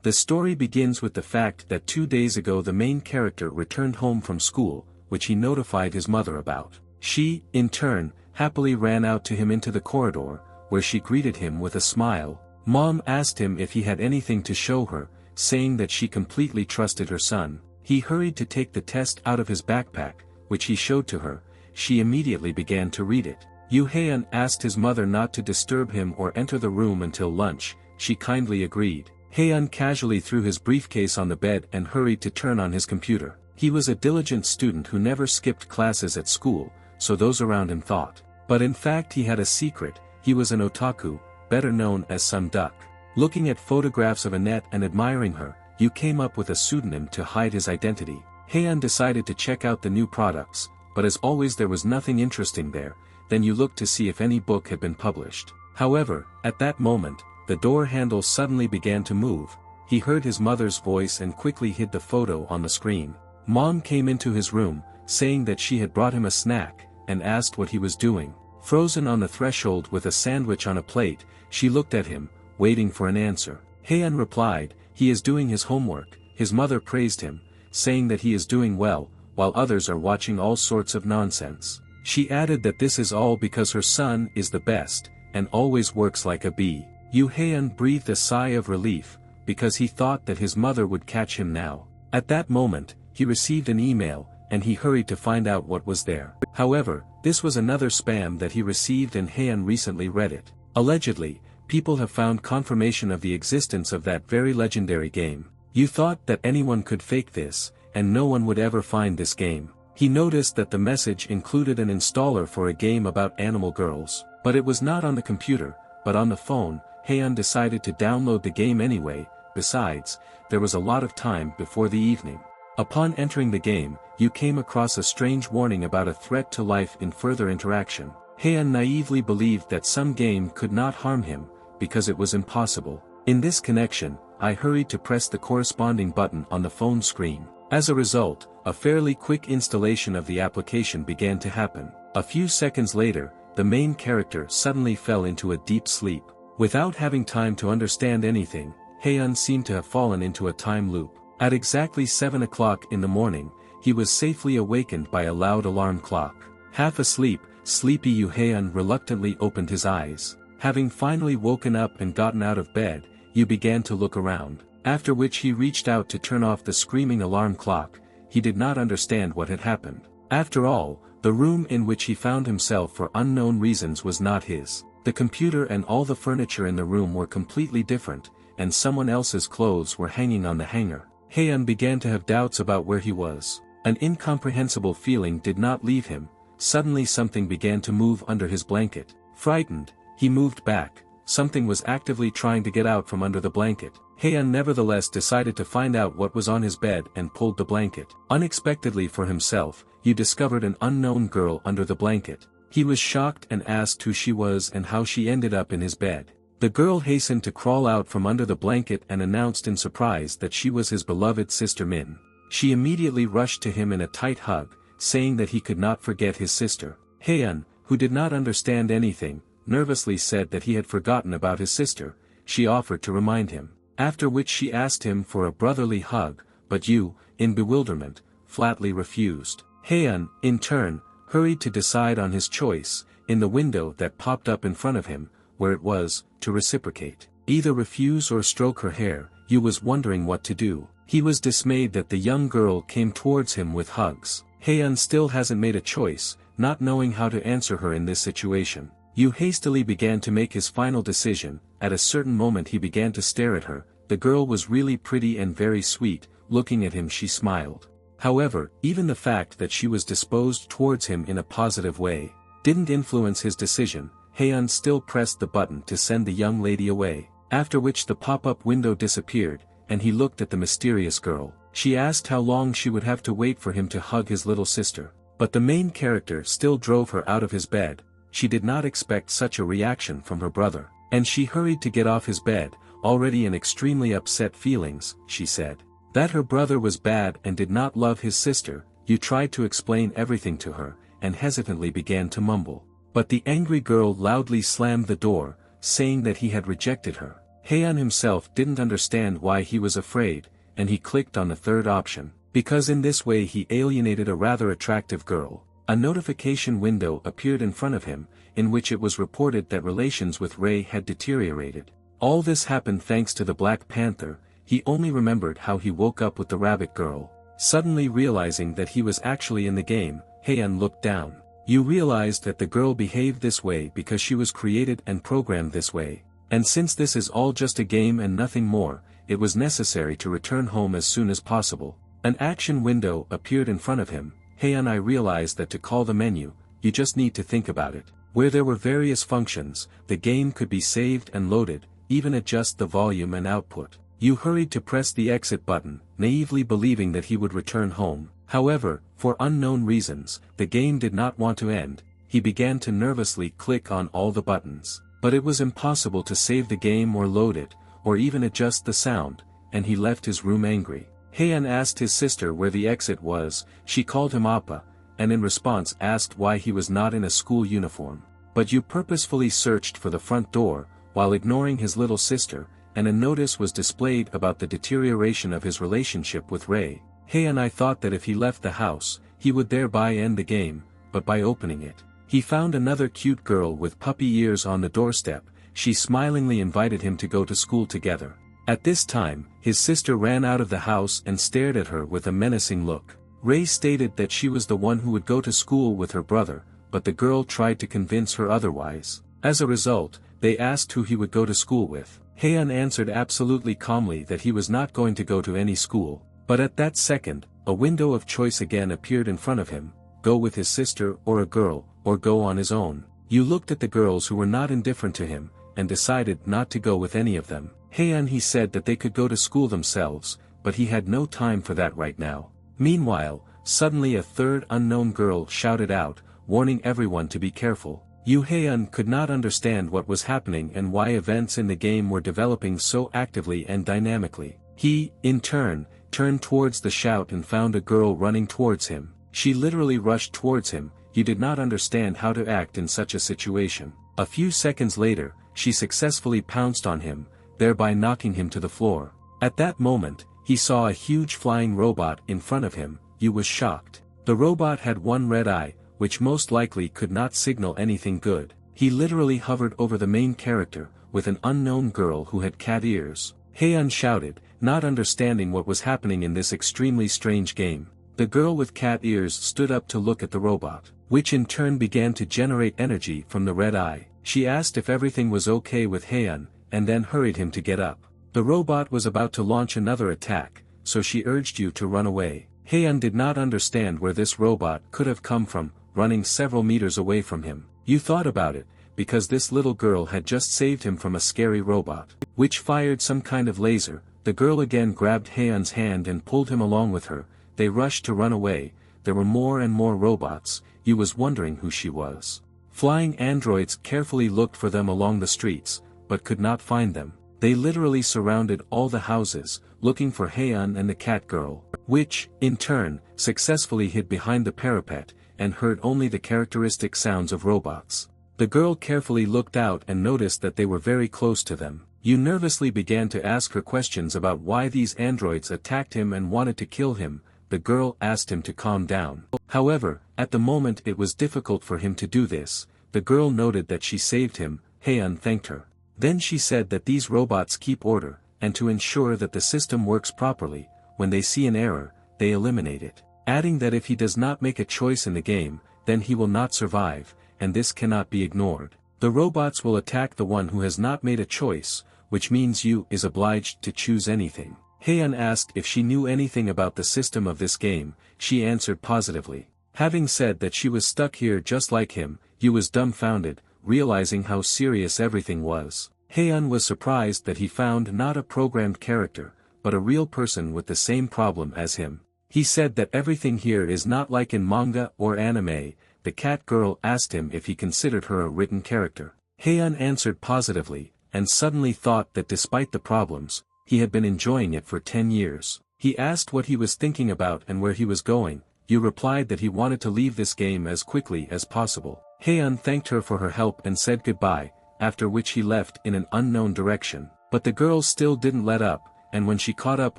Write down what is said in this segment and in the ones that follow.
The story begins with the fact that 2 days ago the main character returned home from school, which he notified his mother about. She, in turn, happily ran out to him into the corridor, where she greeted him with a smile. Mom asked him if he had anything to show her, saying that she completely trusted her son. He hurried to take the test out of his backpack, which he showed to her. She immediately began to read it. Yoo Hae-un asked his mother not to disturb him or enter the room until lunch. She kindly agreed. Hae-un casually threw his briefcase on the bed and hurried to turn on his computer. He was a diligent student who never skipped classes at school, so those around him thought. But in fact he had a secret. He was an otaku, better known as some duck. Looking at photographs of Annette and admiring her, Yu came up with a pseudonym to hide his identity. Hae-un decided to check out the new products, but as always there was nothing interesting there. Then Yu looked to see if any book had been published. However, at that moment, the door handle suddenly began to move. He heard his mother's voice and quickly hid the photo on the screen. Mom came into his room, saying that she had brought him a snack, and asked what he was doing. Frozen on the threshold with a sandwich on a plate, she looked at him, waiting for an answer. Hae-un replied, "He is doing his homework." His mother praised him, saying that he is doing well, while others are watching all sorts of nonsense. She added that this is all because her son is the best, and always works like a bee. Yoo Hae-un breathed a sigh of relief, because he thought that his mother would catch him now. At that moment, he received an email, and he hurried to find out what was there. However, this was another spam that he received and Hae-un recently read it. Allegedly, people have found confirmation of the existence of that very legendary game. You thought that anyone could fake this, and no one would ever find this game. He noticed that the message included an installer for a game about animal girls, but it was not on the computer, but on the phone. Hae-un decided to download the game anyway. Besides, there was a lot of time before the evening. Upon entering the game, you came across a strange warning about a threat to life in further interaction. Hae-un naively believed that some game could not harm him, because it was impossible. In this connection, I hurried to press the corresponding button on the phone screen. As a result, a fairly quick installation of the application began to happen. A few seconds later, the main character suddenly fell into a deep sleep. Without having time to understand anything, Hae-un seemed to have fallen into a time loop. At exactly 7 o'clock in the morning, he was safely awakened by a loud alarm clock. Half asleep, sleepy Yoo Hae-un reluctantly opened his eyes. Having finally woken up and gotten out of bed, Yu began to look around, after which he reached out to turn off the screaming alarm clock. He did not understand what had happened. After all, the room in which he found himself for unknown reasons was not his. The computer and all the furniture in the room were completely different, and someone else's clothes were hanging on the hanger. Hae-un began to have doubts about where he was. An incomprehensible feeling did not leave him. Suddenly something began to move under his blanket. Frightened, he moved back. Something was actively trying to get out from under the blanket. Hae-un nevertheless decided to find out what was on his bed and pulled the blanket. Unexpectedly for himself, he discovered an unknown girl under the blanket. He was shocked and asked who she was and how she ended up in his bed. The girl hastened to crawl out from under the blanket and announced in surprise that she was his beloved sister Min. She immediately rushed to him in a tight hug, saying that he could not forget his sister. Hae-un, who did not understand anything, nervously said that he had forgotten about his sister. She offered to remind him. After which she asked him for a brotherly hug, but Yu, in bewilderment, flatly refused. Hae-un, in turn, hurried to decide on his choice. In the window that popped up in front of him, where it was, to reciprocate, either refuse or stroke her hair, Yu was wondering what to do. He was dismayed that the young girl came towards him with hugs. Hae-un still hasn't made a choice, not knowing how to answer her in this situation. Yu hastily began to make his final decision. At a certain moment he began to stare at her. The girl was really pretty and very sweet. Looking at him she smiled. However, even the fact that she was disposed towards him in a positive way didn't influence his decision. Hae-un still pressed the button to send the young lady away, after which the pop-up window disappeared, and he looked at the mysterious girl. She asked how long she would have to wait for him to hug his little sister, but the main character still drove her out of his bed. She did not expect such a reaction from her brother, and she hurried to get off his bed, already in extremely upset feelings. She said that her brother was bad and did not love his sister. You tried to explain everything to her, and hesitantly began to mumble. But the angry girl loudly slammed the door, saying that he had rejected her. Heian himself didn't understand why he was afraid, and he clicked on the third option, because in this way he alienated a rather attractive girl. A notification window appeared in front of him, in which it was reported that relations with Ray had deteriorated. All this happened thanks to the Black Panther. He only remembered how he woke up with the rabbit girl. Suddenly realizing that he was actually in the game, Heian looked down. You realized that the girl behaved this way because she was created and programmed this way. And since this is all just a game and nothing more, it was necessary to return home as soon as possible. An action window appeared in front of him. Heian, I realized that to call the menu, you just need to think about it. Where there were various functions, the game could be saved and loaded, even adjust the volume and output. You hurried to press the exit button, naively believing that he would return home. However, for unknown reasons, the game did not want to end. He began to nervously click on all the buttons. But it was impossible to save the game or load it, or even adjust the sound, and he left his room angry. Heian asked his sister where the exit was. She called him Appa, and in response asked why he was not in a school uniform. But you purposefully searched for the front door, while ignoring his little sister, and a notice was displayed about the deterioration of his relationship with Ray. Heian, I thought that if he left the house, he would thereby end the game, but by opening it, he found another cute girl with puppy ears on the doorstep. She smilingly invited him to go to school together. At this time, his sister ran out of the house and stared at her with a menacing look. Ray stated that she was the one who would go to school with her brother, but the girl tried to convince her otherwise. As a result, they asked who he would go to school with. Heian answered absolutely calmly that he was not going to go to any school, but at that second, a window of choice again appeared in front of him: go with his sister or a girl, or go on his own. You looked at the girls who were not indifferent to him, and decided not to go with any of them. Heian, he said that they could go to school themselves, but he had no time for that right now. Meanwhile, suddenly a third unknown girl shouted out, warning everyone to be careful. Yu Heian could not understand what was happening and why events in the game were developing so actively and dynamically. He, in turn, turned towards the shout and found a girl running towards him. She literally rushed towards him. He did not understand how to act in such a situation. A few seconds later, she successfully pounced on him, thereby knocking him to the floor. At that moment, he saw a huge flying robot in front of him. Yu was shocked. The robot had one red eye, which most likely could not signal anything good. He literally hovered over the main character, with an unknown girl who had cat ears. Heian shouted, not understanding what was happening in this extremely strange game. The girl with cat ears stood up to look at the robot, which in turn began to generate energy from the red eye. She asked if everything was okay with Heian, and then hurried him to get up. The robot was about to launch another attack, so she urged you to run away. Heian did not understand where this robot could have come from, running several meters away from him. You thought about it, because this little girl had just saved him from a scary robot, which fired some kind of laser. The girl again grabbed Heian's hand and pulled him along with her. They rushed to run away. There were more and more robots. Yu was wondering who she was. Flying androids carefully looked for them along the streets, but could not find them. They literally surrounded all the houses, looking for Heian and the cat girl, which, in turn, successfully hid behind the parapet, and heard only the characteristic sounds of robots. The girl carefully looked out and noticed that they were very close to them. Yu nervously began to ask her questions about why these androids attacked him and wanted to kill him. The girl asked him to calm down. However, at the moment it was difficult for him to do this. The girl noted that she saved him. Heian thanked her. Then she said that these robots keep order, and to ensure that the system works properly, when they see an error, they eliminate it. Adding that if he does not make a choice in the game, then he will not survive, and this cannot be ignored. The robots will attack the one who has not made a choice, which means Yu is obliged to choose anything. Heian asked if she knew anything about the system of this game. She answered positively. Having said that she was stuck here just like him, Yu was dumbfounded, realizing how serious everything was. Heian was surprised that he found not a programmed character, but a real person with the same problem as him. He said that everything here is not like in manga or anime. The cat girl asked him if he considered her a written character. Heian answered positively, and suddenly thought that despite the problems, he had been enjoying it for 10 years. He asked what he was thinking about and where he was going. Yu replied that he wanted to leave this game as quickly as possible. Heian thanked her for her help and said goodbye, after which he left in an unknown direction. But the girl still didn't let up, and when she caught up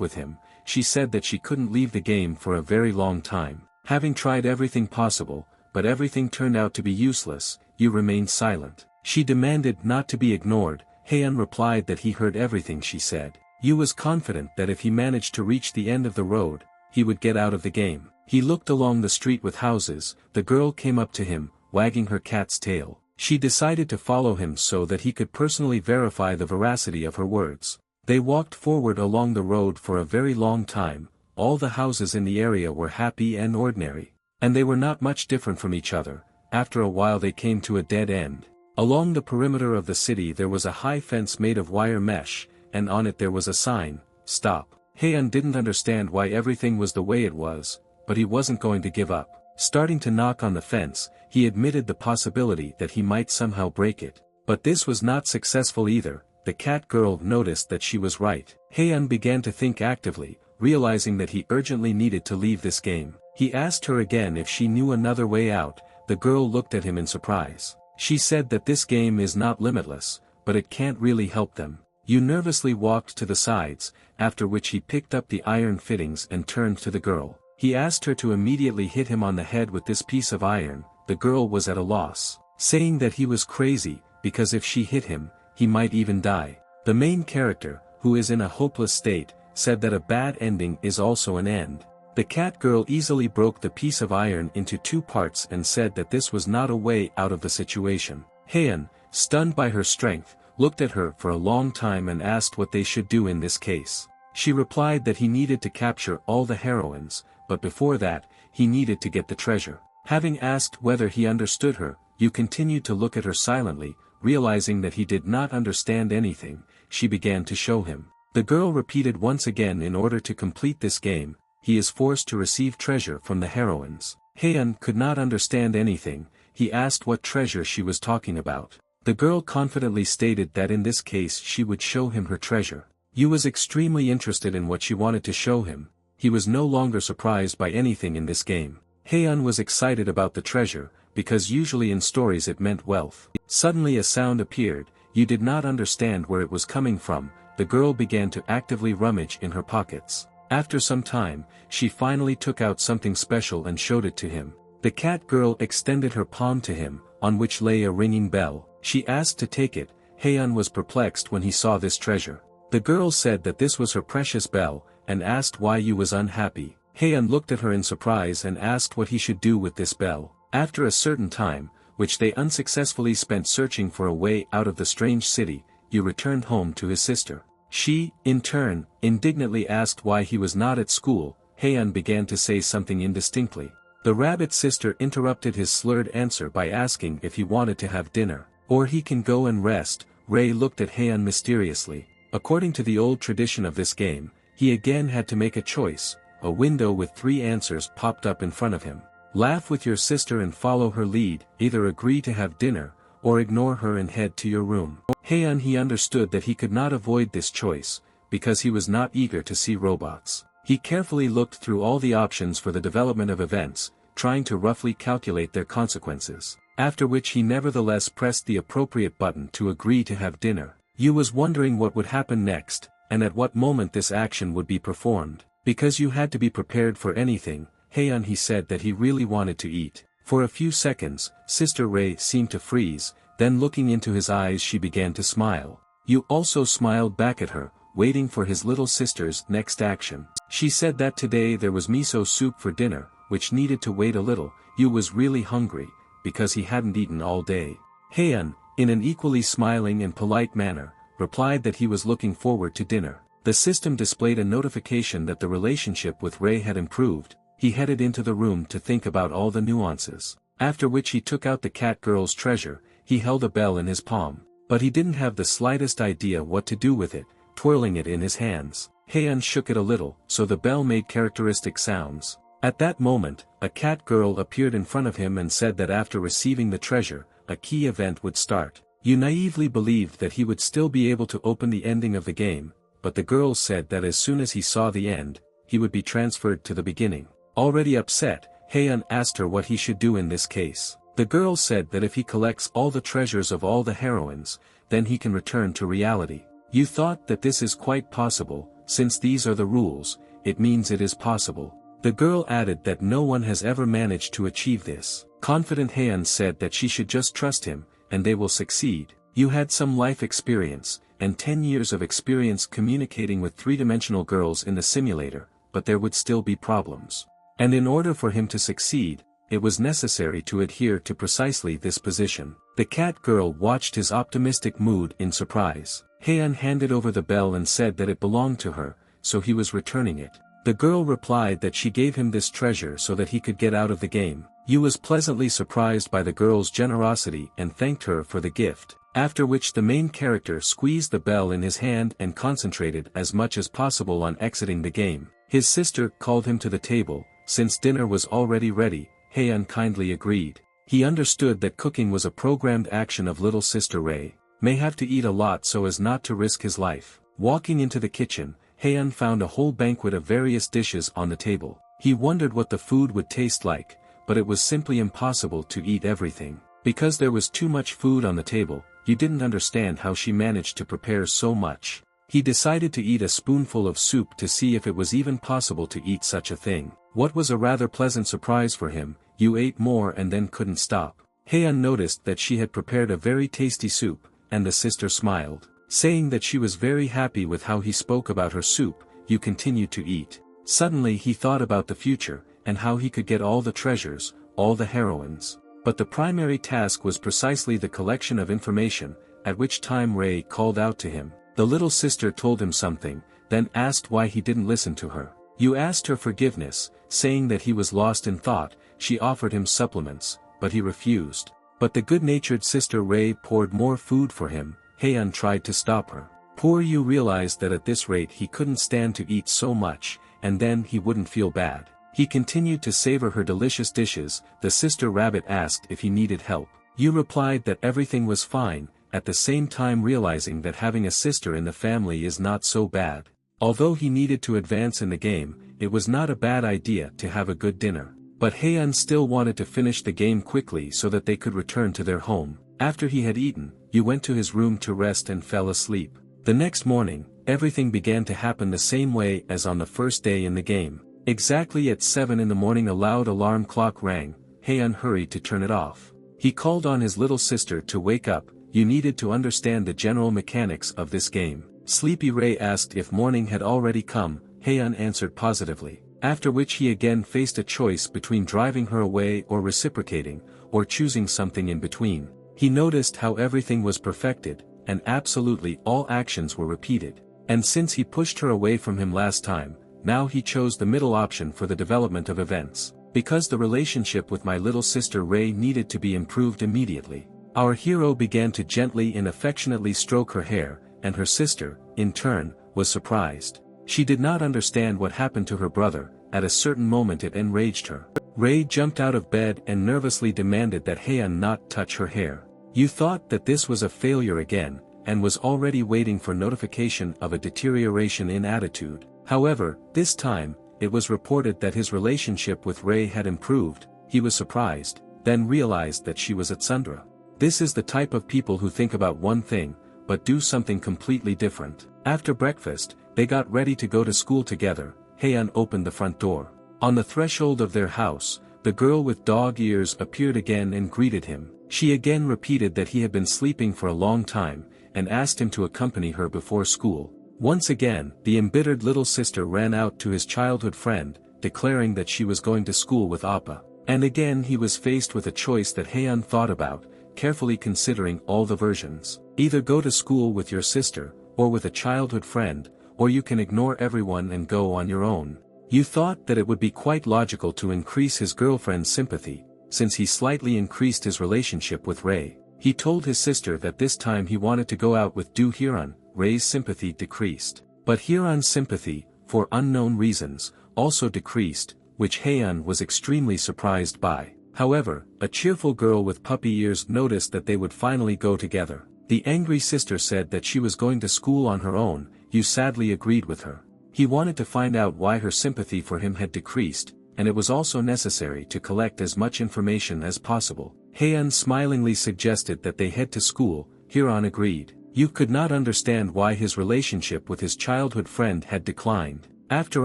with him, she said that she couldn't leave the game for a very long time. Having tried everything possible, but everything turned out to be useless, you remained silent. She demanded not to be ignored. Heian replied that he heard everything she said. Yu was confident that if he managed to reach the end of the road, he would get out of the game. He looked along the street with houses. The girl came up to him, wagging her cat's tail. She decided to follow him so that he could personally verify the veracity of her words. They walked forward along the road for a very long time. All the houses in the area were happy and ordinary, and they were not much different from each other. After a while they came to a dead end. Along the perimeter of the city there was a high fence made of wire mesh, and on it there was a sign, "Stop." Heian didn't understand why everything was the way it was, but he wasn't going to give up. Starting to knock on the fence, he admitted the possibility that he might somehow break it. But this was not successful either. The cat girl noticed that she was right. Heian began to think actively, realizing that he urgently needed to leave this game. He asked her again if she knew another way out. The girl looked at him in surprise. She said that this game is not limitless, but it can't really help them. Yu nervously walked to the sides, after which he picked up the iron fittings and turned to the girl. He asked her to immediately hit him on the head with this piece of iron. The girl was at a loss, saying that he was crazy, because if she hit him, he might even die. The main character, who is in a hopeless state, said that a bad ending is also an end. The cat girl easily broke the piece of iron into 2 parts and said that this was not a way out of the situation. Heian, stunned by her strength, looked at her for a long time and asked what they should do in this case. She replied that he needed to capture all the heroines, but before that, he needed to get the treasure. Having asked whether he understood her, Yu continued to look at her silently. Realizing that he did not understand anything, she began to show him. The girl repeated once again, in order to complete this game, he is forced to receive treasure from the heroines. Heian could not understand anything. He asked what treasure she was talking about. The girl confidently stated that in this case she would show him her treasure. Yu was extremely interested in what she wanted to show him. He was no longer surprised by anything in this game. Heian was excited about the treasure, because usually in stories it meant wealth. Suddenly a sound appeared. Yu did not understand where it was coming from. The girl began to actively rummage in her pockets. After some time, she finally took out something special and showed it to him. The cat girl extended her palm to him, on which lay a ringing bell. She asked to take it. Heian was perplexed when he saw this treasure. The girl said that this was her precious bell, and asked why Yu was unhappy. Heian looked at her in surprise and asked what he should do with this bell. After a certain time, which they unsuccessfully spent searching for a way out of the strange city, Yu returned home to his sister. She, in turn, indignantly asked why he was not at school. Heian began to say something indistinctly. The rabbit's sister interrupted his slurred answer by asking if he wanted to have dinner, or he can go and rest. Ray looked at Heian mysteriously. According to the old tradition of this game, he again had to make a choice. A window with 3 answers popped up in front of him. Laugh with your sister and follow her lead, either agree to have dinner, or ignore her and head to your room. Heian he understood that he could not avoid this choice, because he was not eager to see robots. He carefully looked through all the options for the development of events, trying to roughly calculate their consequences, after which he nevertheless pressed the appropriate button to agree to have dinner. Yu was wondering what would happen next, and at what moment this action would be performed. Because you had to be prepared for anything, Heian he said that he really wanted to eat. For a few seconds, Sister Ray seemed to freeze, then looking into his eyes she began to smile. Yu also smiled back at her, waiting for his little sister's next action. She said that today there was miso soup for dinner, which needed to wait a little. Yu was really hungry, because he hadn't eaten all day. Heian, in an equally smiling and polite manner, replied that he was looking forward to dinner. The system displayed a notification that the relationship with Ray had improved. He headed into the room to think about all the nuances. After which he took out the cat girl's treasure. He held a bell in his palm, but he didn't have the slightest idea what to do with it, twirling it in his hands. Heian shook it a little, so the bell made characteristic sounds. At that moment, a cat girl appeared in front of him and said that after receiving the treasure, a key event would start. Yu naively believed that he would still be able to open the ending of the game, but the girl said that as soon as he saw the end, he would be transferred to the beginning. Already upset, Heian asked her what he should do in this case. The girl said that if he collects all the treasures of all the heroines, then he can return to reality. You thought that this is quite possible, since these are the rules, it means it is possible. The girl added that no one has ever managed to achieve this. Confident Heian said that she should just trust him, and they will succeed. You had some life experience, and 10 years of experience communicating with three-dimensional girls in the simulator, but there would still be problems. And in order for him to succeed, it was necessary to adhere to precisely this position. The cat girl watched his optimistic mood in surprise. Heian handed over the bell and said that it belonged to her, so he was returning it. The girl replied that she gave him this treasure so that he could get out of the game. Yu was pleasantly surprised by the girl's generosity and thanked her for the gift, after which the main character squeezed the bell in his hand and concentrated as much as possible on exiting the game. His sister called him to the table. Since dinner was already ready, Heian kindly agreed. He understood that cooking was a programmed action of little sister Rei. May have to eat a lot so as not to risk his life. Walking into the kitchen, Heian found a whole banquet of various dishes on the table. He wondered what the food would taste like, but it was simply impossible to eat everything. Because there was too much food on the table, you didn't understand how she managed to prepare so much. He decided to eat a spoonful of soup to see if it was even possible to eat such a thing. What was a rather pleasant surprise for him, you ate more and then couldn't stop. Heian noticed that she had prepared a very tasty soup, and the sister smiled. Saying that she was very happy with how he spoke about her soup, you continued to eat. Suddenly he thought about the future, and how he could get all the treasures, all the heroines. But the primary task was precisely the collection of information, at which time Rei called out to him. The little sister told him something, then asked why he didn't listen to her. You asked her forgiveness, saying that he was lost in thought. She offered him supplements, but he refused. But the good-natured sister Rei poured more food for him. Heian tried to stop her. Poor Yu realized that at this rate he couldn't stand to eat so much, and then he wouldn't feel bad. He continued to savor her delicious dishes. The sister rabbit asked if he needed help. Yu replied that everything was fine, at the same time realizing that having a sister in the family is not so bad. Although he needed to advance in the game, it was not a bad idea to have a good dinner. But Heian still wanted to finish the game quickly so that they could return to their home. After he had eaten, Yu went to his room to rest and fell asleep. The next morning, everything began to happen the same way as on the first day in the game. Exactly at 7 in the morning a loud alarm clock rang. Heian hurried to turn it off. He called on his little sister to wake up. You needed to understand the general mechanics of this game. Sleepy Rei asked if morning had already come. Heian answered positively. After which he again faced a choice between driving her away or reciprocating, or choosing something in between. He noticed how everything was perfected, and absolutely all actions were repeated. And since he pushed her away from him last time, now he chose the middle option for the development of events. Because the relationship with my little sister Rei needed to be improved immediately. Our hero began to gently and affectionately stroke her hair, and her sister, in turn, was surprised. She did not understand what happened to her brother. At a certain moment it enraged her. Rei jumped out of bed and nervously demanded that Heian not touch her hair. You thought that this was a failure again, and was already waiting for notification of a deterioration in attitude. However, this time, it was reported that his relationship with Rei had improved. He was surprised, then realized that she was at Sundra. This is the type of people who think about one thing, but do something completely different. After breakfast, they got ready to go to school together. Heian opened the front door. On the threshold of their house, the girl with dog ears appeared again and greeted him. She again repeated that he had been sleeping for a long time, and asked him to accompany her before school. Once again, the embittered little sister ran out to his childhood friend, declaring that she was going to school with Appa. And again he was faced with a choice that Heian thought about, carefully considering all the versions. Either go to school with your sister, or with a childhood friend, or you can ignore everyone and go on your own. You thought that it would be quite logical to increase his girlfriend's sympathy, since he slightly increased his relationship with Rei. He told his sister that this time he wanted to go out with Do Hiran. Rei's sympathy decreased. But Hiran's sympathy, for unknown reasons, also decreased, which Heian was extremely surprised by. However, a cheerful girl with puppy ears noticed that they would finally go together. The angry sister said that she was going to school on her own. Yu sadly agreed with her. He wanted to find out why her sympathy for him had decreased, and it was also necessary to collect as much information as possible. Heian smilingly suggested that they head to school. Hiran agreed. You could not understand why his relationship with his childhood friend had declined. After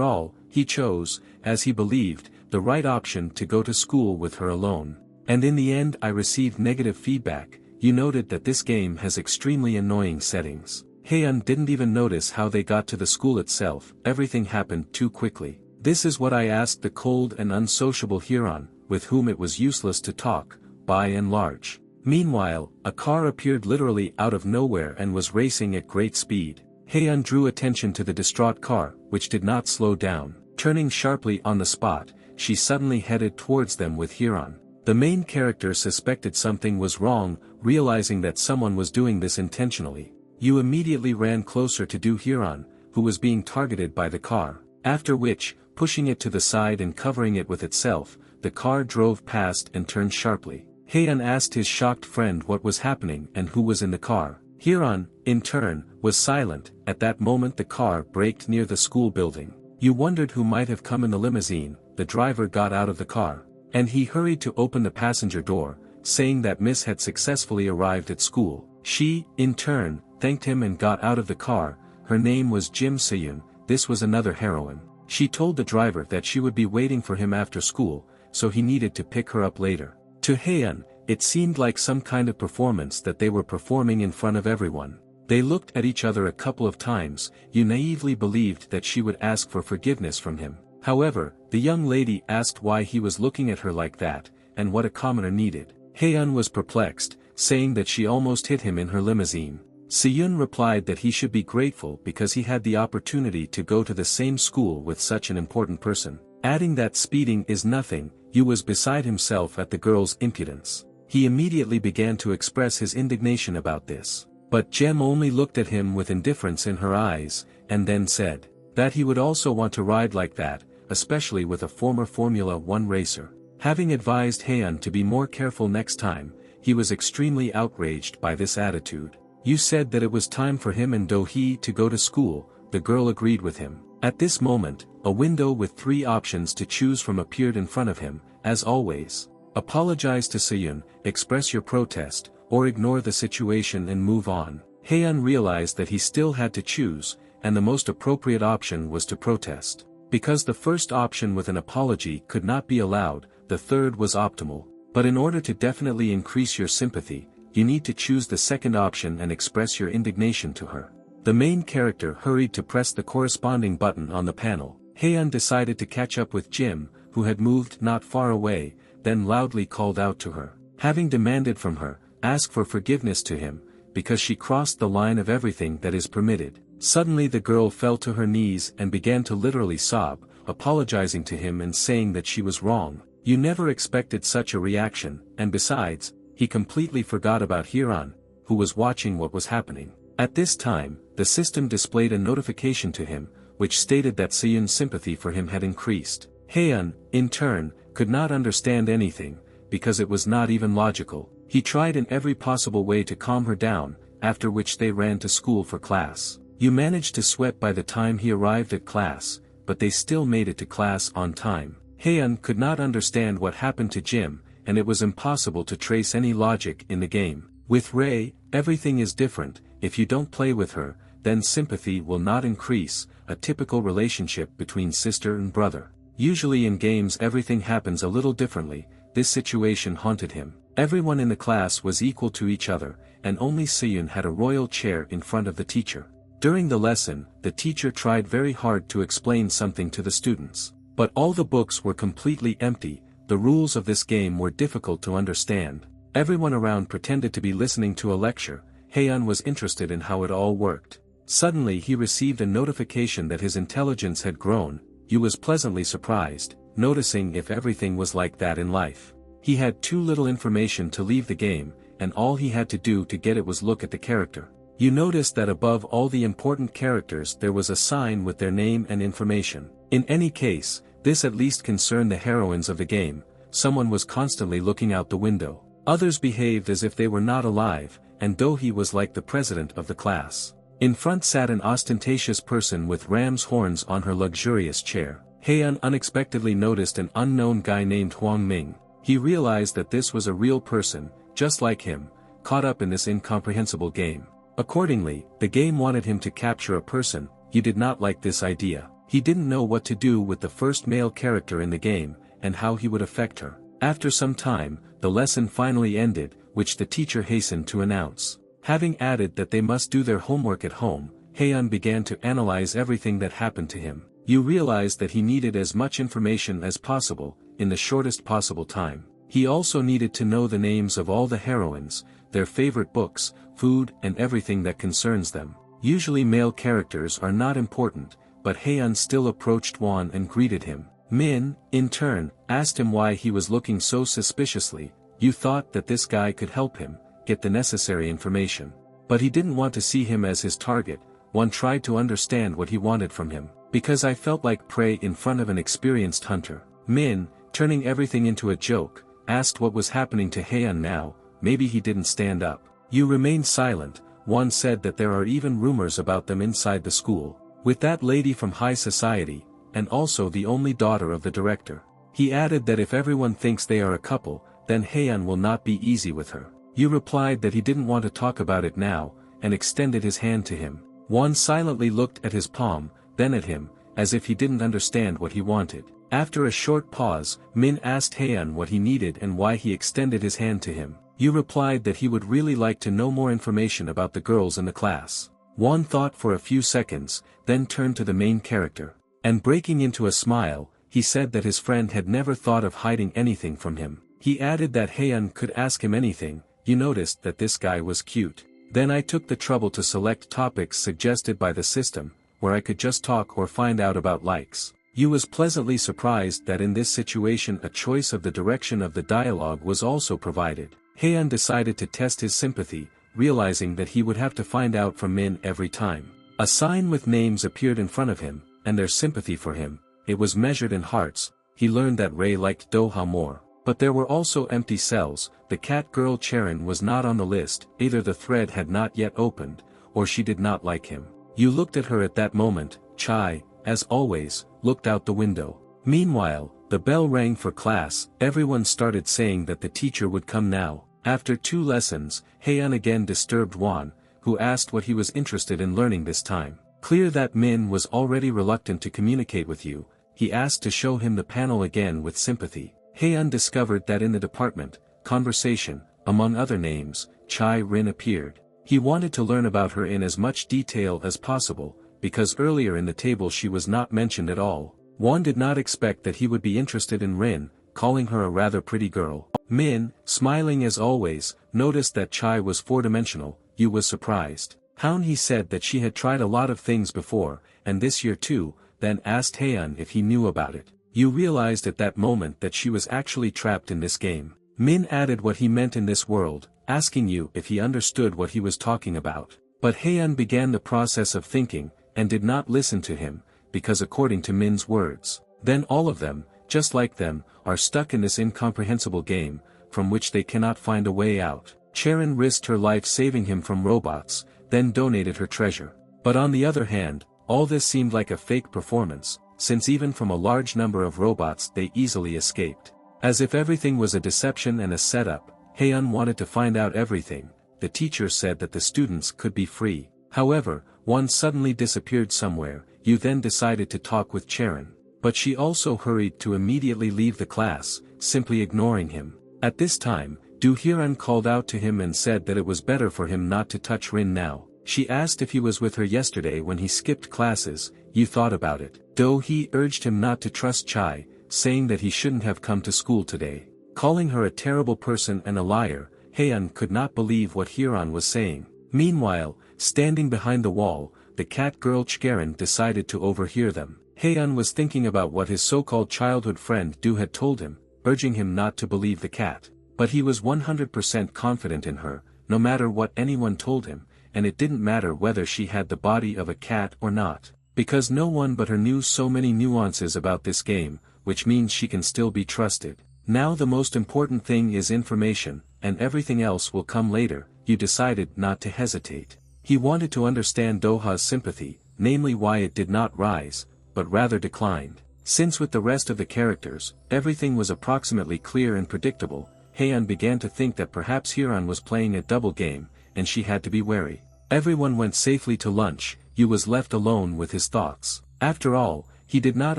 all, he chose, as he believed, the right option to go to school with her alone. And in the end I received negative feedback. You noted that this game has extremely annoying settings. Haeun didn't even notice how they got to the school itself, everything happened too quickly. This is what I asked the cold and unsociable Huron, with whom it was useless to talk, by and large. Meanwhile, a car appeared literally out of nowhere and was racing at great speed. Haeun drew attention to the distraught car, which did not slow down. Turning sharply on the spot, she suddenly headed towards them with Huron. The main character suspected something was wrong, realizing that someone was doing this intentionally. You immediately ran closer to do Huron, who was being targeted by the car. After which, pushing it to the side and covering it with itself, the car drove past and turned sharply. Haeun asked his shocked friend what was happening and who was in the car. Huron, in turn, was silent. At that moment the car braked near the school building. You wondered who might have come in the limousine. The driver got out of the car. And he hurried to open the passenger door, saying that Miss had successfully arrived at school. She, in turn, thanked him and got out of the car. Her name was Jim Seyoon. This was another heroine. She told the driver that she would be waiting for him after school, so he needed to pick her up later. To Haeun, it seemed like some kind of performance that they were performing in front of everyone. They looked at each other a couple of times. You naively believed that she would ask for forgiveness from him. However, the young lady asked why he was looking at her like that, and what a commoner needed. Haeun was perplexed, saying that she almost hit him in her limousine. Seyoon replied that he should be grateful because he had the opportunity to go to the same school with such an important person. Adding that speeding is nothing. Yu was beside himself at the girl's impudence. He immediately began to express his indignation about this. But Jem only looked at him with indifference in her eyes, and then said that he would also want to ride like that, especially with a former Formula 1 racer. Having advised Haeun to be more careful next time, he was extremely outraged by this attitude. You said that it was time for him and Do-hee to go to school. The girl agreed with him. At this moment, a window with 3 options to choose from appeared in front of him. As always, apologize to Seyoon, express your protest, or ignore the situation and move on. Haeun realized that he still had to choose, and the most appropriate option was to protest. Because the first option with an apology could not be allowed, the third was optimal. But in order to definitely increase your sympathy, you need to choose the second option and express your indignation to her. The main character hurried to press the corresponding button on the panel. Haeun decided to catch up with Jim, who had moved not far away, then loudly called out to her. Having demanded from her, ask for forgiveness to him, because she crossed the line of everything that is permitted. Suddenly the girl fell to her knees and began to literally sob, apologizing to him and saying that she was wrong. You never expected such a reaction, and besides, he completely forgot about Huron, who was watching what was happening. At this time, the system displayed a notification to him, which stated that Seyoon's sympathy for him had increased. Haeun, in turn, could not understand anything, because it was not even logical. He tried in every possible way to calm her down, after which they ran to school for class. You managed to sweat by the time he arrived at class, but they still made it to class on time. Haeun could not understand what happened to Jim, and it was impossible to trace any logic in the game. With Ray, everything is different. If you don't play with her, then sympathy will not increase, a typical relationship between sister and brother. Usually in games everything happens a little differently. This situation haunted him. Everyone in the class was equal to each other, and only Seyoon had a royal chair in front of the teacher. During the lesson, the teacher tried very hard to explain something to the students. But all the books were completely empty. The rules of this game were difficult to understand. Everyone around pretended to be listening to a lecture. Haeun was interested in how it all worked. Suddenly he received a notification that his intelligence had grown. He was pleasantly surprised, noticing if everything was like that in life. He had too little information to leave the game, and all he had to do to get it was look at the character. You noticed that above all the important characters there was a sign with their name and information. In any case, this at least concerned the heroines of the game. Someone was constantly looking out the window. Others behaved as if they were not alive, and Do-hee was like the president of the class. In front sat an ostentatious person with ram's horns on her luxurious chair. Haeun unexpectedly noticed an unknown guy named Hwang Ming. He realized that this was a real person, just like him, caught up in this incomprehensible game. Accordingly, the game wanted him to capture a person. You did not like this idea. He didn't know what to do with the first male character in the game, and how he would affect her. After some time, the lesson finally ended, which the teacher hastened to announce. Having added that they must do their homework at home, Haeun began to analyze everything that happened to him. You realized that he needed as much information as possible, in the shortest possible time. He also needed to know the names of all the heroines, their favorite books, food and everything that concerns them. Usually male characters are not important, but Haeun still approached Won and greeted him. Min, in turn, asked him why he was looking so suspiciously. You thought that this guy could help him get the necessary information. But he didn't want to see him as his target. Won tried to understand what he wanted from him. Because I felt like prey in front of an experienced hunter. Min, turning everything into a joke, asked what was happening to Haeun now. Maybe he didn't stand up. You remained silent. Won said that there are even rumors about them inside the school. With that lady from high society, and also the only daughter of the director. He added that if everyone thinks they are a couple, then Haeun will not be easy with her. You replied that he didn't want to talk about it now, and extended his hand to him. Won silently looked at his palm, then at him, as if he didn't understand what he wanted. After a short pause, Min asked Haeun what he needed and why he extended his hand to him. You replied that he would really like to know more information about the girls in the class. Won thought for a few seconds, then turned to the main character. And breaking into a smile, he said that his friend had never thought of hiding anything from him. He added that Haeun could ask him anything. You noticed that this guy was cute. Then I took the trouble to select topics suggested by the system, where I could just talk or find out about likes. You was pleasantly surprised that in this situation a choice of the direction of the dialogue was also provided. Haeun decided to test his sympathy, realizing that he would have to find out from Min every time. A sign with names appeared in front of him, and their sympathy for him. It was measured in hearts. He learned that Ray liked Doha more. But there were also empty cells. The cat girl Charon was not on the list. Either the thread had not yet opened, or she did not like him. You looked at her at that moment. Chai, as always, looked out the window. Meanwhile, the bell rang for class. Everyone started saying that the teacher would come now. After 2 lessons, Haeun again disturbed Won, who asked what he was interested in learning this time. Clear that Min was already reluctant to communicate with you. He asked to show him the panel again with sympathy. Haeun discovered that in the department, conversation, among other names, Chai Rin appeared. He wanted to learn about her in as much detail as possible, because earlier in the table she was not mentioned at all. Won did not expect that he would be interested in Rin, calling her a rather pretty girl. Min, smiling as always, noticed that Chai was 4-dimensional. You was surprised. Haeun he said that she had tried a lot of things before, and this year too, then asked Haeun if he knew about it. You realized at that moment that she was actually trapped in this game. Min added what he meant in this world, asking you if he understood what he was talking about. But Haeun began the process of thinking, and did not listen to him, because according to Min's words, then all of them, just like them, are stuck in this incomprehensible game, from which they cannot find a way out. Charon risked her life saving him from robots, then donated her treasure. But on the other hand, all this seemed like a fake performance, since even from a large number of robots they easily escaped. As if everything was a deception and a setup, Haeun wanted to find out everything. The teacher said that the students could be free. However, one suddenly disappeared somewhere. You then decided to talk with Charon. But she also hurried to immediately leave the class, simply ignoring him. At this time, Do Hyun called out to him and said that it was better for him not to touch Rin now. She asked if he was with her yesterday when he skipped classes. You thought about it. Do-hee urged him not to trust Chai, saying that he shouldn't have come to school today. Calling her a terrible person and a liar, Haeun could not believe what Hyun was saying. Meanwhile, standing behind the wall, the cat girl Charon decided to overhear them. Haeun was thinking about what his so-called childhood friend Do had told him, urging him not to believe the cat. But he was 100% confident in her, no matter what anyone told him, and it didn't matter whether she had the body of a cat or not. Because no one but her knew so many nuances about this game, which means she can still be trusted. Now the most important thing is information, and everything else will come later. You decided not to hesitate. He wanted to understand Doha's sympathy, namely why it did not rise, but rather declined. Since with the rest of the characters, everything was approximately clear and predictable, Haeun began to think that perhaps Hyun was playing a double game, and she had to be wary. Everyone went safely to lunch. Yu was left alone with his thoughts. After all, he did not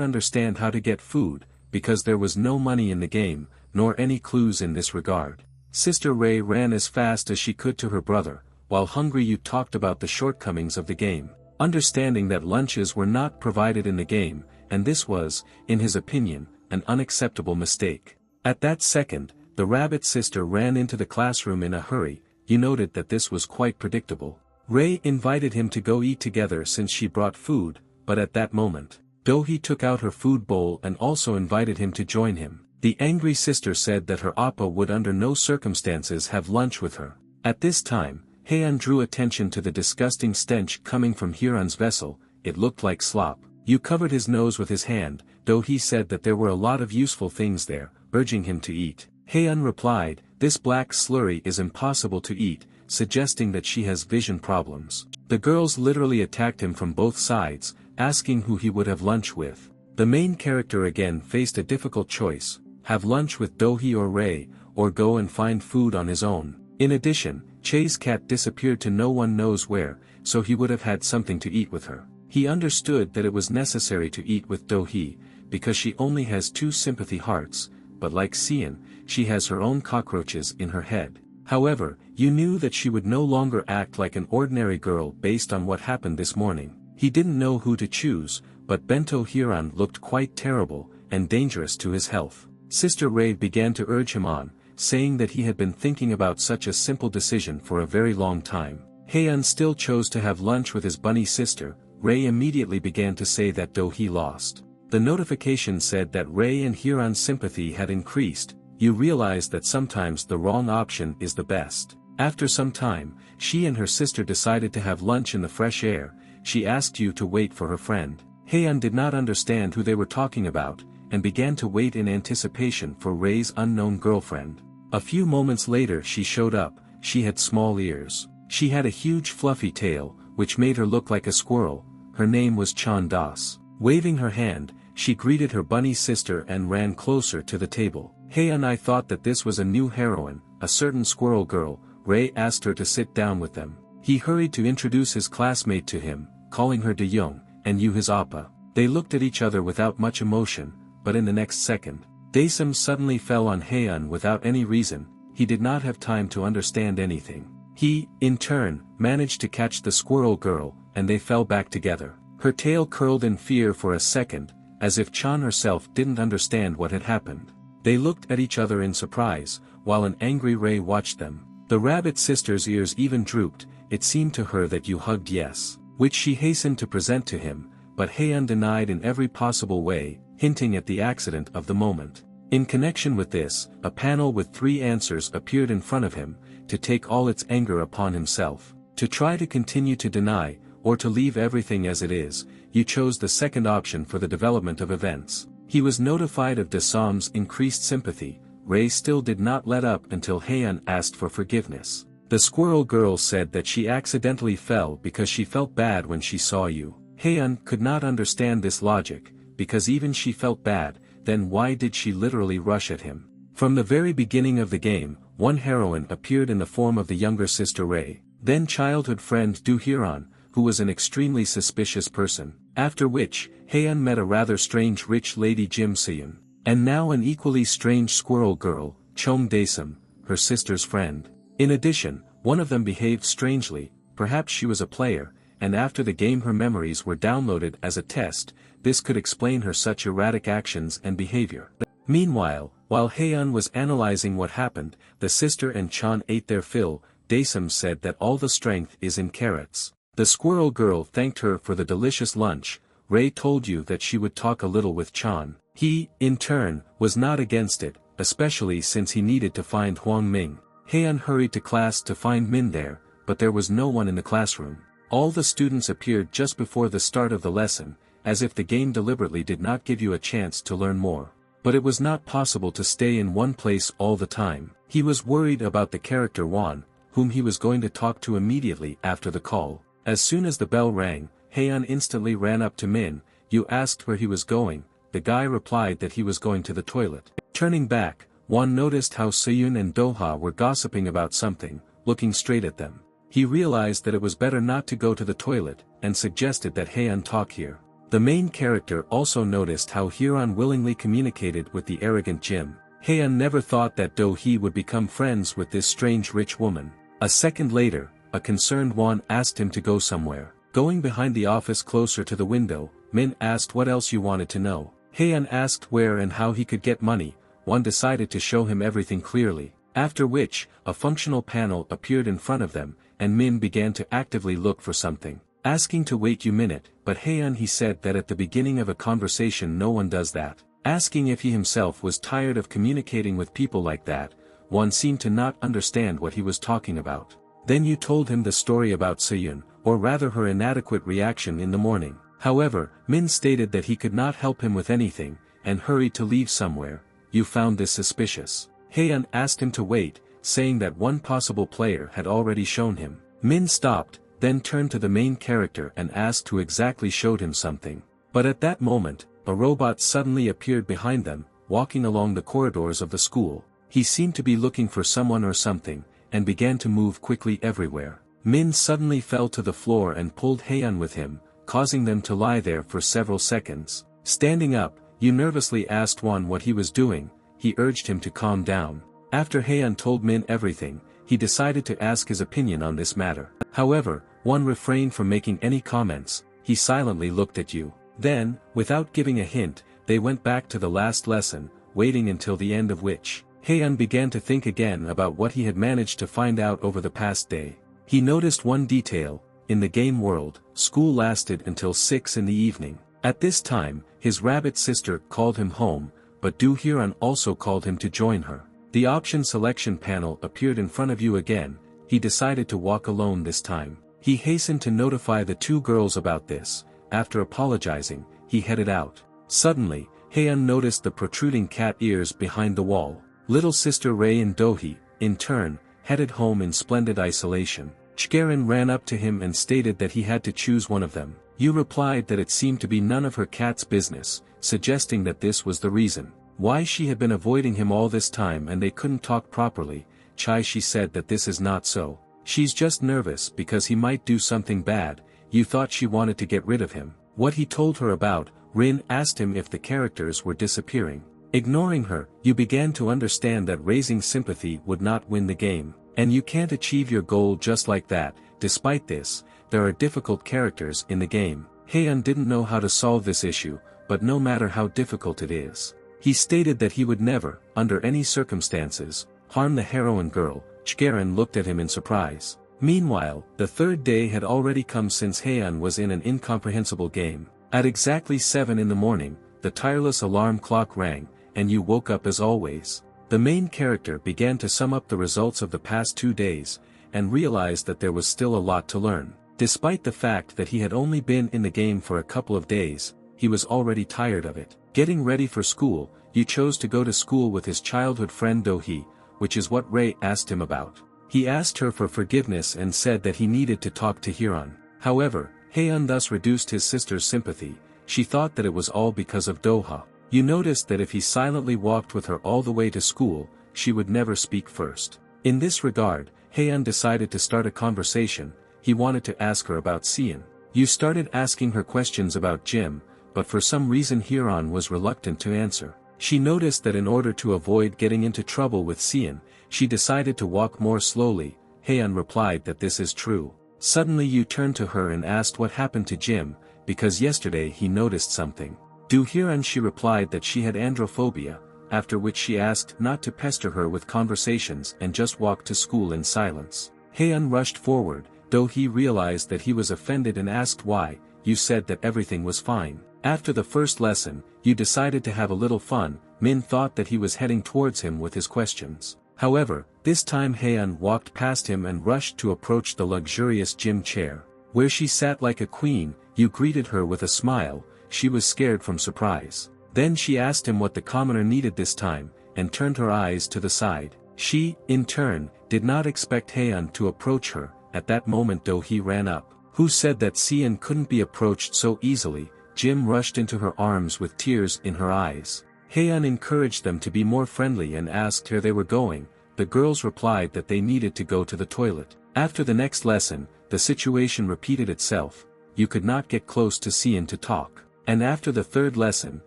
understand how to get food, because there was no money in the game, nor any clues in this regard. Sister Ray ran as fast as she could to her brother, while hungry Yu talked about the shortcomings of the game, understanding that lunches were not provided in the game, and this was, in his opinion, an unacceptable mistake. At that second, the rabbit sister ran into the classroom in a hurry. Yu noted that this was quite predictable. Ray invited him to go eat together since she brought food, but at that moment, Do-hee took out her food bowl and also invited him to join him. The angry sister said that her appa would under no circumstances have lunch with her. At this time, Heian drew attention to the disgusting stench coming from Hiran's vessel. It looked like slop. Yu covered his nose with his hand. Do-hee said that there were a lot of useful things there, urging him to eat. Heian replied, "This black slurry is impossible to eat," suggesting that she has vision problems. The girls literally attacked him from both sides, asking who he would have lunch with. The main character again faced a difficult choice: have lunch with Do-hee or Ray, or go and find food on his own. In addition, Che's cat disappeared to no one knows where, so he would have had something to eat with her. He understood that it was necessary to eat with Do-hee, because she only has 2 sympathy hearts, but like Seon, she has her own cockroaches in her head. However, Yu knew that she would no longer act like an ordinary girl based on what happened this morning. He didn't know who to choose, but Bento Hiran looked quite terrible, and dangerous to his health. Sister Ray began to urge him on, saying that he had been thinking about such a simple decision for a very long time. Heian still chose to have lunch with his bunny sister. Ray immediately began to say that Do-hee lost. The notification said that Ray and Hiran's sympathy had increased. You realized that sometimes the wrong option is the best. After some time, she and her sister decided to have lunch in the fresh air. She asked Yu to wait for her friend. Heian did not understand who they were talking about, and began to wait in anticipation for Ray's unknown girlfriend. A few moments later she showed up. She had small ears. She had a huge fluffy tail, which made her look like a squirrel. Her name was Chan Das. Waving her hand, she greeted her bunny sister and ran closer to the table. Heian I thought that this was a new heroine, a certain squirrel girl. Ray asked her to sit down with them. He hurried to introduce his classmate to him, calling her De Young, and Yu his appa. They looked at each other without much emotion, but in the next second, Daesum suddenly fell on Heian without any reason. He did not have time to understand anything. He, in turn, managed to catch the squirrel girl, and they fell back together. Her tail curled in fear for a second, as if Chan herself didn't understand what had happened. They looked at each other in surprise, while an angry Ray watched them. The rabbit sister's ears even drooped. It seemed to her that Yu hugged yes, which she hastened to present to him, but Heian denied in every possible way, hinting at the accident of the moment. In connection with this, a panel with 3 answers appeared in front of him, to take all its anger upon himself. To try to continue to deny, or to leave everything as it is. Yu chose the second option for the development of events. He was notified of Daesam's increased sympathy. Ray still did not let up until Heian asked for forgiveness. The squirrel girl said that she accidentally fell because she felt bad when she saw Yu. Heian could not understand this logic, because even she felt bad, then why did she literally rush at him? From the very beginning of the game, one heroine appeared in the form of the younger sister Ray, then childhood friend Do Hiran, who was an extremely suspicious person, after which, Heian met a rather strange rich lady Jim Seon, and now an equally strange squirrel girl, Chom Daesum, her sister's friend. In addition, one of them behaved strangely. Perhaps she was a player, and after the game her memories were downloaded as a test. This could explain her such erratic actions and behavior. Meanwhile, while Heian was analyzing what happened, the sister and Chan ate their fill. Daesum said that all the strength is in carrots. The squirrel girl thanked her for the delicious lunch. Ray told you that she would talk a little with Chan. He, in turn, was not against it, especially since he needed to find Huang Ming. Heian hurried to class to find Min there, but there was no one in the classroom. All the students appeared just before the start of the lesson, as if the game deliberately did not give you a chance to learn more. But it was not possible to stay in one place all the time. He was worried about the character Wan, whom he was going to talk to immediately after the call. As soon as the bell rang, Heian instantly ran up to Min. You asked where he was going. The guy replied that he was going to the toilet. Turning back, Wan noticed how Seyun and Doha were gossiping about something, looking straight at them. He realized that it was better not to go to the toilet, and suggested that Haeun talk here. The main character also noticed how Hyeon willingly communicated with the arrogant Jim. Haeun never thought that Do-hee would become friends with this strange rich woman. A second later, a concerned Won asked him to go somewhere. Going behind the office closer to the window, Min asked what else you wanted to know. Haeun asked where and how he could get money. Won decided to show him everything clearly. After which, a functional panel appeared in front of them, and Min began to actively look for something. Asking to wait a minute, but Haeun he said that at the beginning of a conversation no one does that. Asking if he himself was tired of communicating with people like that, Won seemed to not understand what he was talking about. Then you told him the story about Seyun, or rather her inadequate reaction in the morning. However, Min stated that he could not help him with anything, and hurried to leave somewhere. You found this suspicious. Haeun asked him to wait, saying that one possible player had already shown him. Min stopped, then turned to the main character and asked who exactly showed him something. But at that moment, a robot suddenly appeared behind them, walking along the corridors of the school. He seemed to be looking for someone or something, and began to move quickly everywhere. Min suddenly fell to the floor and pulled Haeun with him, causing them to lie there for several seconds. Standing up, you nervously asked Won what he was doing. He urged him to calm down. After Haeun told Min everything, he decided to ask his opinion on this matter. However, Won refrained from making any comments. He silently looked at you. Then, without giving a hint, they went back to the last lesson, waiting until the end of which, Haeun began to think again about what he had managed to find out over the past day. He noticed one detail: in the game world, school lasted until 6 in the evening. At this time, his rabbit sister called him home, but Do-hyun also called him to join her. The option selection panel appeared in front of you again. He decided to walk alone this time. He hastened to notify the two girls about this. After apologizing, he headed out. Suddenly, Haeun noticed the protruding cat ears behind the wall. Little sister Ray and Do-hee, in turn, headed home in splendid isolation. Chgerin ran up to him and stated that he had to choose one of them. You replied that it seemed to be none of her cat's business, suggesting that this was the reason why she had been avoiding him all this time and they couldn't talk properly. She said that this is not so. She's just nervous because he might do something bad. You thought she wanted to get rid of him. What he told her about, Rin asked him if the characters were disappearing. Ignoring her, you began to understand that raising sympathy would not win the game. And you can't achieve your goal just like that. Despite this, there are difficult characters in the game. Haeun didn't know how to solve this issue, but no matter how difficult it is, he stated that he would never, under any circumstances, harm the heroine girl. Chgerin looked at him in surprise. Meanwhile, the third day had already come since Haeun was in an incomprehensible game. At exactly 7 in the morning, the tireless alarm clock rang, and you woke up as always. The main character began to sum up the results of the past 2 days, and realized that there was still a lot to learn. Despite the fact that he had only been in the game for a couple of days, he was already tired of it. Getting ready for school, you chose to go to school with his childhood friend Do-hee, which is what Ray asked him about. He asked her for forgiveness and said that he needed to talk to Hyeon. However, Haeun thus reduced his sister's sympathy. She thought that it was all because of Do-ha. You noticed that if he silently walked with her all the way to school, she would never speak first. In this regard, Haeun decided to start a conversation. He wanted to ask her about Seyun. You started asking her questions about Jim, but for some reason Hyeon was reluctant to answer. She noticed that in order to avoid getting into trouble with Seyun, she decided to walk more slowly. Haeun replied that this is true. Suddenly you turned to her and asked what happened to Jim, because yesterday he noticed something. Do-hyun she replied that she had androphobia, after which she asked not to pester her with conversations and just walk to school in silence. Haeun rushed forward. Do-hee realized that he was offended and asked why. You said that everything was fine. After the first lesson, you decided to have a little fun. Min thought that he was heading towards him with his questions. However, this time Haeun walked past him and rushed to approach the luxurious gym chair, where she sat like a queen. You greeted her with a smile. She was scared from surprise. Then she asked him what the commoner needed this time, and turned her eyes to the side. She, in turn, did not expect Haeun to approach her. At that moment Do-hee ran up. Who said that Seyun couldn't be approached so easily? Jim rushed into her arms with tears in her eyes. Haeun encouraged them to be more friendly and asked where they were going. The girls replied that they needed to go to the toilet. After the next lesson, the situation repeated itself. You could not get close to Seon to talk. And after the third lesson,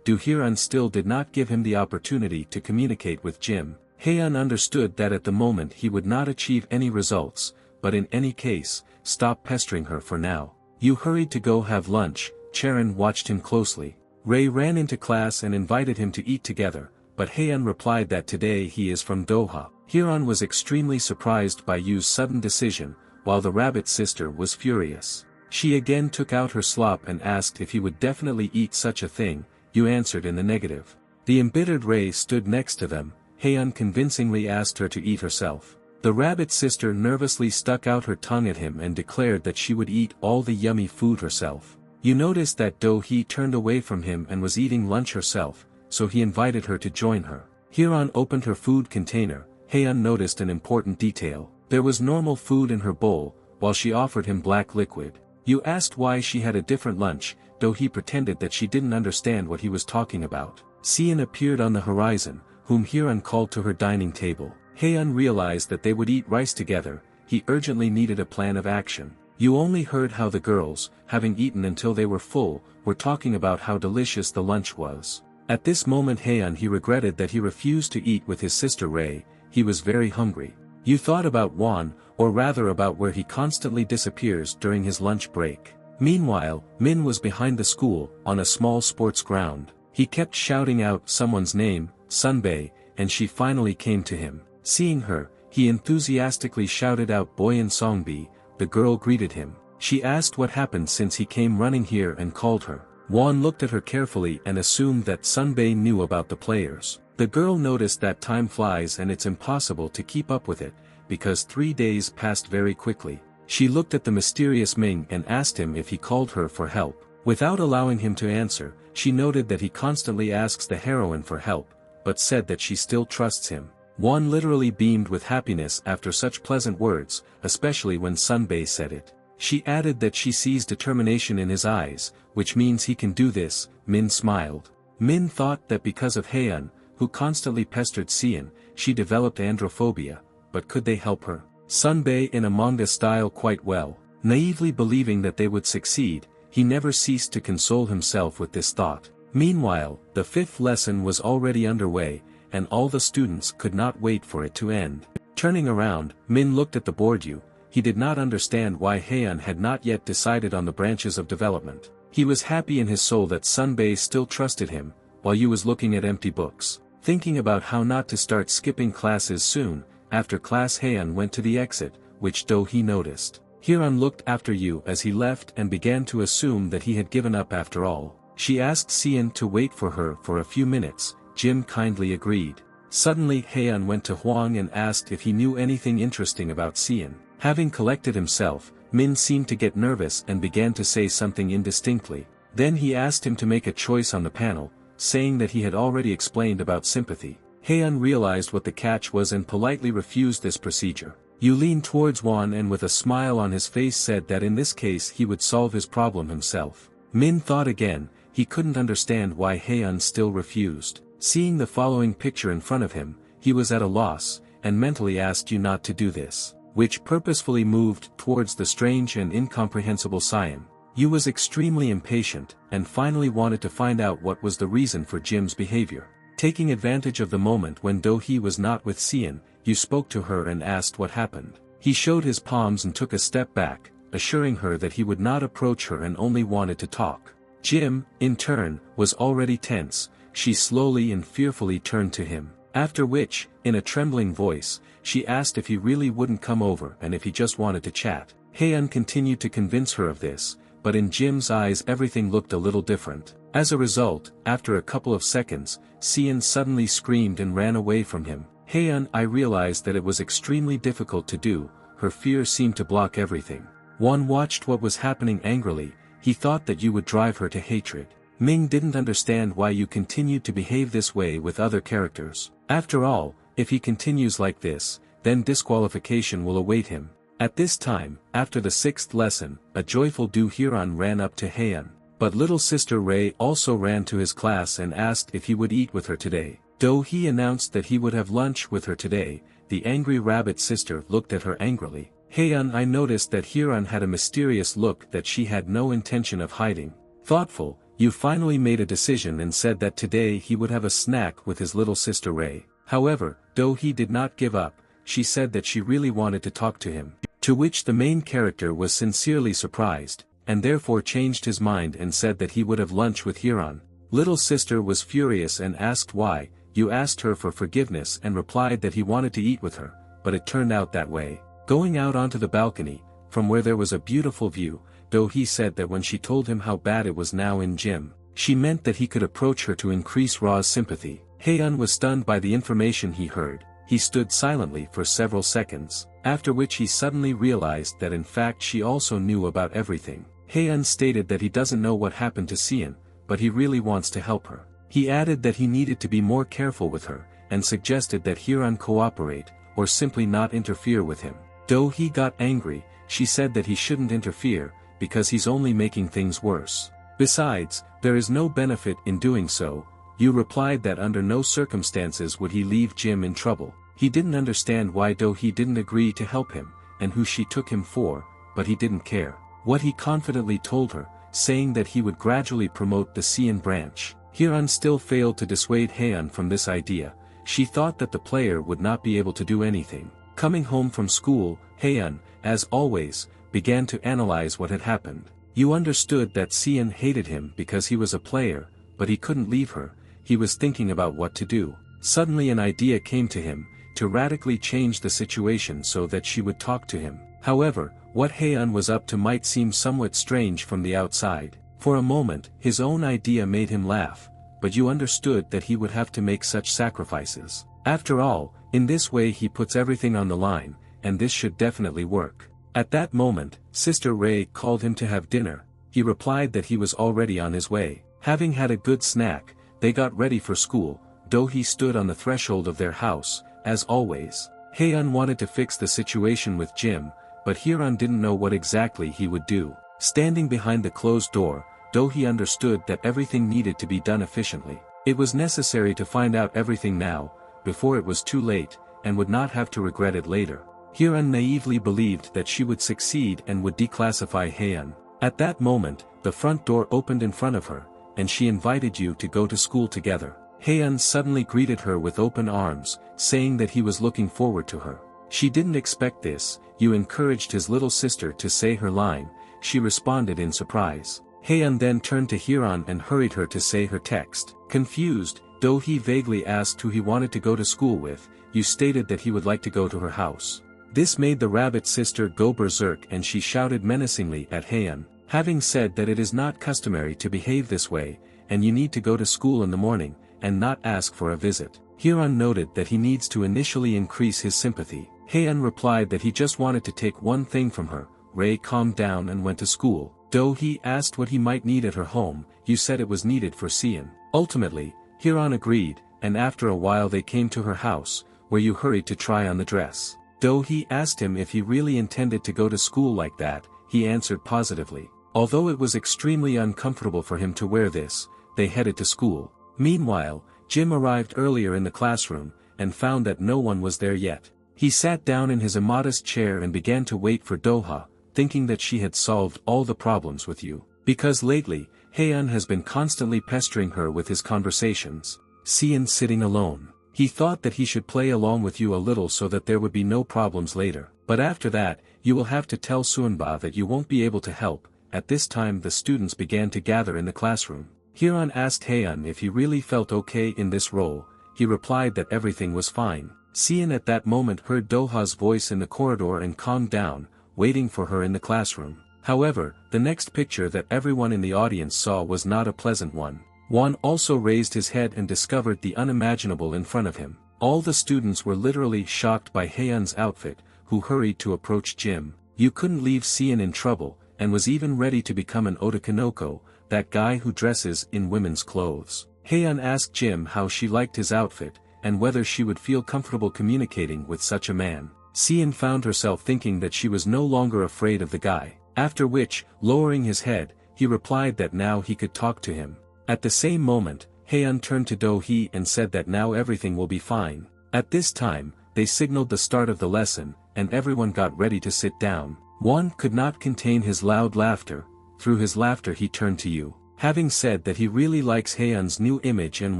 Do-hyun still did not give him the opportunity to communicate with Jim. Haeun understood that at the moment he would not achieve any results, but in any case, stop pestering her for now. You hurried to go have lunch. Charon watched him closely. Ray ran into class and invited him to eat together, but Haeun replied that today he is from Doha. Hyun was extremely surprised by Yu's sudden decision, while the rabbit sister was furious. She again took out her slop and asked if he would definitely eat such a thing. Yu answered in the negative. The embittered Ray stood next to them. Haeun convincingly asked her to eat herself. The rabbit sister nervously stuck out her tongue at him and declared that she would eat all the yummy food herself. You noticed that Do-hee turned away from him and was eating lunch herself, so he invited her to join her. Hyun opened her food container. Haeun noticed an important detail. There was normal food in her bowl, while she offered him black liquid. You asked why she had a different lunch. Do-hee pretended that she didn't understand what he was talking about. Seon appeared on the horizon, whom Hyun called to her dining table. Haeun realized that they would eat rice together. He urgently needed a plan of action. You only heard how the girls, having eaten until they were full, were talking about how delicious the lunch was. At this moment he regretted that he refused to eat with his sister Ray. He was very hungry. You thought about Won, or rather about where he constantly disappears during his lunch break. Meanwhile, Min was behind the school, on a small sports ground. He kept shouting out someone's name, Sunbae, and she finally came to him. Seeing her, he enthusiastically shouted out Boyan Songbi. The girl greeted him. She asked what happened since he came running here and called her. Won looked at her carefully and assumed that Sunbae knew about the players. The girl noticed that time flies and it's impossible to keep up with it, because 3 days passed very quickly. She looked at the mysterious Ming and asked him if he called her for help. Without allowing him to answer, she noted that he constantly asks the heroine for help, but said that she still trusts him. Won literally beamed with happiness after such pleasant words, especially when Sunbae said it. She added that she sees determination in his eyes, which means he can do this. Min smiled. Min thought that because of Haeun, who constantly pestered Seon, she developed androphobia, but could they help her? Sunbae in a manga style quite well. Naively believing that they would succeed, he never ceased to console himself with this thought. Meanwhile, the 5th lesson was already underway, and all the students could not wait for it to end. Turning around, Min looked at the board. He did not understand why Haeun had not yet decided on the branches of development. He was happy in his soul that Sunbae still trusted him, while Yu was looking at empty books. Thinking about how not to start skipping classes soon, after class Haeun went to the exit, which Do-hee noticed. Hyun looked after Yu as he left and began to assume that he had given up after all. She asked Seon to wait for her for a few minutes. Jim kindly agreed. Suddenly Haeun went to Hwang and asked if he knew anything interesting about Seon. Having collected himself, Min seemed to get nervous and began to say something indistinctly. Then he asked him to make a choice on the panel, saying that he had already explained about sympathy. Haeun realized what the catch was and politely refused this procedure. Yu leaned towards Won and with a smile on his face said that in this case he would solve his problem himself. Min thought again. He couldn't understand why Haeun still refused. Seeing the following picture in front of him, he was at a loss, and mentally asked Yu not to do this, which purposefully moved towards the strange and incomprehensible Sion. Yu was extremely impatient, and finally wanted to find out what was the reason for Jim's behavior. Taking advantage of the moment when Do-hee was not with Seon, Yu spoke to her and asked what happened. He showed his palms and took a step back, assuring her that he would not approach her and only wanted to talk. Jim, in turn, was already tense. She slowly and fearfully turned to him. After which, in a trembling voice, she asked if he really wouldn't come over and if he just wanted to chat. Haeun continued to convince her of this, but in Jim's eyes everything looked a little different. As a result, after a couple of seconds, Seon suddenly screamed and ran away from him. Haeun, I realized that it was extremely difficult to do. Her fear seemed to block everything. Won watched what was happening angrily. He thought that you would drive her to hatred. Ming didn't understand why you continued to behave this way with other characters. After all, if he continues like this, then disqualification will await him. At this time, after the 6th lesson, a joyful Do-hyun ran up to Haeun. But little sister Ray also ran to his class and asked if he would eat with her today. Do-hee announced that he would have lunch with her today. The angry rabbit sister looked at her angrily. Haeun, I noticed that Hyun had a mysterious look that she had no intention of hiding. Thoughtful, you finally made a decision and said that today he would have a snack with his little sister Ray. However, Do-hee did not give up. She said that she really wanted to talk to him. To which the main character was sincerely surprised, and therefore changed his mind and said that he would have lunch with Hyun. Little sister was furious and asked why. You asked her for forgiveness and replied that he wanted to eat with her, but it turned out that way. Going out onto the balcony, from where there was a beautiful view, Do-hee said that when she told him how bad it was now in gym, she meant that he could approach her to increase Ra's sympathy. Haeun was stunned by the information he heard. He stood silently for several seconds, after which he suddenly realized that in fact she also knew about everything. Haeun stated that he doesn't know what happened to Seon, but he really wants to help her. He added that he needed to be more careful with her, and suggested that Hyun cooperate, or simply not interfere with him. Do-hee got angry. She said that he shouldn't interfere, because he's only making things worse. Besides, there is no benefit in doing so. You replied that under no circumstances would he leave Jim in trouble. He didn't understand why Do-hee didn't agree to help him, and who she took him for, but he didn't care. What he confidently told her, saying that he would gradually promote the Seon branch. Hyun still failed to dissuade Haeun from this idea. She thought that the player would not be able to do anything. Coming home from school, Haeun, as always, began to analyze what had happened. You understood that Seon hated him because he was a player, but he couldn't leave her. He was thinking about what to do. Suddenly an idea came to him, to radically change the situation so that she would talk to him. However, what Haeun was up to might seem somewhat strange from the outside. For a moment, his own idea made him laugh, but you understood that he would have to make such sacrifices. After all, in this way he puts everything on the line, and this should definitely work. At that moment, Sister Ray called him to have dinner. He replied that he was already on his way. Having had a good snack, they got ready for school. Do-hee stood on the threshold of their house, as always. Haeun wanted to fix the situation with Jim, but Hyun didn't know what exactly he would do. Standing behind the closed door, Do-hee understood that everything needed to be done efficiently. It was necessary to find out everything now, before it was too late, and would not have to regret it later. Hyun naively believed that she would succeed and would declassify Haeun. At that moment, the front door opened in front of her, and she invited you to go to school together. Haeun suddenly greeted her with open arms, saying that he was looking forward to her. She didn't expect this. You encouraged his little sister to say her line. She responded in surprise. Haeun then turned to Hyun and hurried her to say her text. Confused, Do-hee vaguely asked who he wanted to go to school with. You stated that he would like to go to her house. This made the rabbit sister go berserk and she shouted menacingly at Haeun. Having said that it is not customary to behave this way, and you need to go to school in the morning, and not ask for a visit. Hyun noted that he needs to initially increase his sympathy. Haeun replied that he just wanted to take one thing from her. Ray calmed down and went to school. Do-hee asked what he might need at her home. You said it was needed for Seon. Ultimately, Hyun agreed, and after a while they came to her house, where you hurried to try on the dress. Do-hee asked him if he really intended to go to school like that. He answered positively. Although it was extremely uncomfortable for him to wear this, they headed to school. Meanwhile, Jim arrived earlier in the classroom, and found that no one was there yet. He sat down in his immodest chair and began to wait for Do-ha, thinking that she had solved all the problems with you. Because lately, Haeun has been constantly pestering her with his conversations. Seon sitting alone. He thought that he should play along with you a little so that there would be no problems later. But after that, you will have to tell Sunba that you won't be able to help. At this time the students began to gather in the classroom. Hyun asked Haeun if he really felt okay in this role. He replied that everything was fine. Seon at that moment heard Do-ha's voice in the corridor and calmed down, waiting for her in the classroom. However, the next picture that everyone in the audience saw was not a pleasant one. Won also raised his head and discovered the unimaginable in front of him. All the students were literally shocked by Haeun's outfit, who hurried to approach Jim. You couldn't leave Seon in trouble, and was even ready to become an otakonoko, that guy who dresses in women's clothes. Haeun asked Jim how she liked his outfit, and whether she would feel comfortable communicating with such a man. Seon found herself thinking that she was no longer afraid of the guy. After which, lowering his head, he replied that now he could talk to him. At the same moment, Haeun turned to Do-hee and said that now everything will be fine. At this time, they signaled the start of the lesson, and everyone got ready to sit down. Won could not contain his loud laughter. Through his laughter he turned to you, having said that he really likes Haeun's new image and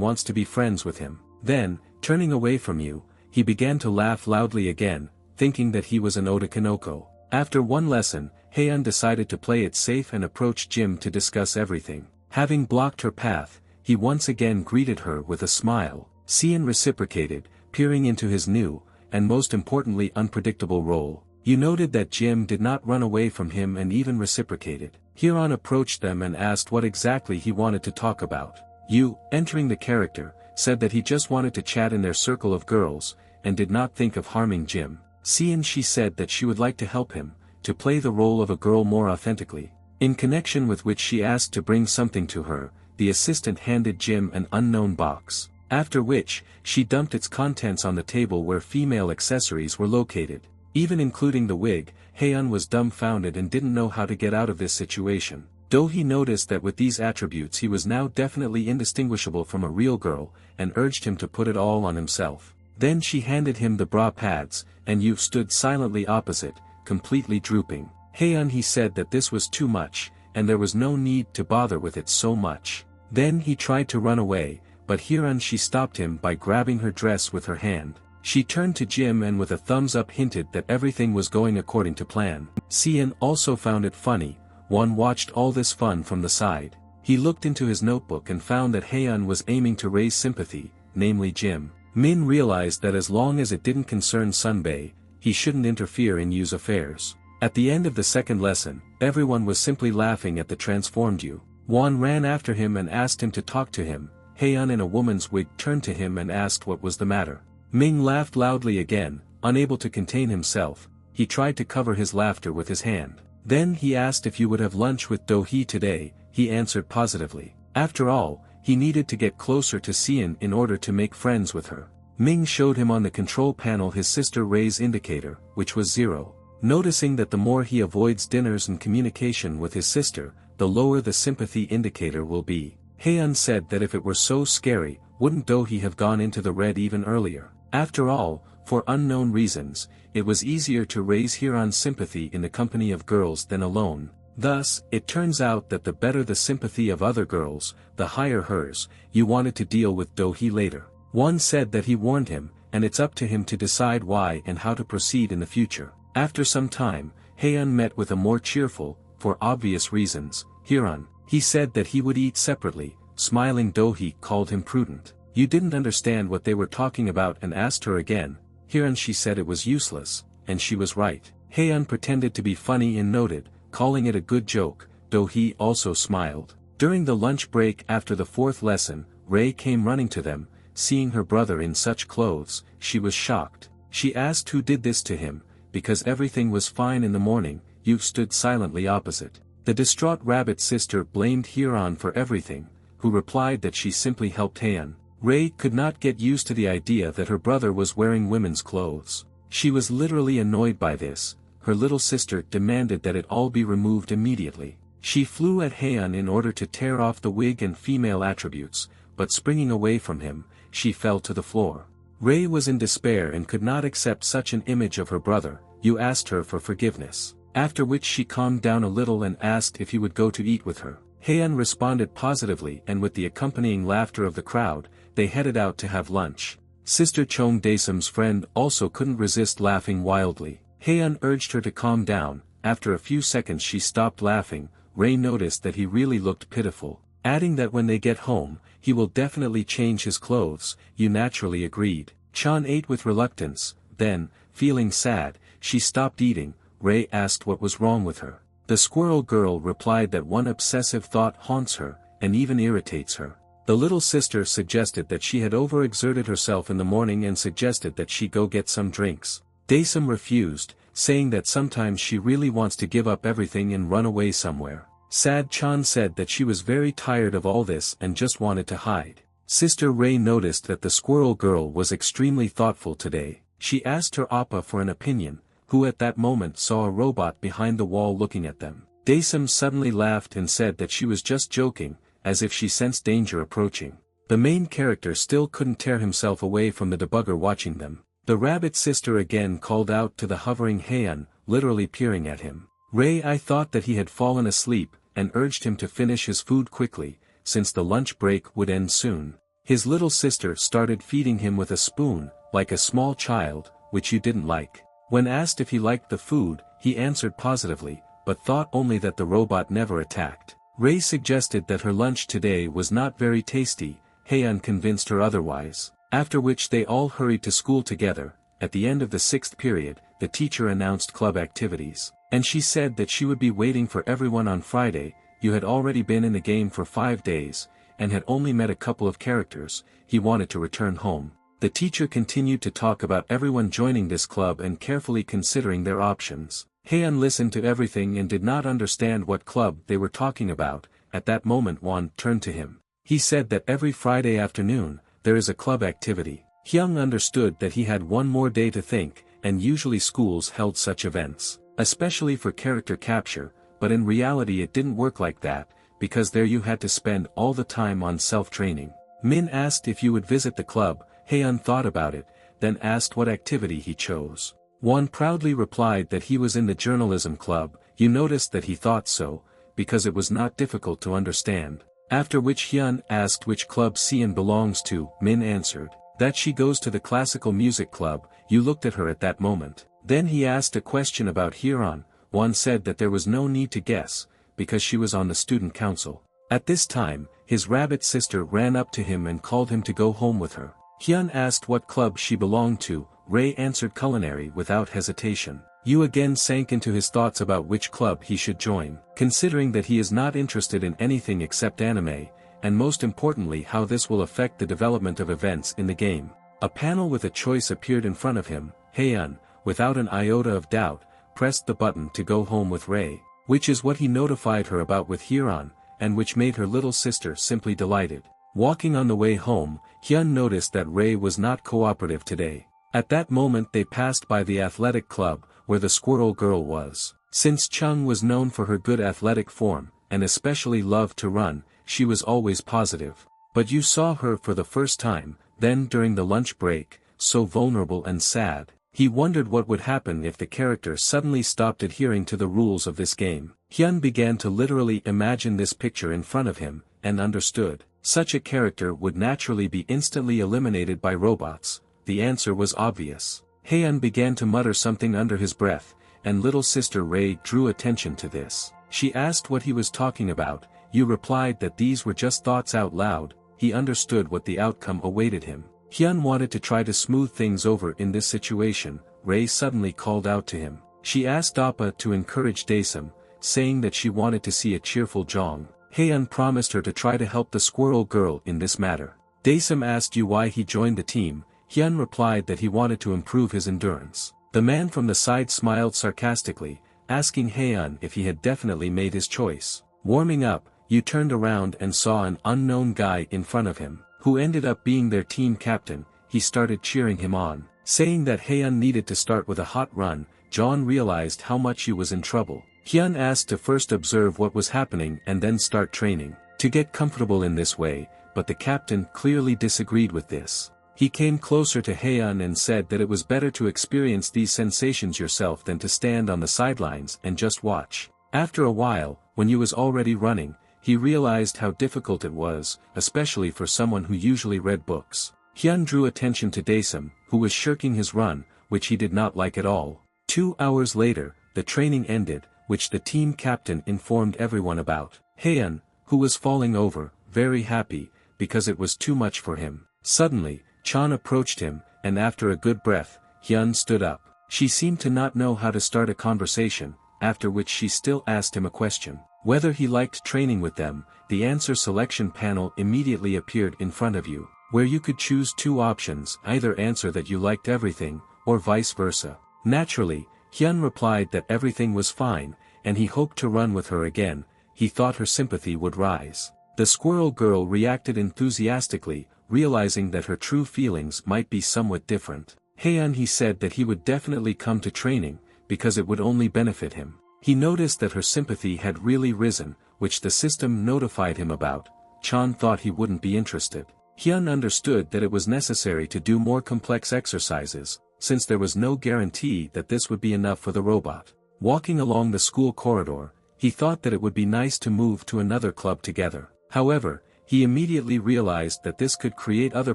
wants to be friends with him. Then, turning away from you, he began to laugh loudly again, thinking that he was an Otakanoko. After one lesson, Haeun decided to play it safe and approached Jim to discuss everything. Having blocked her path, he once again greeted her with a smile. Seon reciprocated, peering into his new, and most importantly unpredictable role. You noted that Jim did not run away from him and even reciprocated. Hyeon approached them and asked what exactly he wanted to talk about. You, entering the character, said that he just wanted to chat in their circle of girls, and did not think of harming Jim. Seon she said that she would like to help him, to play the role of a girl more authentically. In connection with which she asked to bring something to her, the assistant handed Jim an unknown box. After which, she dumped its contents on the table where female accessories were located. Even including the wig, Haeun was dumbfounded and didn't know how to get out of this situation. Though he noticed that with these attributes he was now definitely indistinguishable from a real girl, and urged him to put it all on himself. Then she handed him the bra pads, and Yu stood silently opposite, completely drooping. Haeun he said that this was too much, and there was no need to bother with it so much. Then he tried to run away, but Hyeon she stopped him by grabbing her dress with her hand. She turned to Jim and with a thumbs up hinted that everything was going according to plan. Seon also found it funny. Won watched all this fun from the side. He looked into his notebook and found that Haeun was aiming to raise sympathy, namely Jim. Min realized that as long as it didn't concern Sunbae, he shouldn't interfere in Yu's affairs. At the end of the second lesson, everyone was simply laughing at the transformed Yu. Won ran after him and asked him to talk to him. Haeun in a woman's wig turned to him and asked what was the matter. Ming laughed loudly again, unable to contain himself. He tried to cover his laughter with his hand. Then he asked if you would have lunch with Do-hee today. He answered positively. After all, he needed to get closer to Seon in order to make friends with her. Ming showed him on the control panel his sister Ray's indicator, which was 0. Noticing that the more he avoids dinners and communication with his sister, the lower the sympathy indicator will be. Haeun said that if it were so scary, wouldn't Do-hee have gone into the red even earlier? After all, for unknown reasons, it was easier to raise Hyeon's sympathy in the company of girls than alone. Thus, it turns out that the better the sympathy of other girls, the higher hers. You wanted to deal with Do-hee later. One said that he warned him, and it's up to him to decide why and how to proceed in the future. After some time, Haeun met with a more cheerful, for obvious reasons, Hyeon. He said that he would eat separately. Smiling Do-hee called him prudent. You didn't understand what they were talking about and asked her again. Hyeon she said it was useless, and she was right. Haeun pretended to be funny and noted, calling it a good joke. Do-hee also smiled. During the lunch break after the fourth lesson, Ray came running to them. Seeing her brother in such clothes, she was shocked. She asked who did this to him, because everything was fine in the morning. Yu stood silently opposite. The distraught rabbit's sister blamed Hyeon for everything, who replied that she simply helped Haeun. Ray could not get used to the idea that her brother was wearing women's clothes. She was literally annoyed by this. Her little sister demanded that it all be removed immediately. She flew at Haeun in order to tear off the wig and female attributes, but springing away from him, she fell to the floor. Ray was in despair and could not accept such an image of her brother. You asked her for forgiveness. After which she calmed down a little and asked if he would go to eat with her. Haeun responded positively, and with the accompanying laughter of the crowd, they headed out to have lunch. Sister Chong Daesam's friend also couldn't resist laughing wildly. Haeun urged her to calm down. After a few seconds she stopped laughing. Ray noticed that he really looked pitiful, adding that when they get home, he will definitely change his clothes. You naturally agreed. Chan ate with reluctance. Then, feeling sad, she stopped eating. Ray asked what was wrong with her. The squirrel girl replied that one obsessive thought haunts her, and even irritates her. The little sister suggested that she had overexerted herself in the morning and suggested that she go get some drinks. Daesum refused, saying that sometimes she really wants to give up everything and run away somewhere. Sad Chan said that she was very tired of all this and just wanted to hide. Sister Ray noticed that the squirrel girl was extremely thoughtful today. She asked her appa for an opinion, who at that moment saw a robot behind the wall looking at them. Daesum suddenly laughed and said that she was just joking, as if she sensed danger approaching. The main character still couldn't tear himself away from the debugger watching them. The rabbit sister again called out to the hovering Heian, literally peering at him. I thought that he had fallen asleep, and urged him to finish his food quickly, since the lunch break would end soon. His little sister started feeding him with a spoon, like a small child, which you didn't like. When asked if he liked the food, he answered positively, but thought only that the robot never attacked. Ray suggested that her lunch today was not very tasty. Heian convinced her otherwise, after which they all hurried to school together. At the end of the 6th period, the teacher announced club activities, and she said that she would be waiting for everyone on Friday. You had already been in the game for 5 days, and had only met a couple of characters. He wanted to return home. The teacher continued to talk about everyone joining this club and carefully considering their options. Heian listened to everything and did not understand what club they were talking about. At that moment Wan turned to him. He said that every Friday afternoon, there is a club activity. Hyung understood that he had one more day to think, and usually schools held such events, especially for character capture, but in reality it didn't work like that, because there you had to spend all the time on self-training. Min asked if you would visit the club. Heian thought about it, then asked what activity he chose. Wan proudly replied that he was in the journalism club. You noticed that he thought so, because it was not difficult to understand. After which Hyun asked which club Sian belongs to. Min answered that she goes to the classical music club. You looked at her at that moment. Then he asked a question about Hyeon. Wan said that there was no need to guess, because she was on the student council. At this time, his rabbit sister ran up to him and called him to go home with her. Hyun asked what club she belonged to. Ray answered culinary without hesitation. Yu again sank into his thoughts about which club he should join, considering that he is not interested in anything except anime, and most importantly how this will affect the development of events in the game. A panel with a choice appeared in front of him. Heian, without an iota of doubt, pressed the button to go home with Ray, which is what he notified her about with Hyeon, and which made her little sister simply delighted. Walking on the way home, Hyun noticed that Ray was not cooperative today. At that moment they passed by the athletic club, where the squirrel girl was. Since Chung was known for her good athletic form, and especially loved to run, she was always positive. But you saw her for the first time, then during the lunch break, so vulnerable and sad. He wondered what would happen if the character suddenly stopped adhering to the rules of this game. Hyun began to literally imagine this picture in front of him, and understood. Such a character would naturally be instantly eliminated by robots. The answer was obvious. Heian began to mutter something under his breath, and little sister Ray drew attention to this. She asked what he was talking about. You replied that these were just thoughts out loud. He understood what the outcome awaited him. Hyun wanted to try to smooth things over in this situation. Ray suddenly called out to him. She asked Appa to encourage Daesum, saying that she wanted to see a cheerful Jong. Heian promised her to try to help the squirrel girl in this matter. Daesum asked you why he joined the team. Hyun replied that he wanted to improve his endurance. The man from the side smiled sarcastically, asking Heian if he had definitely made his choice. Warming up, you turned around and saw an unknown guy in front of him, who ended up being their team captain. He started cheering him on, saying that Heian needed to start with a hot run. John realized how much he was in trouble. Hyun asked to first observe what was happening and then start training, to get comfortable in this way, but the captain clearly disagreed with this. He came closer to Heian and said that it was better to experience these sensations yourself than to stand on the sidelines and just watch. After a while, when you was already running, he realized how difficult it was, especially for someone who usually read books. Hyun drew attention to Daesum, who was shirking his run, which he did not like at all. 2 hours later, the training ended, which the team captain informed everyone about. Heian, who was falling over, very happy, because it was too much for him. Suddenly, Chan approached him, and after a good breath, Hyun stood up. She seemed to not know how to start a conversation, after which she still asked him a question. Whether he liked training with them. The answer selection panel immediately appeared in front of you, where you could choose 2 options, either answer that you liked everything, or vice versa. Naturally, Hyun replied that everything was fine, and he hoped to run with her again. He thought her sympathy would rise. The squirrel girl reacted enthusiastically, realizing that her true feelings might be somewhat different. Heian, he said that he would definitely come to training, because it would only benefit him. He noticed that her sympathy had really risen, which the system notified him about. Chan thought he wouldn't be interested. Hyun understood that it was necessary to do more complex exercises, since there was no guarantee that this would be enough for the robot. Walking along the school corridor, he thought that it would be nice to move to another club together. However, he immediately realized that this could create other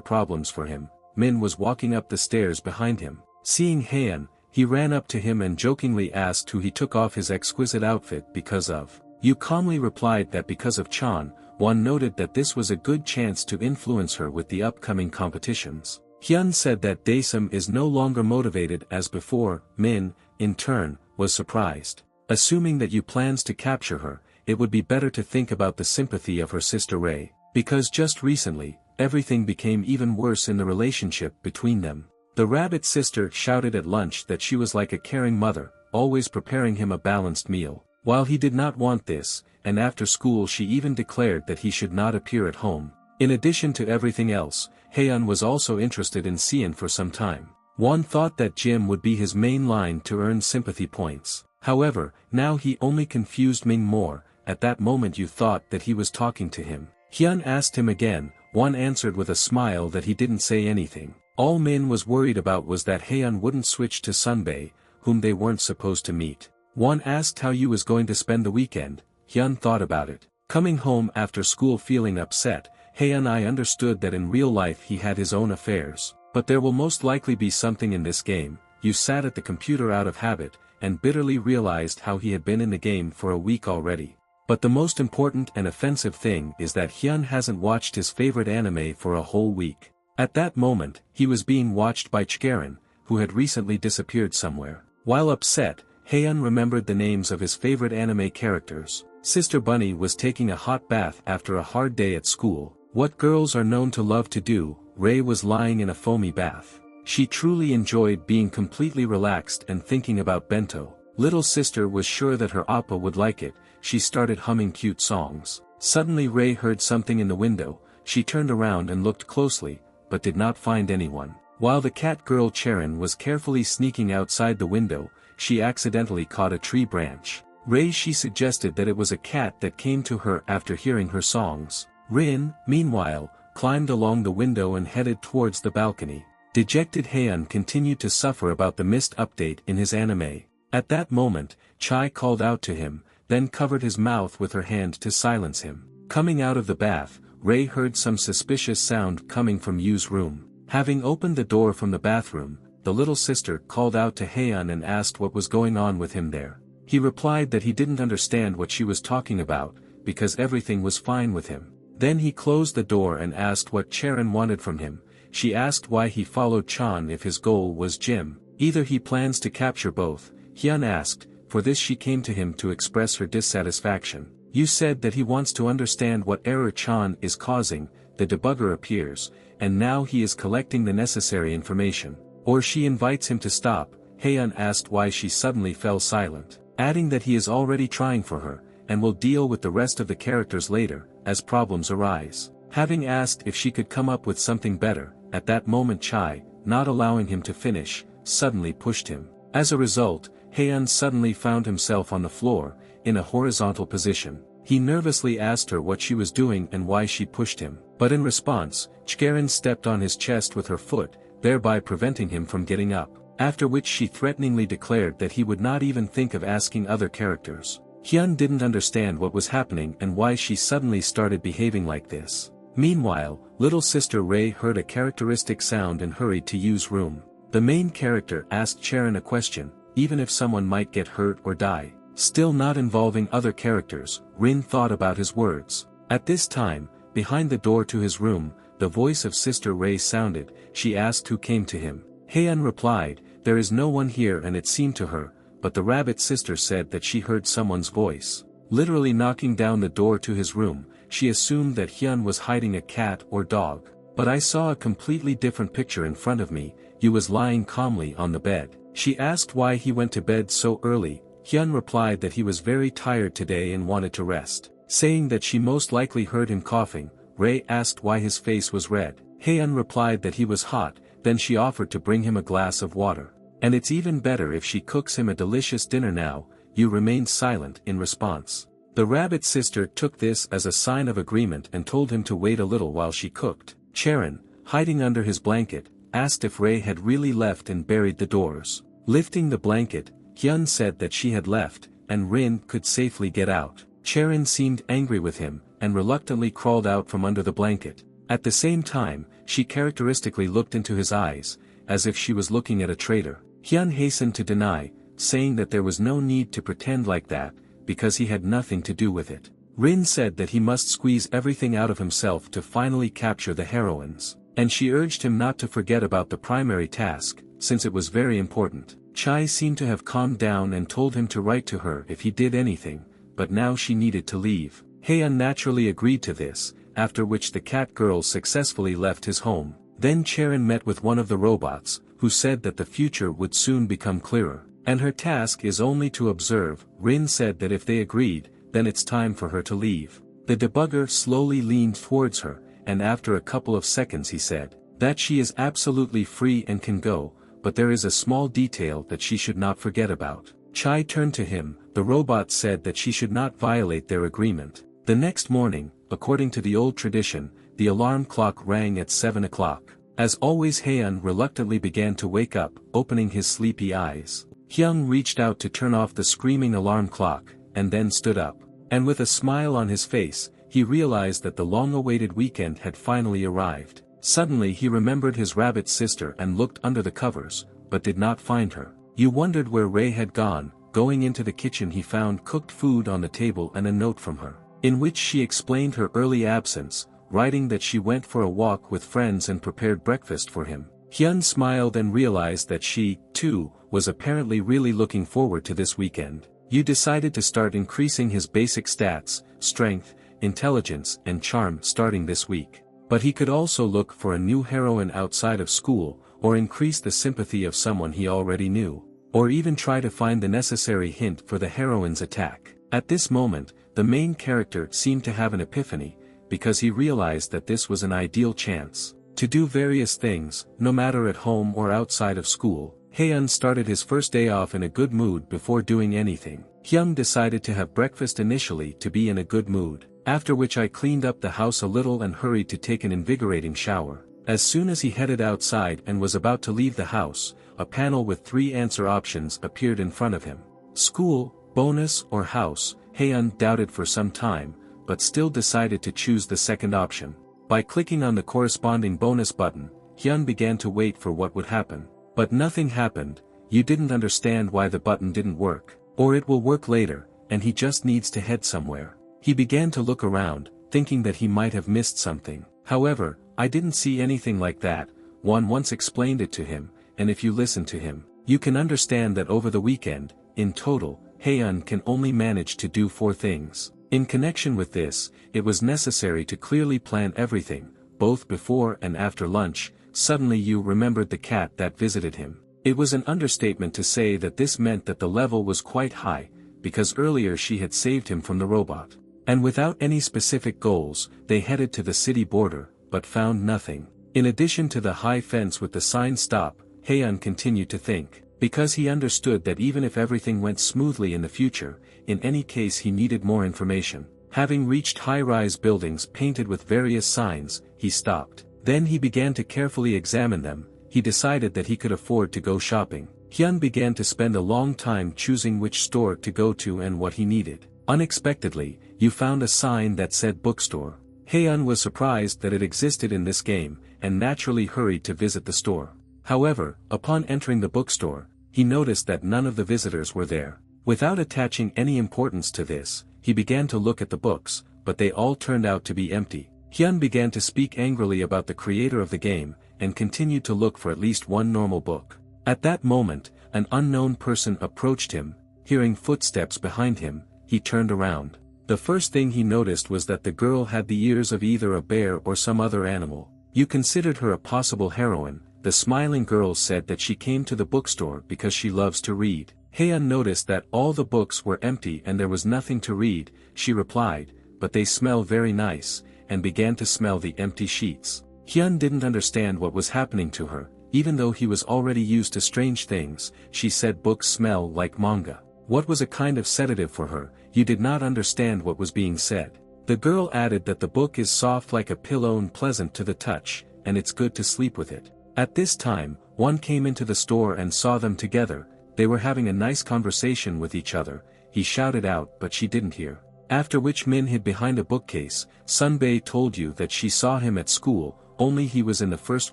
problems for him. Min was walking up the stairs behind him. Seeing Haeun, he ran up to him and jokingly asked who he took off his exquisite outfit because of. Yu calmly replied that because of Chan. One noted that this was a good chance to influence her with the upcoming competitions. Hyun said that Daesum is no longer motivated as before. Min, in turn, was surprised. Assuming that Yu plans to capture her, it would be better to think about the sympathy of her sister Ray, because just recently, everything became even worse in the relationship between them. The rabbit sister shouted at lunch that she was like a caring mother, always preparing him a balanced meal. While he did not want this, and after school she even declared that he should not appear at home. In addition to everything else, Haeun was also interested in Seon for some time. One thought that Jim would be his main line to earn sympathy points. However, now he only confused Ming more. At that moment you thought that he was talking to him. Hyun asked him again. One answered with a smile that he didn't say anything. All Min was worried about was that Haeun wouldn't switch to Sunbae, whom they weren't supposed to meet. One asked how Yu was going to spend the weekend. Hyun thought about it. Coming home after school feeling upset, Haeun I understood that in real life he had his own affairs. But there will most likely be something in this game. Yu sat at the computer out of habit, and bitterly realized how he had been in the game for a week already. But the most important and offensive thing is that Hyun hasn't watched his favorite anime for a whole week. At that moment, he was being watched by Chgerin, who had recently disappeared somewhere. While upset, Haeun remembered the names of his favorite anime characters. Sister Bunny was taking a hot bath after a hard day at school. What girls are known to love to do, Ray was lying in a foamy bath. She truly enjoyed being completely relaxed and thinking about bento. Little sister was sure that her appa would like it. She started humming cute songs. Suddenly Ray heard something in the window. She turned around and looked closely, but did not find anyone. While the cat girl Cherin was carefully sneaking outside the window, she accidentally caught a tree branch. She suggested that it was a cat that came to her after hearing her songs. Rin, meanwhile, climbed along the window and headed towards the balcony. Dejected Haeun continued to suffer about the missed update in his anime. At that moment, Chai called out to him, then covered his mouth with her hand to silence him. Coming out of the bath, Ray heard some suspicious sound coming from Yu's room. Having opened the door from the bathroom, the little sister called out to Haeun and asked what was going on with him there. He replied that he didn't understand what she was talking about, because everything was fine with him. Then he closed the door and asked what Cherin wanted from him. She asked why he followed Chan if his goal was Jim. Either he plans to capture both, Hyun asked. For this she came to him to express her dissatisfaction. Yu said that he wants to understand what error Chan is causing. The debugger appears, and now he is collecting the necessary information. Or she invites him to stop. Haeun asked why she suddenly fell silent, adding that he is already trying for her, and will deal with the rest of the characters later, as problems arise. Having asked if she could come up with something better, at that moment Chai, not allowing him to finish, suddenly pushed him. As a result, Haeun suddenly found himself on the floor, in a horizontal position. He nervously asked her what she was doing and why she pushed him. But in response, Chgerin stepped on his chest with her foot, thereby preventing him from getting up. After which she threateningly declared that he would not even think of asking other characters. Hyun didn't understand what was happening and why she suddenly started behaving like this. Meanwhile, little sister Ray heard a characteristic sound and hurried to Yu's room. The main character asked Cherin a question. Even if someone might get hurt or die, still not involving other characters, Rin thought about his words. At this time, behind the door to his room, the voice of Sister Ray sounded. She asked who came to him. Haeun replied, "There is no one here," and it seemed to her, but the rabbit sister said that she heard someone's voice. Literally knocking down the door to his room, she assumed that Hyun was hiding a cat or dog. But I saw a completely different picture in front of me. Yu was lying calmly on the bed. She asked why he went to bed so early. Hyun replied that he was very tired today and wanted to rest. Saying that she most likely heard him coughing, Ray asked why his face was red. Haeun replied that he was hot, then she offered to bring him a glass of water. And it's even better if she cooks him a delicious dinner now. Yu remained silent in response. The rabbit sister took this as a sign of agreement and told him to wait a little while she cooked. Cherin, hiding under his blanket, asked if Ray had really left and buried the doors. Lifting the blanket, Hyun said that she had left, and Rin could safely get out. Cherin seemed angry with him, and reluctantly crawled out from under the blanket. At the same time, she characteristically looked into his eyes, as if she was looking at a traitor. Hyun hastened to deny, saying that there was no need to pretend like that, because he had nothing to do with it. Rin said that he must squeeze everything out of himself to finally capture the heroines, and she urged him not to forget about the primary task, since it was very important. Chai seemed to have calmed down and told him to write to her if he did anything, but now she needed to leave. Haeun naturally agreed to this, after which the cat girl successfully left his home. Then Cherin met with one of the robots, who said that the future would soon become clearer, and her task is only to observe. Rin said that if they agreed, then it's time for her to leave. The debugger slowly leaned towards her, and after a couple of seconds he said that she is absolutely free and can go, but there is a small detail that she should not forget about. Chai turned to him. The robot said that she should not violate their agreement. The next morning, according to the old tradition, the alarm clock rang at 7 o'clock. As always, Haeun reluctantly began to wake up, opening his sleepy eyes. Hyung reached out to turn off the screaming alarm clock, and then stood up. And with a smile on his face, he realized that the long-awaited weekend had finally arrived. Suddenly he remembered his rabbit sister and looked under the covers, but did not find her. You wondered where Ray had gone. Going into the kitchen he found cooked food on the table and a note from her, in which she explained her early absence, writing that she went for a walk with friends and prepared breakfast for him. Hyun smiled and realized that she, too, was apparently really looking forward to this weekend. You decided to start increasing his basic stats, strength, intelligence and charm starting this week. But he could also look for a new heroine outside of school, or increase the sympathy of someone he already knew, or even try to find the necessary hint for the heroine's attack. At this moment, the main character seemed to have an epiphany, because he realized that this was an ideal chance to do various things, no matter at home or outside of school. Haeun started his first day off in a good mood before doing anything. Hyung decided to have breakfast initially to be in a good mood, after which I cleaned up the house a little and hurried to take an invigorating shower. As soon as he headed outside and was about to leave the house, a panel with 3 answer options appeared in front of him. School, bonus or house. Haeun doubted for some time, but still decided to choose the second option. By clicking on the corresponding bonus button, Hyun began to wait for what would happen. But nothing happened. You didn't understand why the button didn't work, or it will work later, and he just needs to head somewhere. He began to look around, thinking that he might have missed something. However, I didn't see anything like that. One once explained it to him, and if you listen to him, you can understand that over the weekend, in total, Haeun can only manage to do 4 things. In connection with this, it was necessary to clearly plan everything, both before and after lunch. Suddenly you remembered the cat that visited him. It was an understatement to say that this meant that the level was quite high, because earlier she had saved him from the robot. And without any specific goals, they headed to the city border, but found nothing. In addition to the high fence with the sign "Stop," Haeun continued to think, because he understood that even if everything went smoothly in the future, in any case he needed more information. Having reached high-rise buildings painted with various signs, he stopped. Then he began to carefully examine them. He decided that he could afford to go shopping. Hyun began to spend a long time choosing which store to go to and what he needed. Unexpectedly, you found a sign that said bookstore. Haeun was surprised that it existed in this game, and naturally hurried to visit the store. However, upon entering the bookstore, he noticed that none of the visitors were there. Without attaching any importance to this, he began to look at the books, but they all turned out to be empty. Hyun began to speak angrily about the creator of the game, and continued to look for at least one normal book. At that moment, an unknown person approached him. Hearing footsteps behind him, he turned around. The first thing he noticed was that the girl had the ears of either a bear or some other animal. You considered her a possible heroine. The smiling girl said that she came to the bookstore because she loves to read. Haeun noticed that all the books were empty and there was nothing to read. She replied, "But they smell very nice," and began to smell the empty sheets. Hyun didn't understand what was happening to her. Even though he was already used to strange things, she said books smell like manga. What was a kind of sedative for her? You did not understand what was being said. The girl added that the book is soft like a pillow and pleasant to the touch, and it's good to sleep with it. At this time, Won came into the store and saw them together. They were having a nice conversation with each other. He shouted out but she didn't hear. After which Min hid behind a bookcase. Sunbae told you that she saw him at school, only he was in the first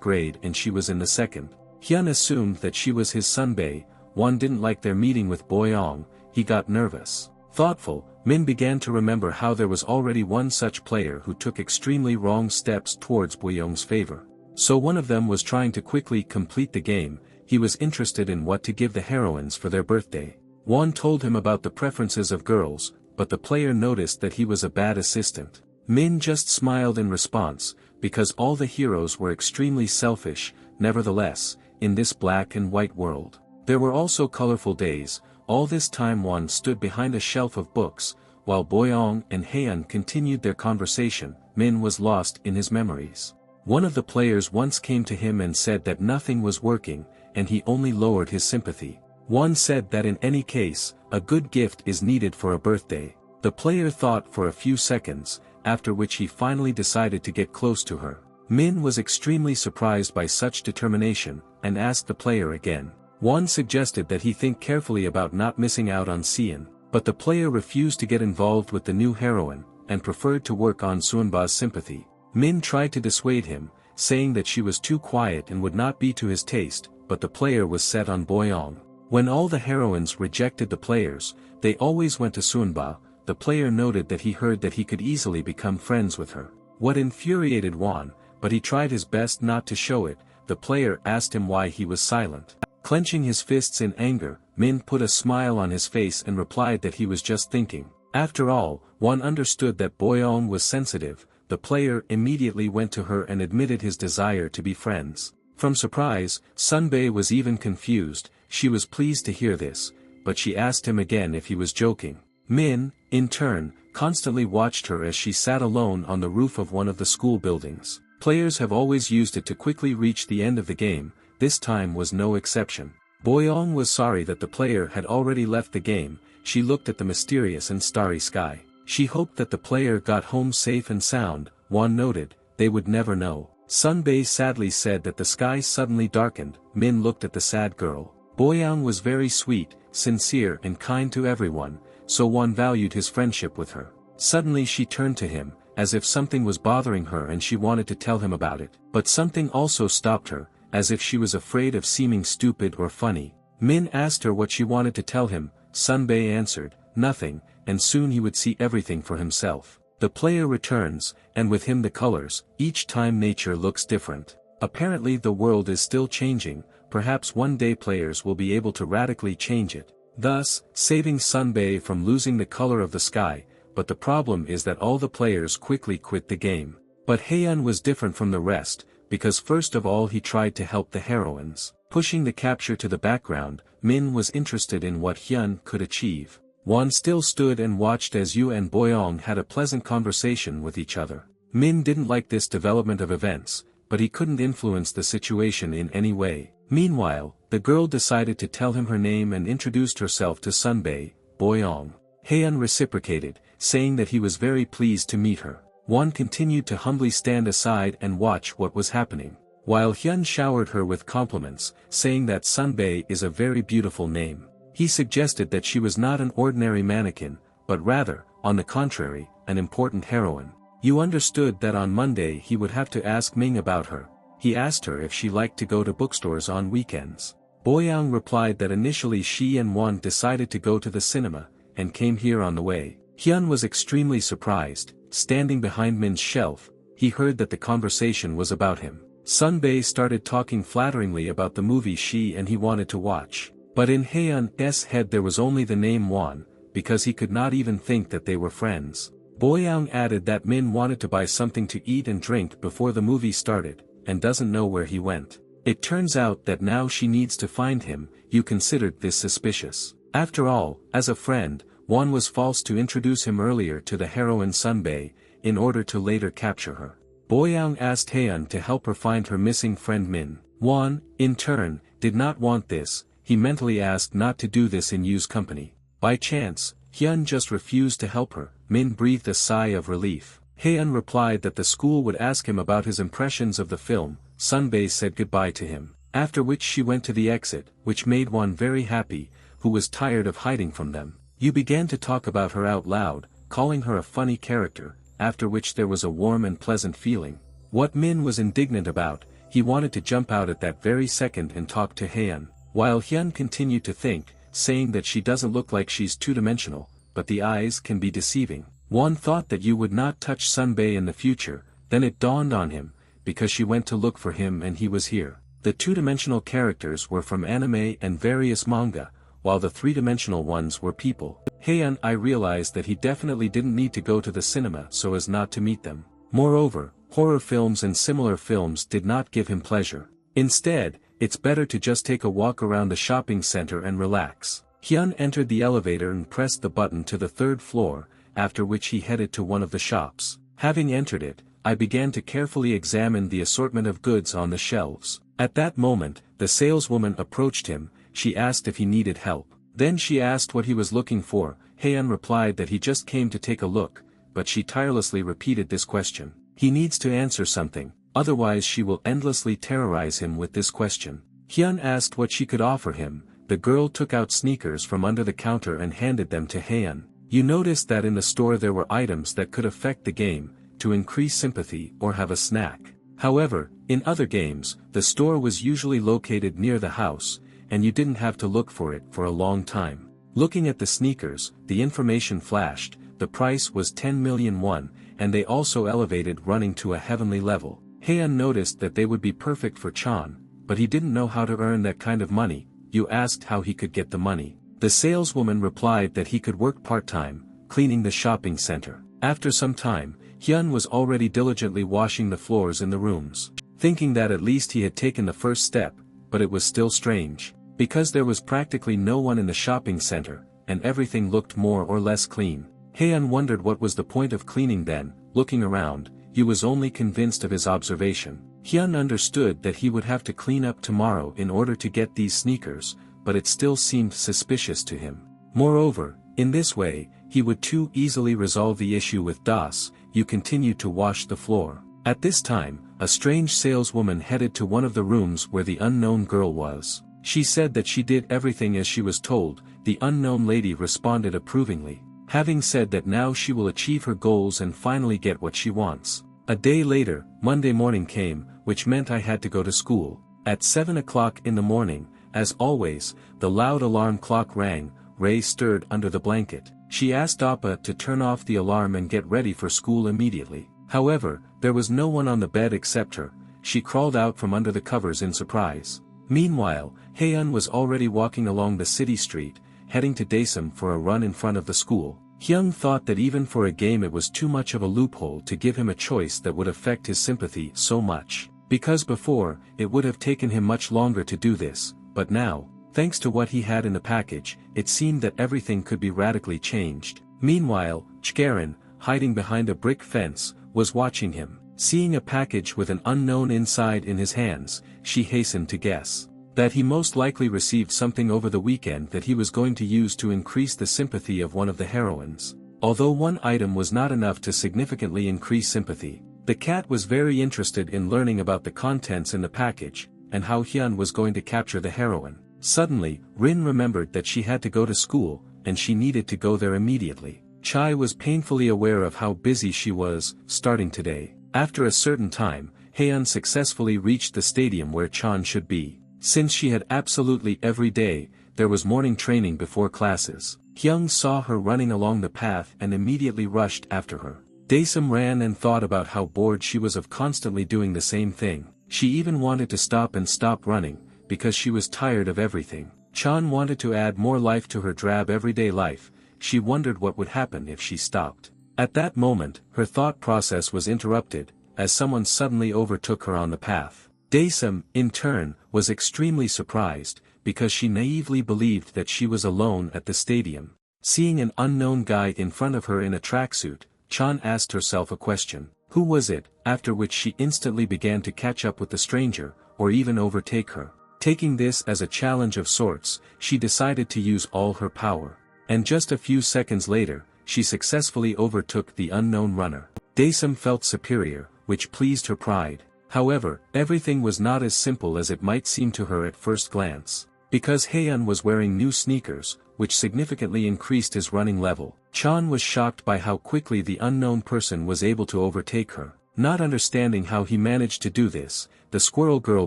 grade and she was in the second. Hyun assumed that she was his Sunbae. Won didn't like their meeting with Boyoung. He got nervous. Thoughtful, Min began to remember how there was already one such player who took extremely wrong steps towards Boyoung's favor. So one of them was trying to quickly complete the game. He was interested in what to give the heroines for their birthday. Won told him about the preferences of girls, but the player noticed that he was a bad assistant. Min just smiled in response, because all the heroes were extremely selfish. Nevertheless, in this black and white world, there were also colorful days. All this time Won stood behind a shelf of books, while Boyoung and Haeun continued their conversation. Min was lost in his memories. One of the players once came to him and said that nothing was working, and he only lowered his sympathy. Won said that in any case, a good gift is needed for a birthday. The player thought for a few seconds, after which he finally decided to get close to her. Min was extremely surprised by such determination, and asked the player again. Won suggested that he think carefully about not missing out on Seon, but the player refused to get involved with the new heroine, and preferred to work on Sunba's sympathy. Min tried to dissuade him, saying that she was too quiet and would not be to his taste, but the player was set on Boyoung. When all the heroines rejected the players, they always went to Sunba. The player noted that he heard that he could easily become friends with her. What infuriated Won, but he tried his best not to show it. The player asked him why he was silent. Clenching his fists in anger, Min put a smile on his face and replied that he was just thinking. After all, Won understood that Boyoung was sensitive. The player immediately went to her and admitted his desire to be friends. From surprise, Sunbae was even confused. She was pleased to hear this, but she asked him again if he was joking. Min, in turn, constantly watched her as she sat alone on the roof of one of the school buildings. Players have always used it to quickly reach the end of the game. This time was no exception. Boyoung was sorry that the player had already left the game. She looked at the mysterious and starry sky. She hoped that the player got home safe and sound. Won noted, they would never know. Sunbae sadly said that the sky suddenly darkened. Min looked at the sad girl. Boyoung was very sweet, sincere and kind to everyone, so Won valued his friendship with her. Suddenly she turned to him, as if something was bothering her and she wanted to tell him about it. But something also stopped her, as if she was afraid of seeming stupid or funny. Min asked her what she wanted to tell him. Sunbae answered, nothing, and soon he would see everything for himself. The player returns, and with him the colors. Each time nature looks different. Apparently the world is still changing. Perhaps one day players will be able to radically change it, thus saving Sunbae from losing the color of the sky. But the problem is that all the players quickly quit the game. But Haeun was different from the rest, because first of all he tried to help the heroines. Pushing the capture to the background, Min was interested in what Hyun could achieve. Won still stood and watched as Yu and Boyoung had a pleasant conversation with each other. Min didn't like this development of events, but he couldn't influence the situation in any way. Meanwhile, the girl decided to tell him her name and introduced herself to Sunbae. Boyoung. Haeun reciprocated, saying that he was very pleased to meet her. Won continued to humbly stand aside and watch what was happening, while Hyun showered her with compliments, saying that Sunbae is a very beautiful name. He suggested that she was not an ordinary mannequin, but rather, on the contrary, an important heroine. You understood that on Monday he would have to ask Ming about her. He asked her if she liked to go to bookstores on weekends. Boyoung replied that initially she and Won decided to go to the cinema, and came here on the way. Hyun was extremely surprised. Standing behind Min's shelf, he heard that the conversation was about him. Sunbae started talking flatteringly about the movie she and he wanted to watch. But in Haeun's head there was only the name Won, because he could not even think that they were friends. Boyoung added that Min wanted to buy something to eat and drink before the movie started, and doesn't know where he went. It turns out that now she needs to find him. You considered this suspicious. After all, as a friend, Won was false to introduce him earlier to the heroine Sunbae, in order to later capture her. Boyoung asked Haeun to help her find her missing friend Min. Won, in turn, did not want this. He mentally asked not to do this in Yu's company. By chance, Hyun just refused to help her. Min breathed a sigh of relief. Haeun replied that the school would ask him about his impressions of the film. Sunbae said goodbye to him, after which she went to the exit, which made one very happy, who was tired of hiding from them. You began to talk about her out loud, calling her a funny character, after which there was a warm and pleasant feeling. What Min was indignant about, he wanted to jump out at that very second and talk to Hyun, while Hyun continued to think, saying that she doesn't look like she's two-dimensional, but the eyes can be deceiving. One thought that you would not touch Sunbae in the future, then it dawned on him, because she went to look for him and he was here. The two-dimensional characters were from anime and various manga, while the three-dimensional ones were people. Hyun, I realized that he definitely didn't need to go to the cinema so as not to meet them. Moreover, horror films and similar films did not give him pleasure. Instead, it's better to just take a walk around the shopping center and relax. Hyun entered the elevator and pressed the button to the third floor, after which he headed to one of the shops. Having entered it, I began to carefully examine the assortment of goods on the shelves. At that moment, the saleswoman approached him. She asked if he needed help. Then she asked what he was looking for. Hyun replied that he just came to take a look, but she tirelessly repeated this question. He needs to answer something, otherwise she will endlessly terrorize him with this question. Hyun asked what she could offer him. The girl took out sneakers from under the counter and handed them to Hyun. You noticed that in the store there were items that could affect the game, to increase sympathy or have a snack. However, in other games, the store was usually located near the house, and you didn't have to look for it for a long time. Looking at the sneakers, the information flashed. The price was 10 million won, and they also elevated running to a heavenly level. Hyun noticed that they would be perfect for Chan, but he didn't know how to earn that kind of money. You asked how he could get the money. The saleswoman replied that he could work part-time, cleaning the shopping center. After some time, Hyun was already diligently washing the floors in the rooms, thinking that at least he had taken the first step, but it was still strange, because there was practically no one in the shopping center, and everything looked more or less clean. Hyun wondered what was the point of cleaning then. Looking around, he was only convinced of his observation. Hyun understood that he would have to clean up tomorrow in order to get these sneakers, but it still seemed suspicious to him. Moreover, in this way, he would too easily resolve the issue with Das. You continued to wash the floor. At this time, a strange saleswoman headed to one of the rooms where the unknown girl was. She said that she did everything as she was told. The unknown lady responded approvingly, having said that now she will achieve her goals and finally get what she wants. A day later, Monday morning came, which meant I had to go to school. At 7 o'clock in the morning, as always, the loud alarm clock rang. Ray stirred under the blanket. She asked Appa to turn off the alarm and get ready for school immediately. However, there was no one on the bed except her. She crawled out from under the covers in surprise. Meanwhile, Hyun was already walking along the city street, heading to Daesum for a run in front of the school. Hyun thought that even for a game it was too much of a loophole to give him a choice that would affect his sympathy so much. Because before, it would have taken him much longer to do this, but now, thanks to what he had in the package, it seemed that everything could be radically changed. Meanwhile, Chgarin, hiding behind a brick fence, was watching him. Seeing a package with an unknown inside in his hands, she hastened to guess that he most likely received something over the weekend that he was going to use to increase the sympathy of one of the heroines. Although one item was not enough to significantly increase sympathy, the cat was very interested in learning about the contents in the package, and how Hyun was going to capture the heroine. Suddenly, Rin remembered that she had to go to school, and she needed to go there immediately. Chai was painfully aware of how busy she was, starting today. After a certain time, Hyun successfully reached the stadium where Chan should be. Since she had absolutely every day, there was morning training before classes. Hyung saw her running along the path and immediately rushed after her. Daesum ran and thought about how bored she was of constantly doing the same thing. She even wanted to stop running, because she was tired of everything. Chan wanted to add more life to her drab everyday life. She wondered what would happen if she stopped. At that moment, her thought process was interrupted, as someone suddenly overtook her on the path. Daesum, in turn, was extremely surprised, because she naively believed that she was alone at the stadium. Seeing an unknown guy in front of her in a tracksuit, Chan asked herself a question. Who was it? After which she instantly began to catch up with the stranger, or even overtake her. Taking this as a challenge of sorts, she decided to use all her power. And just a few seconds later, she successfully overtook the unknown runner. Daesum felt superior, which pleased her pride. However, everything was not as simple as it might seem to her at first glance. Because Haeun was wearing new sneakers, which significantly increased his running level, Chan was shocked by how quickly the unknown person was able to overtake her. Not understanding how he managed to do this, the squirrel girl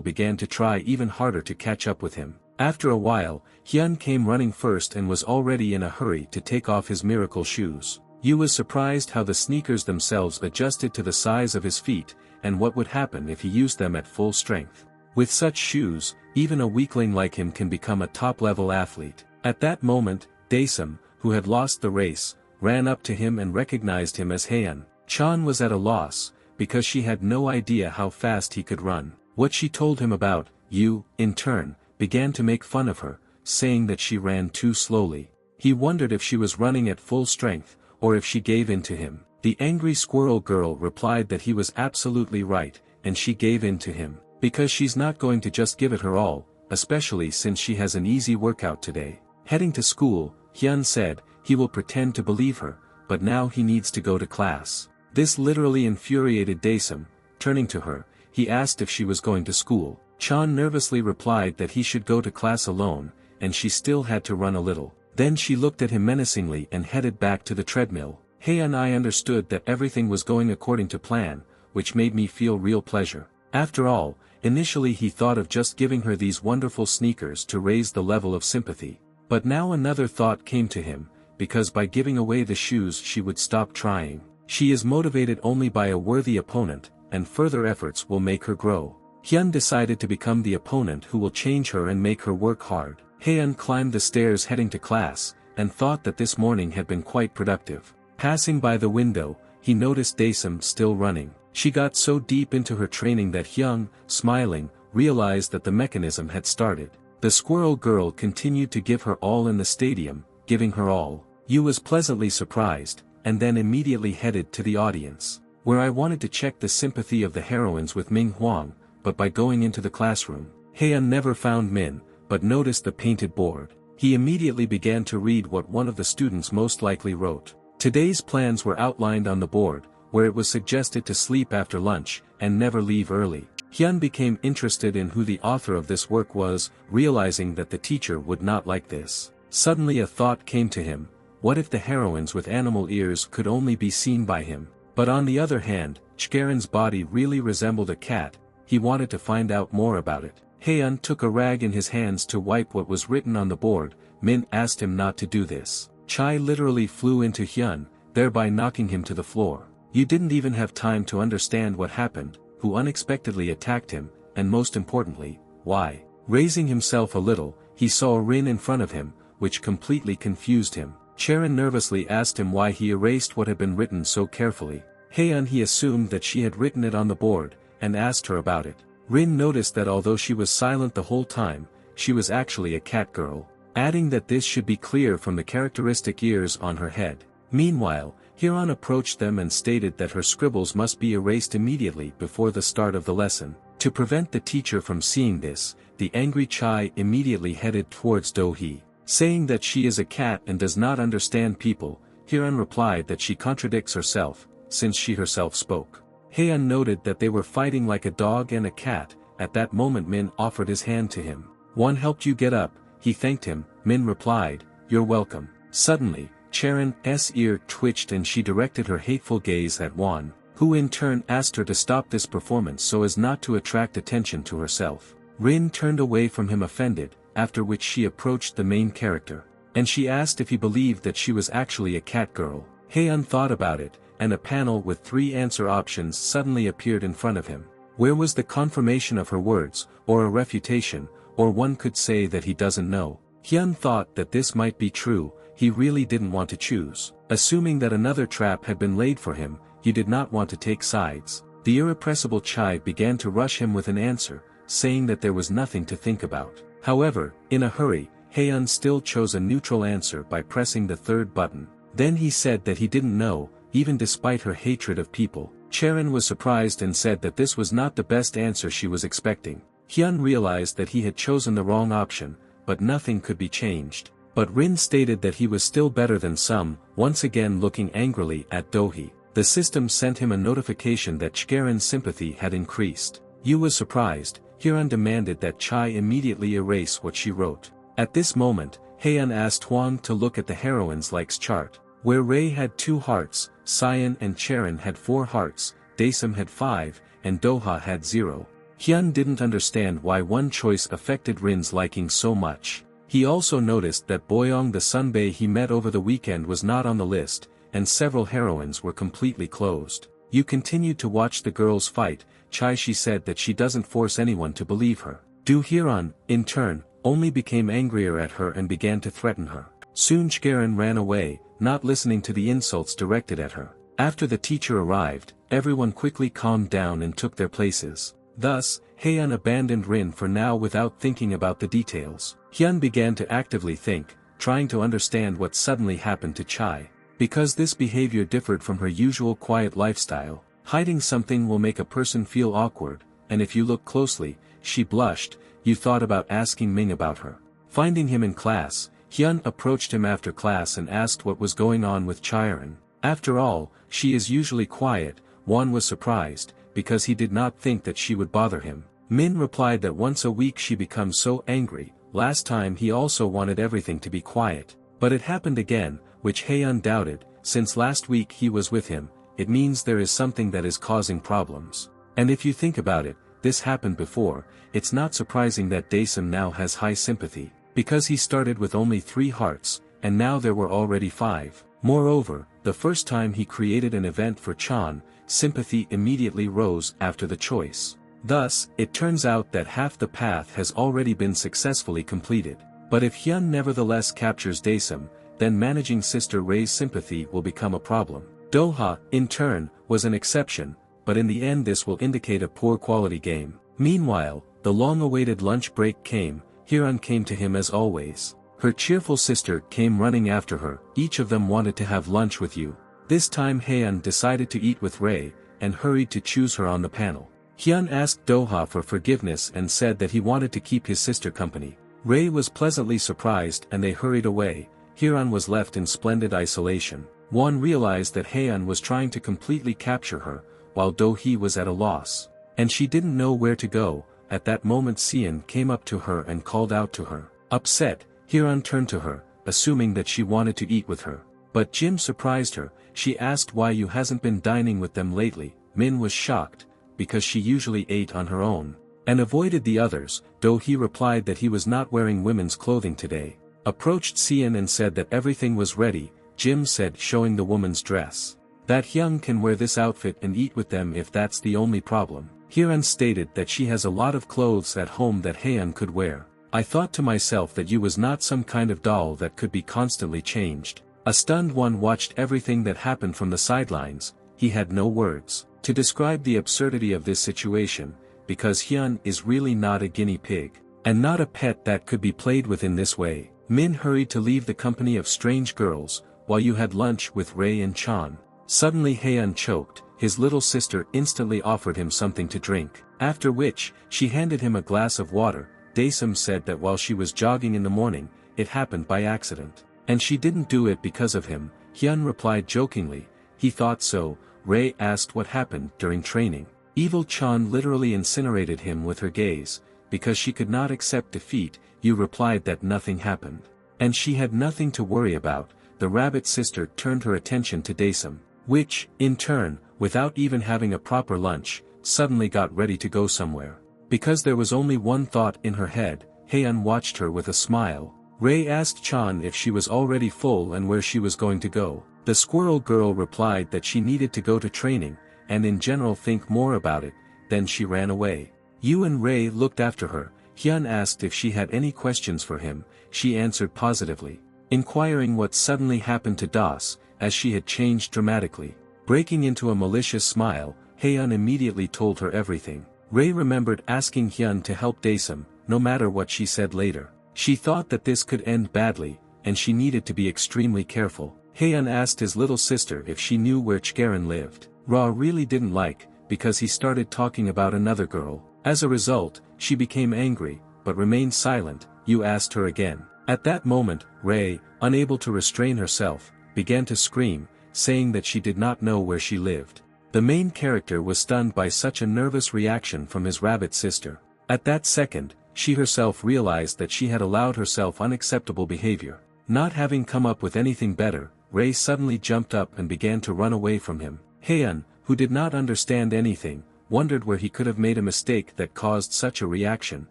began to try even harder to catch up with him. After a while, Hyun came running first and was already in a hurry to take off his miracle shoes. Yu was surprised how the sneakers themselves adjusted to the size of his feet, and what would happen if he used them at full strength. With such shoes, even a weakling like him can become a top-level athlete. At that moment, Daesum, who had lost the race, ran up to him and recognized him as Haeun. Chan was at a loss, because she had no idea how fast he could run. What she told him about, Yu, in turn, began to make fun of her, saying that she ran too slowly. He wondered if she was running at full strength, or if she gave in to him. The angry squirrel girl replied that he was absolutely right, and she gave in to him. Because she's not going to just give it her all, especially since she has an easy workout today. Heading to school, Hyun said, he will pretend to believe her, but now he needs to go to class. This literally infuriated Daesum. Turning to her, he asked if she was going to school. Chan nervously replied that he should go to class alone, and she still had to run a little. Then she looked at him menacingly and headed back to the treadmill. Hey, and I understood that everything was going according to plan, which made me feel real pleasure. After all, initially he thought of just giving her these wonderful sneakers to raise the level of sympathy. But now another thought came to him, because by giving away the shoes she would stop trying. She is motivated only by a worthy opponent, and further efforts will make her grow. Hyun decided to become the opponent who will change her and make her work hard. Haeun climbed the stairs heading to class, and thought that this morning had been quite productive. Passing by the window, he noticed Daesum still running. She got so deep into her training that Hyun, smiling, realized that the mechanism had started. The squirrel girl continued to give her all in the stadium, giving her all. Yu was pleasantly surprised, and then immediately headed to the audience, where I wanted to check the sympathy of the heroines with Ming Huang, but by going into the classroom, Haeun never found Min, but noticed the painted board. He immediately began to read what one of the students most likely wrote. Today's plans were outlined on the board, where it was suggested to sleep after lunch, and never leave early. Hyun became interested in who the author of this work was, realizing that the teacher would not like this. Suddenly a thought came to him, what if the heroines with animal ears could only be seen by him? But on the other hand, Chgeren's body really resembled a cat. He wanted to find out more about it. Haeun took a rag in his hands to wipe what was written on the board. Min asked him not to do this. Chai literally flew into Hyun, thereby knocking him to the floor. You didn't even have time to understand what happened, who unexpectedly attacked him, and most importantly, why. Raising himself a little, he saw Rin in front of him, which completely confused him. Chgerin nervously asked him why he erased what had been written so carefully. Haeun he assumed that she had written it on the board, and asked her about it. Rin noticed that although she was silent the whole time, she was actually a cat girl, adding that this should be clear from the characteristic ears on her head. Meanwhile, Hiran approached them and stated that her scribbles must be erased immediately before the start of the lesson. To prevent the teacher from seeing this, the angry Chai immediately headed towards Do-hee. Saying that she is a cat and does not understand people, Hiran replied that she contradicts herself, since she herself spoke. Haeun noted that they were fighting like a dog and a cat. At that moment Min offered his hand to him. One helped you get up, he thanked him. Min replied, you're welcome. Suddenly, Charon's ear twitched and she directed her hateful gaze at Won, who in turn asked her to stop this performance so as not to attract attention to herself. Rin turned away from him offended, after which she approached the main character, and she asked if he believed that she was actually a cat girl. Haeun thought about it, and a panel with 3 answer options suddenly appeared in front of him. Where was the confirmation of her words, or a refutation, or one could say that he doesn't know. Hyun thought that this might be true. He really didn't want to choose. Assuming that another trap had been laid for him, he did not want to take sides. The irrepressible Chai began to rush him with an answer, saying that there was nothing to think about. However, in a hurry, Haeun still chose a neutral answer by pressing the 3rd button. Then he said that he didn't know, even despite her hatred of people. Charon was surprised and said that this was not the best answer she was expecting. Hyun realized that he had chosen the wrong option, but nothing could be changed. But Rin stated that he was still better than some, once again looking angrily at Do-hee. The system sent him a notification that Chgeren's sympathy had increased. Yu was surprised. Hyun demanded that Chai immediately erase what she wrote. At this moment, Hyun asked Hwang to look at the heroine's likes chart, where Ray had 2 hearts, Cyan and Charon had 4 hearts, Daesum had 5, and Doha had 0. Hyun didn't understand why one choice affected Rin's liking so much. He also noticed that Boyoung the sunbae he met over the weekend was not on the list, and several heroines were completely closed. You continued to watch the girls fight. Chai she said that she doesn't force anyone to believe her. Do Hyun, in turn, only became angrier at her and began to threaten her. Soon Chgerin ran away, not listening to the insults directed at her. After the teacher arrived, everyone quickly calmed down and took their places. Thus, Hyun abandoned Rin for now without thinking about the details. Hyun began to actively think, trying to understand what suddenly happened to Chai. Because this behavior differed from her usual quiet lifestyle, hiding something will make a person feel awkward, and if you look closely, she blushed. You thought about asking Ming about her. Finding him in class, Hyun approached him after class and asked what was going on with Chaerin. After all, she is usually quiet. Won was surprised, because he did not think that she would bother him. Min replied that once a week she becomes so angry. Last time he also wanted everything to be quiet. But it happened again, which Hyun doubted. Since last week he was with him, it means there is something that is causing problems. And if you think about it, this happened before. It's not surprising that Daesum now has high sympathy, because he started with only 3 hearts, and now there were already 5. Moreover, the first time he created an event for Chan, sympathy immediately rose after the choice. Thus, it turns out that half the path has already been successfully completed. But if Hyun nevertheless captures Daesum, then managing Sister Ray's sympathy will become a problem. Doha, in turn, was an exception, but in the end this will indicate a poor quality game. Meanwhile, the long-awaited lunch break came. Hyun came to him as always. Her cheerful sister came running after her. Each of them wanted to have lunch with you. This time Hyun decided to eat with Ray, and hurried to choose her on the panel. Hyun asked Doha for forgiveness and said that he wanted to keep his sister company. Ray was pleasantly surprised and they hurried away. Hyun was left in splendid isolation. Won realized that Hyun was trying to completely capture her, while Do-hee was at a loss. And she didn't know where to go. At that moment Seon came up to her and called out to her. Upset, Hyun turned to her, assuming that she wanted to eat with her. But Jim surprised her. She asked why you hasn't been dining with them lately. Min was shocked, because she usually ate on her own, and avoided the others. Do-hee replied that he was not wearing women's clothing today. Approached Seon and said that everything was ready. Jim said, showing the woman's dress, that Hyun can wear this outfit and eat with them if that's the only problem. Hyun stated that she has a lot of clothes at home that Hyun could wear. I thought to myself that you was not some kind of doll that could be constantly changed. A stunned Won watched everything that happened from the sidelines. He had no words to describe the absurdity of this situation, because Hyun is really not a guinea pig, and not a pet that could be played with in this way. Min hurried to leave the company of strange girls, while you had lunch with Ray and Chan. Suddenly Hyun choked. His little sister instantly offered him something to drink, after which, she handed him a glass of water. Daesum said that while she was jogging in the morning, it happened by accident, and she didn't do it because of him. Hyun replied jokingly, he thought so. Ray asked what happened during training. Evil Chan literally incinerated him with her gaze, because she could not accept defeat. You replied that nothing happened, and she had nothing to worry about. The rabbit sister turned her attention to Daesum, which, in turn, without even having a proper lunch, suddenly got ready to go somewhere. Because there was only one thought in her head, Hyun watched her with a smile. Ray asked Chan if she was already full and where she was going to go. The squirrel girl replied that she needed to go to training, and in general think more about it. Then she ran away. Yu and Ray looked after her. Hyun asked if she had any questions for him. She answered positively, inquiring what suddenly happened to Das, as she had changed dramatically. Breaking into a malicious smile, Hyun immediately told her everything. Ray remembered asking Hyun to help Daesum, no matter what she said later. She thought that this could end badly, and she needed to be extremely careful. Hyun asked his little sister if she knew where Chgerin lived. Ra really didn't like, because he started talking about another girl. As a result, she became angry, but remained silent. You asked her again. At that moment, Ray, unable to restrain herself, began to scream, saying that she did not know where she lived. The main character was stunned by such a nervous reaction from his rabbit sister. At that second, she herself realized that she had allowed herself unacceptable behavior. Not having come up with anything better, Ray suddenly jumped up and began to run away from him. Haeun, who did not understand anything, wondered where he could have made a mistake that caused such a reaction.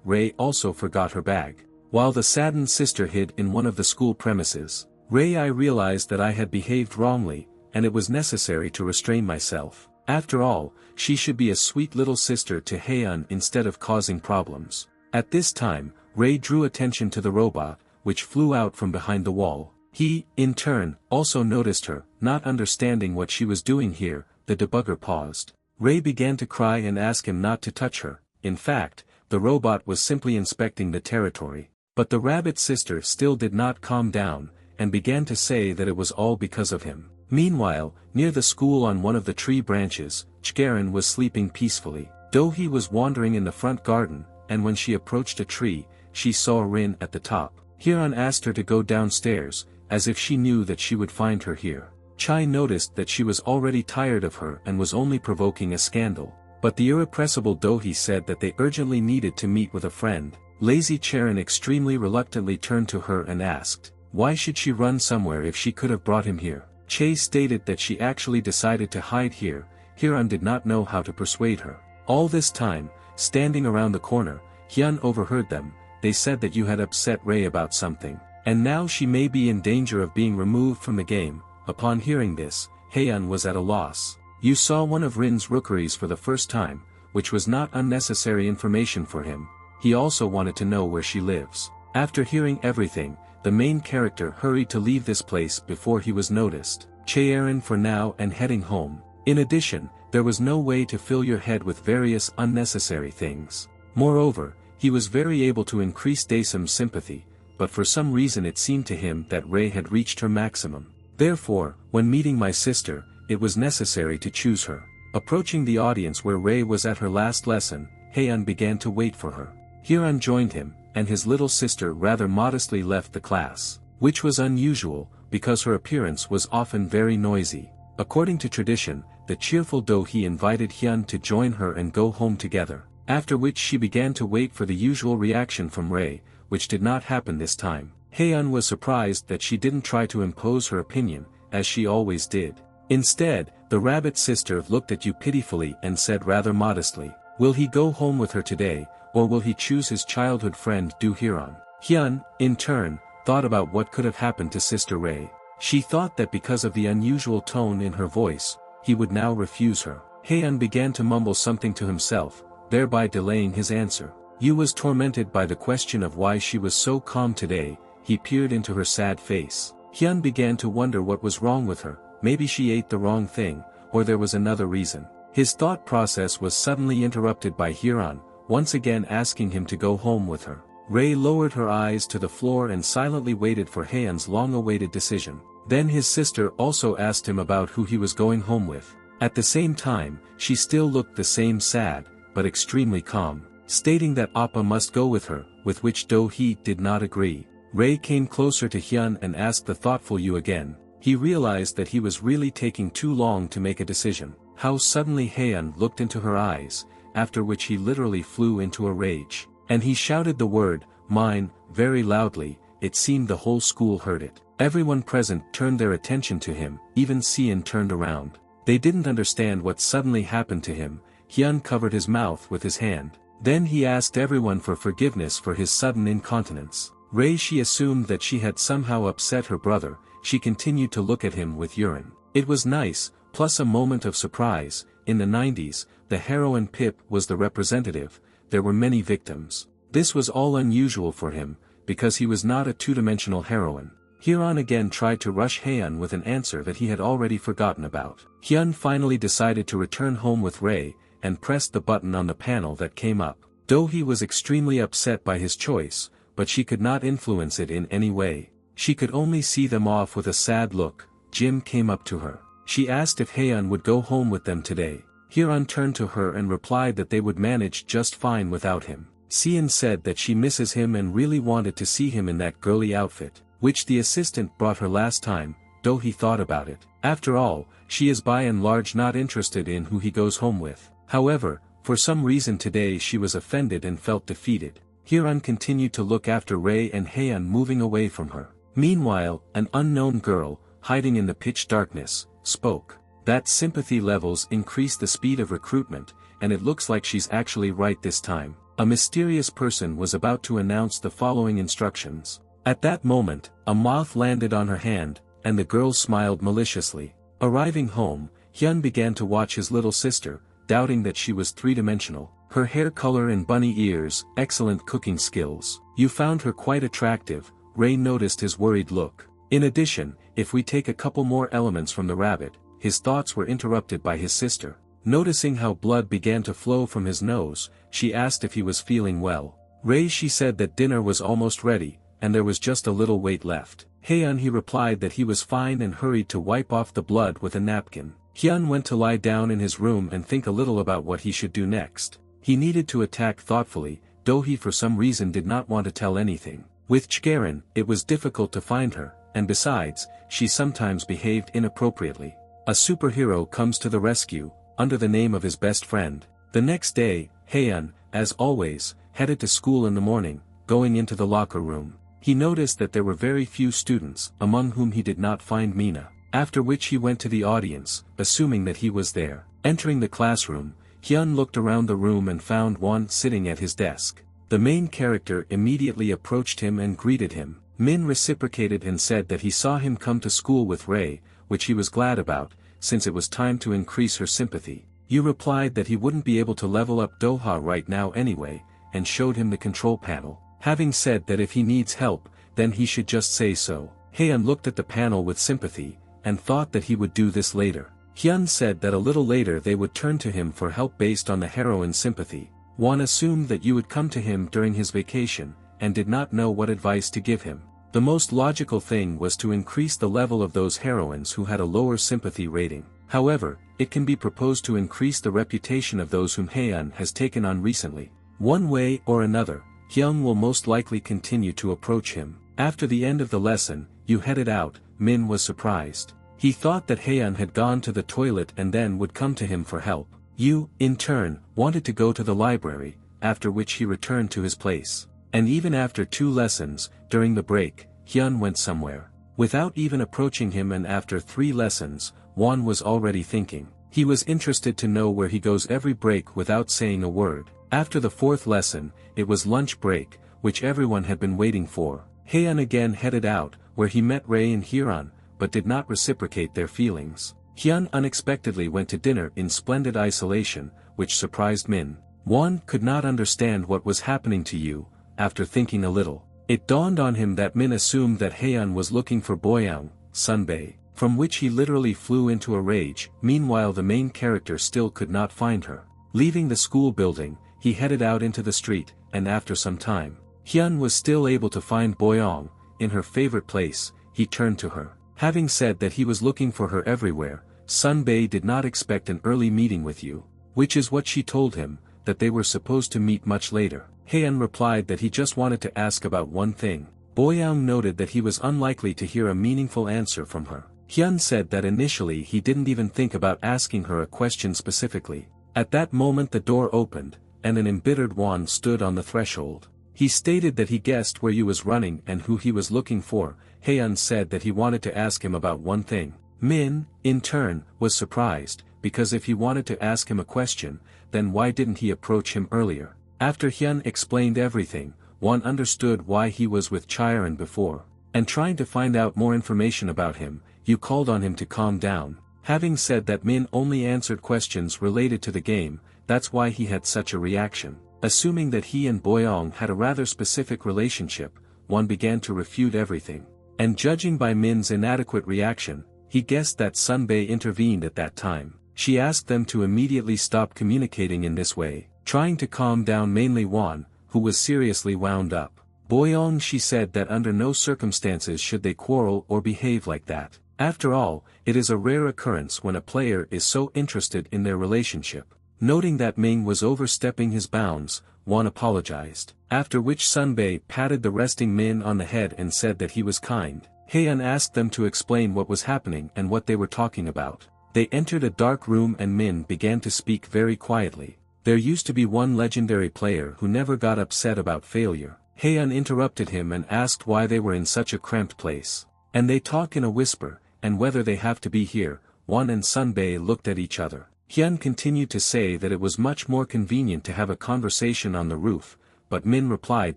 Ray also forgot her bag. While the saddened sister hid in one of the school premises, I realized that I had behaved wrongly, and it was necessary to restrain myself. After all, she should be a sweet little sister to Haeun instead of causing problems. At this time, Ray drew attention to the robot, which flew out from behind the wall. He, in turn, also noticed her. Not understanding what she was doing here, the debugger paused. Ray began to cry and ask him not to touch her. In fact, the robot was simply inspecting the territory. But the rabbit sister still did not calm down, and began to say that it was all because of him. Meanwhile, near the school on one of the tree branches, Chgaren was sleeping peacefully. Do-hee was wandering in the front garden, and when she approached a tree, she saw Rin at the top. Hyeon asked her to go downstairs, as if she knew that she would find her here. Chai noticed that she was already tired of her and was only provoking a scandal. But the irrepressible Do-hee said that they urgently needed to meet with a friend. Lazy Charen extremely reluctantly turned to her and asked, why should she run somewhere if she could have brought him here? Chae stated that she actually decided to hide here. Hyeon did not know how to persuade her. All this time, standing around the corner, Hyun overheard them. They said that you had upset Ray about something, and now she may be in danger of being removed from the game. Upon hearing this, Haeun was at a loss. You saw one of Rin's rookeries for the first time, which was not unnecessary information for him. He also wanted to know where she lives. After hearing everything, the main character hurried to leave this place before he was noticed. Chaerin for now and heading home. In addition, there was no way to fill your head with various unnecessary things. Moreover, he was very able to increase Daesum's sympathy, but for some reason it seemed to him that Ray had reached her maximum. Therefore, when meeting my sister, it was necessary to choose her. Approaching the audience where Ray was at her last lesson, Haeun began to wait for her. Hyeon joined him, and his little sister rather modestly left the class, which was unusual, because her appearance was often very noisy. According to tradition, the cheerful Do-hee invited Hyun to join her and go home together, after which she began to wait for the usual reaction from Ray, which did not happen this time. Haeun was surprised that she didn't try to impose her opinion, as she always did. Instead, the rabbit sister looked at you pitifully and said rather modestly, will he go home with her today, or will he choose his childhood friend Do-hyeon? Hyun, in turn, thought about what could have happened to Sister Ray. She thought that because of the unusual tone in her voice, he would now refuse her. Haeun began to mumble something to himself, thereby delaying his answer. Yu was tormented by the question of why she was so calm today. He peered into her sad face. Hyun began to wonder what was wrong with her. Maybe she ate the wrong thing, or there was another reason. His thought process was suddenly interrupted by Hyeon, once again asking him to go home with her. Ray lowered her eyes to the floor and silently waited for Haeun's long-awaited decision. Then his sister also asked him about who he was going home with. At the same time, she still looked the same sad, but extremely calm, stating that Appa must go with her, with which Do-hee did not agree. Ray came closer to Hyun and asked the thoughtful Yu again. He realized that he was really taking too long to make a decision. How suddenly Haeun looked into her eyes, after which he literally flew into a rage. And he shouted the word, mine, very loudly. It seemed the whole school heard it. Everyone present turned their attention to him, even Seon turned around. They didn't understand what suddenly happened to him. Hyun covered his mouth with his hand. Then he asked everyone for forgiveness for his sudden incontinence. Ray, she assumed that she had somehow upset her brother. She continued to look at him with urine. It was nice, plus a moment of surprise. In the 90s, the heroine Pip was the representative. There were many victims. This was all unusual for him, because he was not a two-dimensional heroine. Hyeon again tried to rush Haeun with an answer that he had already forgotten about. Hyun finally decided to return home with Ray, and pressed the button on the panel that came up. Do-hee was extremely upset by his choice, but she could not influence it in any way. She could only see them off with a sad look. Jim came up to her. She asked if Haeun would go home with them today. Hyeon turned to her and replied that they would manage just fine without him. Seon said that she misses him and really wanted to see him in that girly outfit, which the assistant brought her last time. though he thought about it. After all, she is by and large not interested in who he goes home with. However, for some reason today she was offended and felt defeated. Hyun continued to look after Ray and Haeun moving away from her. Meanwhile, an unknown girl, hiding in the pitch darkness, spoke. That sympathy levels increase the speed of recruitment, and it looks like she's actually right this time. A mysterious person was about to announce the following instructions. At that moment, a moth landed on her hand, and the girl smiled maliciously. Arriving home, Hyun began to watch his little sister, doubting that she was three-dimensional. Her hair color and bunny ears, excellent cooking skills. You found her quite attractive, Ray noticed his worried look. In addition, if we take a couple more elements from the rabbit, his thoughts were interrupted by his sister. Noticing how blood began to flow from his nose, she asked if he was feeling well. Ray she said that dinner was almost ready, and there was just a little wait left. Haeun he replied that he was fine and hurried to wipe off the blood with a napkin. Hyun went to lie down in his room and think a little about what he should do next. He needed to attack thoughtfully, though he for some reason did not want to tell anything. With Chgerin, it was difficult to find her, and besides, she sometimes behaved inappropriately. A superhero comes to the rescue, under the name of his best friend. The next day, Haeun, as always, headed to school in the morning, going into the locker room. He noticed that there were very few students, among whom he did not find Mina. After which he went to the audience, assuming that he was there. Entering the classroom, Hyun looked around the room and found Won sitting at his desk. The main character immediately approached him and greeted him. Min reciprocated and said that he saw him come to school with Ray, which he was glad about, since it was time to increase her sympathy. Yu replied that he wouldn't be able to level up Doha right now anyway, and showed him the control panel. Having said that if he needs help, then he should just say so. Haeun looked at the panel with sympathy, and thought that he would do this later. Hyun said that a little later they would turn to him for help based on the heroine's sympathy. Won assumed that you would come to him during his vacation, and did not know what advice to give him. The most logical thing was to increase the level of those heroines who had a lower sympathy rating. However, it can be proposed to increase the reputation of those whom Haeun has taken on recently. One way or another, Hyun will most likely continue to approach him. After the end of the lesson, you headed out. Min was surprised. He thought that Haeun had gone to the toilet and then would come to him for help. Yu, in turn, wanted to go to the library, after which he returned to his place. And even after 2 lessons, during the break, Hyun went somewhere. Without even approaching him, and after 3 lessons, Won was already thinking. He was interested to know where he goes every break without saying a word. After the 4th lesson, it was lunch break, which everyone had been waiting for. Haeun again headed out, where he met Ray and Hyun, but did not reciprocate their feelings. Hyun unexpectedly went to dinner in splendid isolation, which surprised Min. Won could not understand what was happening to Yu. After thinking a little, it dawned on him that Min assumed that Haeun was looking for Boyoung, Sunbae, from which he literally flew into a rage. Meanwhile the main character still could not find her. Leaving the school building, he headed out into the street, and after some time, Hyun was still able to find Boyoung, in her favorite place. He turned to her. Having said that he was looking for her everywhere, Sunbae did not expect an early meeting with you, which is what she told him, that they were supposed to meet much later. Haeun replied that he just wanted to ask about one thing. Boyoung noted that he was unlikely to hear a meaningful answer from her. Hyun said that initially he didn't even think about asking her a question specifically. At that moment the door opened, and an embittered Won stood on the threshold. He stated that he guessed where Yu was running and who he was looking for. Haeun said that he wanted to ask him about one thing. Min, in turn, was surprised, because if he wanted to ask him a question, then why didn't he approach him earlier? After Hyun explained everything, Won understood why he was with Chyeon before. And trying to find out more information about him, Yu called on him to calm down. Having said that Min only answered questions related to the game, that's why he had such a reaction. Assuming that he and Boyoung had a rather specific relationship, Won began to refute everything. And judging by Min's inadequate reaction, he guessed that Sunbae intervened at that time. She asked them to immediately stop communicating in this way, trying to calm down mainly Won, who was seriously wound up. Boyoung she said that under no circumstances should they quarrel or behave like that. After all, it is a rare occurrence when a player is so interested in their relationship. Noting that Ming was overstepping his bounds, Won apologized. After which Sunbae patted the resting Min on the head and said that he was kind. Heian asked them to explain what was happening and what they were talking about. They entered a dark room and Min began to speak very quietly. There used to be one legendary player who never got upset about failure. Heian interrupted him and asked why they were in such a cramped place. And they talk in a whisper, and whether they have to be here. Won and Sunbae looked at each other. Hyun continued to say that it was much more convenient to have a conversation on the roof, but Min replied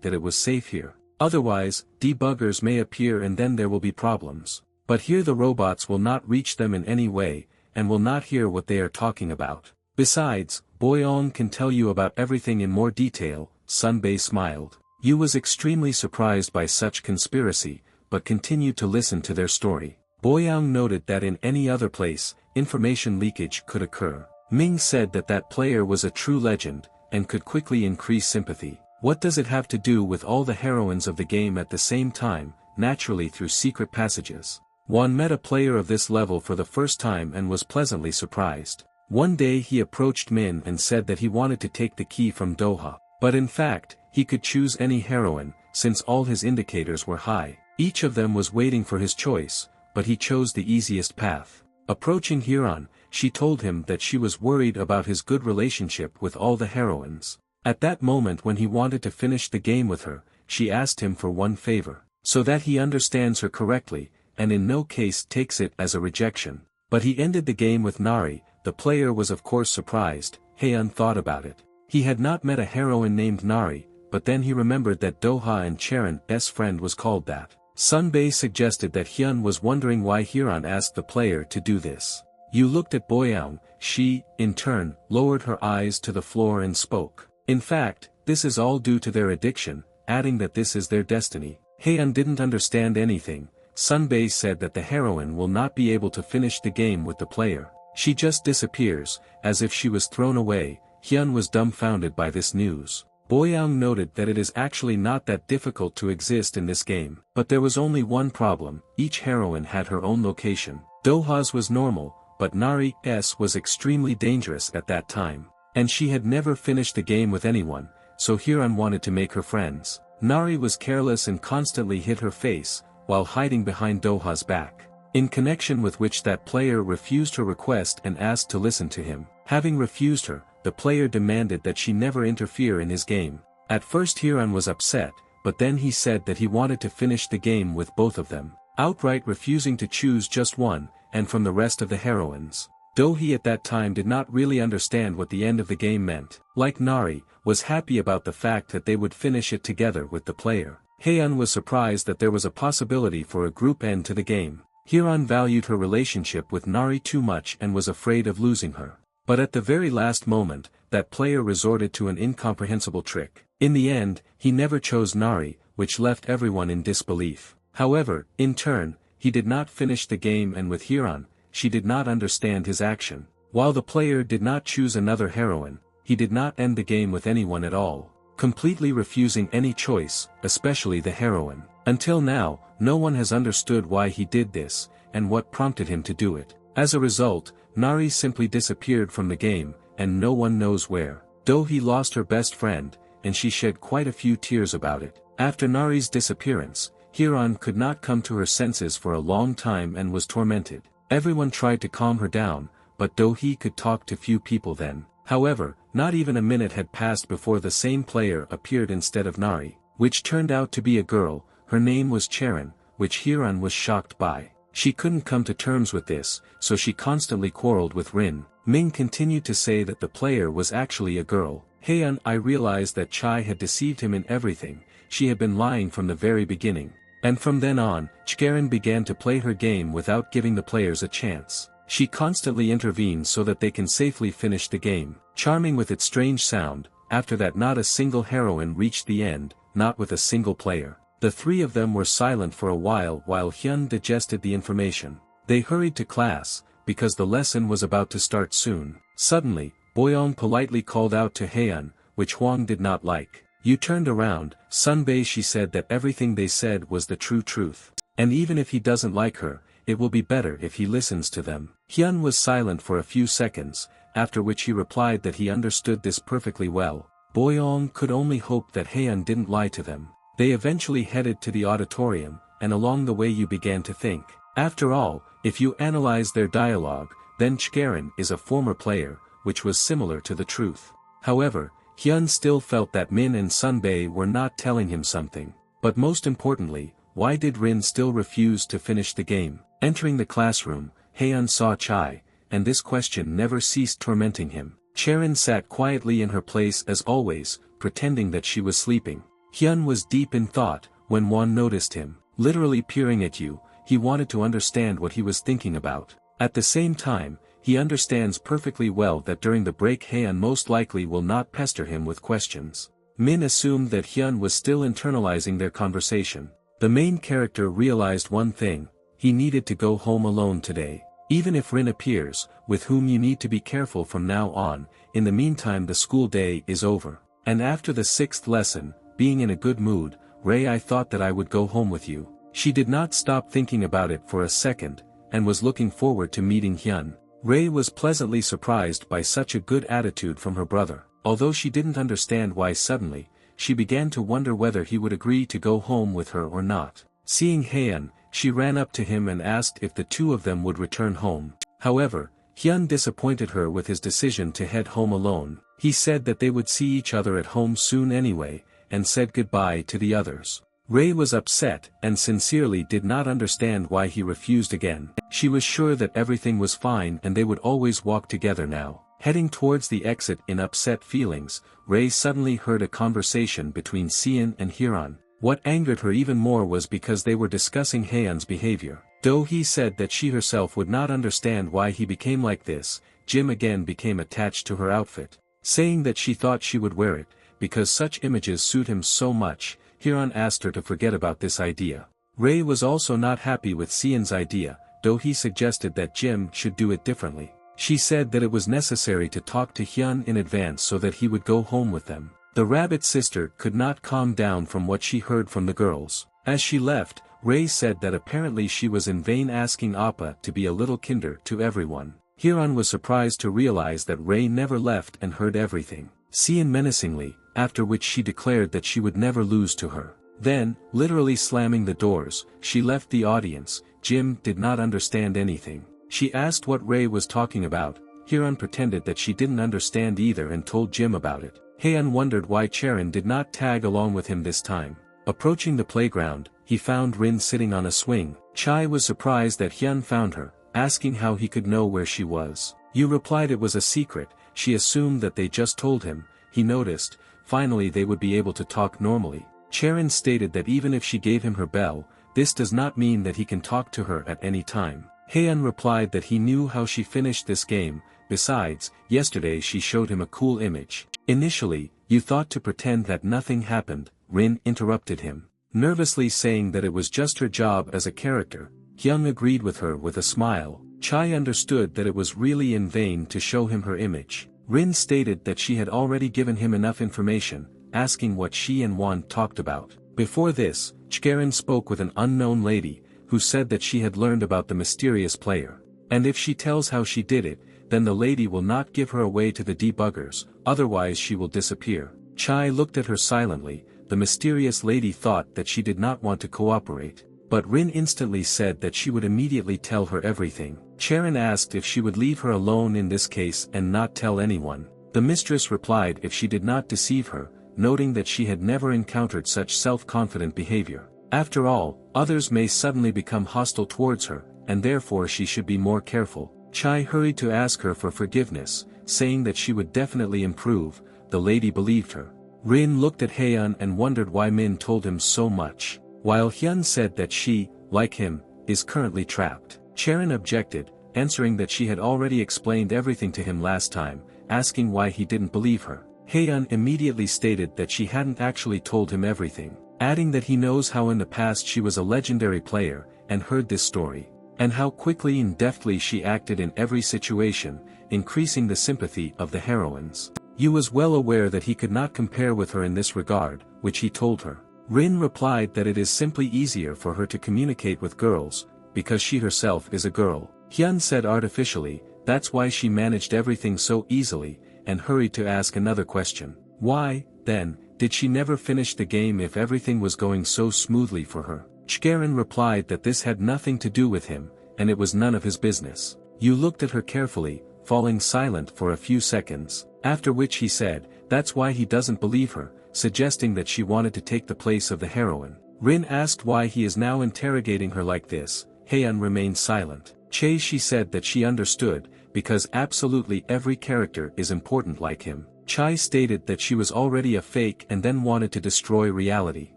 that it was safe here. Otherwise, debuggers may appear and then there will be problems. But here the robots will not reach them in any way, and will not hear what they are talking about. Besides, Boyeong can tell you about everything in more detail. Sunbae smiled. Yu was extremely surprised by such conspiracy, but continued to listen to their story. Boyeong noted that in any other place, information leakage could occur. Ming said that that player was a true legend, and could quickly increase sympathy. What does it have to do with all the heroines of the game at the same time? Naturally through secret passages. Won met a player of this level for the first time and was pleasantly surprised. One day he approached Min and said that he wanted to take the key from Doha. But in fact, he could choose any heroine, since all his indicators were high. Each of them was waiting for his choice, but he chose the easiest path. Approaching Hiran, she told him that she was worried about his good relationship with all the heroines. At that moment when he wanted to finish the game with her, she asked him for one favor, so that he understands her correctly, and in no case takes it as a rejection. But he ended the game with Nari. The player was of course surprised. Heian thought about it. He had not met a heroine named Nari, but then he remembered that Doha and Charon's friend was called that. Sunbae suggested that Hyun was wondering why Hiran asked the player to do this. Yu looked at Boyeong. She, in turn, lowered her eyes to the floor and spoke. In fact, this is all due to their addiction, adding that this is their destiny. Heian didn't understand anything. Sunbae said that the heroine will not be able to finish the game with the player. She just disappears, as if she was thrown away. Hyun was dumbfounded by this news. Boyeong noted that it is actually not that difficult to exist in this game. But there was only one problem. Each heroine had her own location. Doha's was normal, but Nari's was extremely dangerous at that time. And she had never finished the game with anyone, so Hiran wanted to make her friends. Nari was careless and constantly hid her face, while hiding behind Doha's back. In connection with which that player refused her request and asked to listen to him. Having refused her, the player demanded that she never interfere in his game. At first Hiran was upset, but then he said that he wanted to finish the game with both of them, outright refusing to choose just one, and from the rest of the heroines. Though he at that time did not really understand what the end of the game meant, like Nari, was happy about the fact that they would finish it together with the player. Heian was surprised that there was a possibility for a group end to the game. Hiran valued her relationship with Nari too much and was afraid of losing her. But at the very last moment, that player resorted to an incomprehensible trick. In the end, he never chose Nari, which left everyone in disbelief. However, in turn, he did not finish the game, and with Hiran, she did not understand his action. While the player did not choose another heroine, he did not end the game with anyone at all, completely refusing any choice, especially the heroine. Until now, no one has understood why he did this, and what prompted him to do it. As a result, Nari simply disappeared from the game, and no one knows where. Though he lost her best friend, and she shed quite a few tears about it. After Nari's disappearance, Hiran could not come to her senses for a long time and was tormented. Everyone tried to calm her down, but though he could talk to few people then. However, not even a minute had passed before the same player appeared instead of Nari, which turned out to be a girl. Her name was Charon, which Hiran was shocked by. She couldn't come to terms with this, so she constantly quarreled with Rin. Ming continued to say that the player was actually a girl. Heian, I realized that Chai had deceived him in everything. She had been lying from the very beginning. And from then on, Charon began to play her game without giving the players a chance. She constantly intervened so that they can safely finish the game. Charming with its strange sound, after that not a single heroine reached the end, not with a single player. The three of them were silent for a while Hyun digested the information. They hurried to class, because the lesson was about to start soon. Suddenly, Boyeong politely called out to Heian, which Hwang did not like. You turned around, Sunbae, she said that everything they said was the true truth. And even if he doesn't like her, it will be better if he listens to them. Hyun was silent for a few seconds, after which he replied that he understood this perfectly well. Boyeong could only hope that Heian didn't lie to them. They eventually headed to the auditorium, and along the way you began to think. After all, if you analyze their dialogue, then Chgerin is a former player, which was similar to the truth. However, Hyun still felt that Min and Sunbae were not telling him something. But most importantly, why did Rin still refuse to finish the game? Entering the classroom, Hyun saw Chai, and this question never ceased tormenting him. Chgerin sat quietly in her place as always, pretending that she was sleeping. Hyun was deep in thought, when Won noticed him. Literally peering at you, he wanted to understand what he was thinking about. At the same time, he understands perfectly well that during the break Hyun most likely will not pester him with questions. Min assumed that Hyun was still internalizing their conversation. The main character realized one thing: he needed to go home alone today. Even if Rin appears, with whom you need to be careful from now on, in the meantime the school day is over. And after the 6th lesson, being in a good mood, Ray, I thought that I would go home with you. She did not stop thinking about it for a second, and was looking forward to meeting Hyun. Ray was pleasantly surprised by such a good attitude from her brother. Although she didn't understand why suddenly, she began to wonder whether he would agree to go home with her or not. Seeing Hyun, she ran up to him and asked if the two of them would return home. However, Hyun disappointed her with his decision to head home alone. He said that they would see each other at home soon anyway, and said goodbye to the others. Ray was upset and sincerely did not understand why he refused again. She was sure that everything was fine and they would always walk together now. Heading towards the exit in upset feelings, Ray suddenly heard a conversation between Seon and Hyun. What angered her even more was because they were discussing Hyun's behavior. Though he said that she herself would not understand why he became like this, Jim again became attached to her outfit, saying that she thought she would wear it, because such images suit him so much. Hyun asked her to forget about this idea. Ray was also not happy with Seon's idea, though he suggested that Jim should do it differently. She said that it was necessary to talk to Hyun in advance so that he would go home with them. The rabbit sister could not calm down from what she heard from the girls. As she left, Ray said that apparently she was in vain asking Appa to be a little kinder to everyone. Hyun was surprised to realize that Ray never left and heard everything. Seon menacingly, after which she declared that she would never lose to her. Then, literally slamming the doors, she left the audience. Jim did not understand anything. She asked what Ray was talking about. Hyun pretended that she didn't understand either and told Jim about it. Hyun wondered why Chgerin did not tag along with him this time. Approaching the playground, he found Rin sitting on a swing. Chai was surprised that Hyun found her, asking how he could know where she was. You replied it was a secret. She assumed that they just told him. He noticed. Finally they would be able to talk normally. Chgerin stated that even if she gave him her bell, this does not mean that he can talk to her at any time. Hyun replied that he knew how she finished this game. Besides, yesterday she showed him a cool image. Initially, you thought to pretend that nothing happened. Rin interrupted him, nervously saying that it was just her job as a character. Hyun agreed with her with a smile. Chai understood that it was really in vain to show him her image. Rin stated that she had already given him enough information, asking what she and Won talked about. Before this, Chgerin spoke with an unknown lady, who said that she had learned about the mysterious player. And if she tells how she did it, then the lady will not give her away to the debuggers, otherwise she will disappear. Chai looked at her silently. The mysterious lady thought that she did not want to cooperate. But Rin instantly said that she would immediately tell her everything. Chgerin asked if she would leave her alone in this case and not tell anyone. The mistress replied if she did not deceive her, noting that she had never encountered such self-confident behavior. After all, others may suddenly become hostile towards her, and therefore she should be more careful. Chai hurried to ask her for forgiveness, saying that she would definitely improve. The lady believed her. Rin looked at Hyun and wondered why Min told him so much, while Hyun said that she, like him, is currently trapped. Chgerin objected, answering that she had already explained everything to him last time, asking why he didn't believe her. Hyun immediately stated that she hadn't actually told him everything, adding that he knows how in the past she was a legendary player, and heard this story, and how quickly and deftly she acted in every situation, increasing the sympathy of the heroines. Yu was well aware that he could not compare with her in this regard, which he told her. Rin replied that it is simply easier for her to communicate with girls, because she herself is a girl. Hyun said artificially, that's why she managed everything so easily, and hurried to ask another question. Why, then, did she never finish the game if everything was going so smoothly for her? Chgaren replied that this had nothing to do with him, and it was none of his business. Yu looked at her carefully, falling silent for a few seconds, after which he said, that's why he doesn't believe her, suggesting that she wanted to take the place of the heroine. Rin asked why he is now interrogating her like this. Heian remained silent. She said that she understood, because absolutely every character is important like him. Chai stated that she was already a fake and then wanted to destroy reality,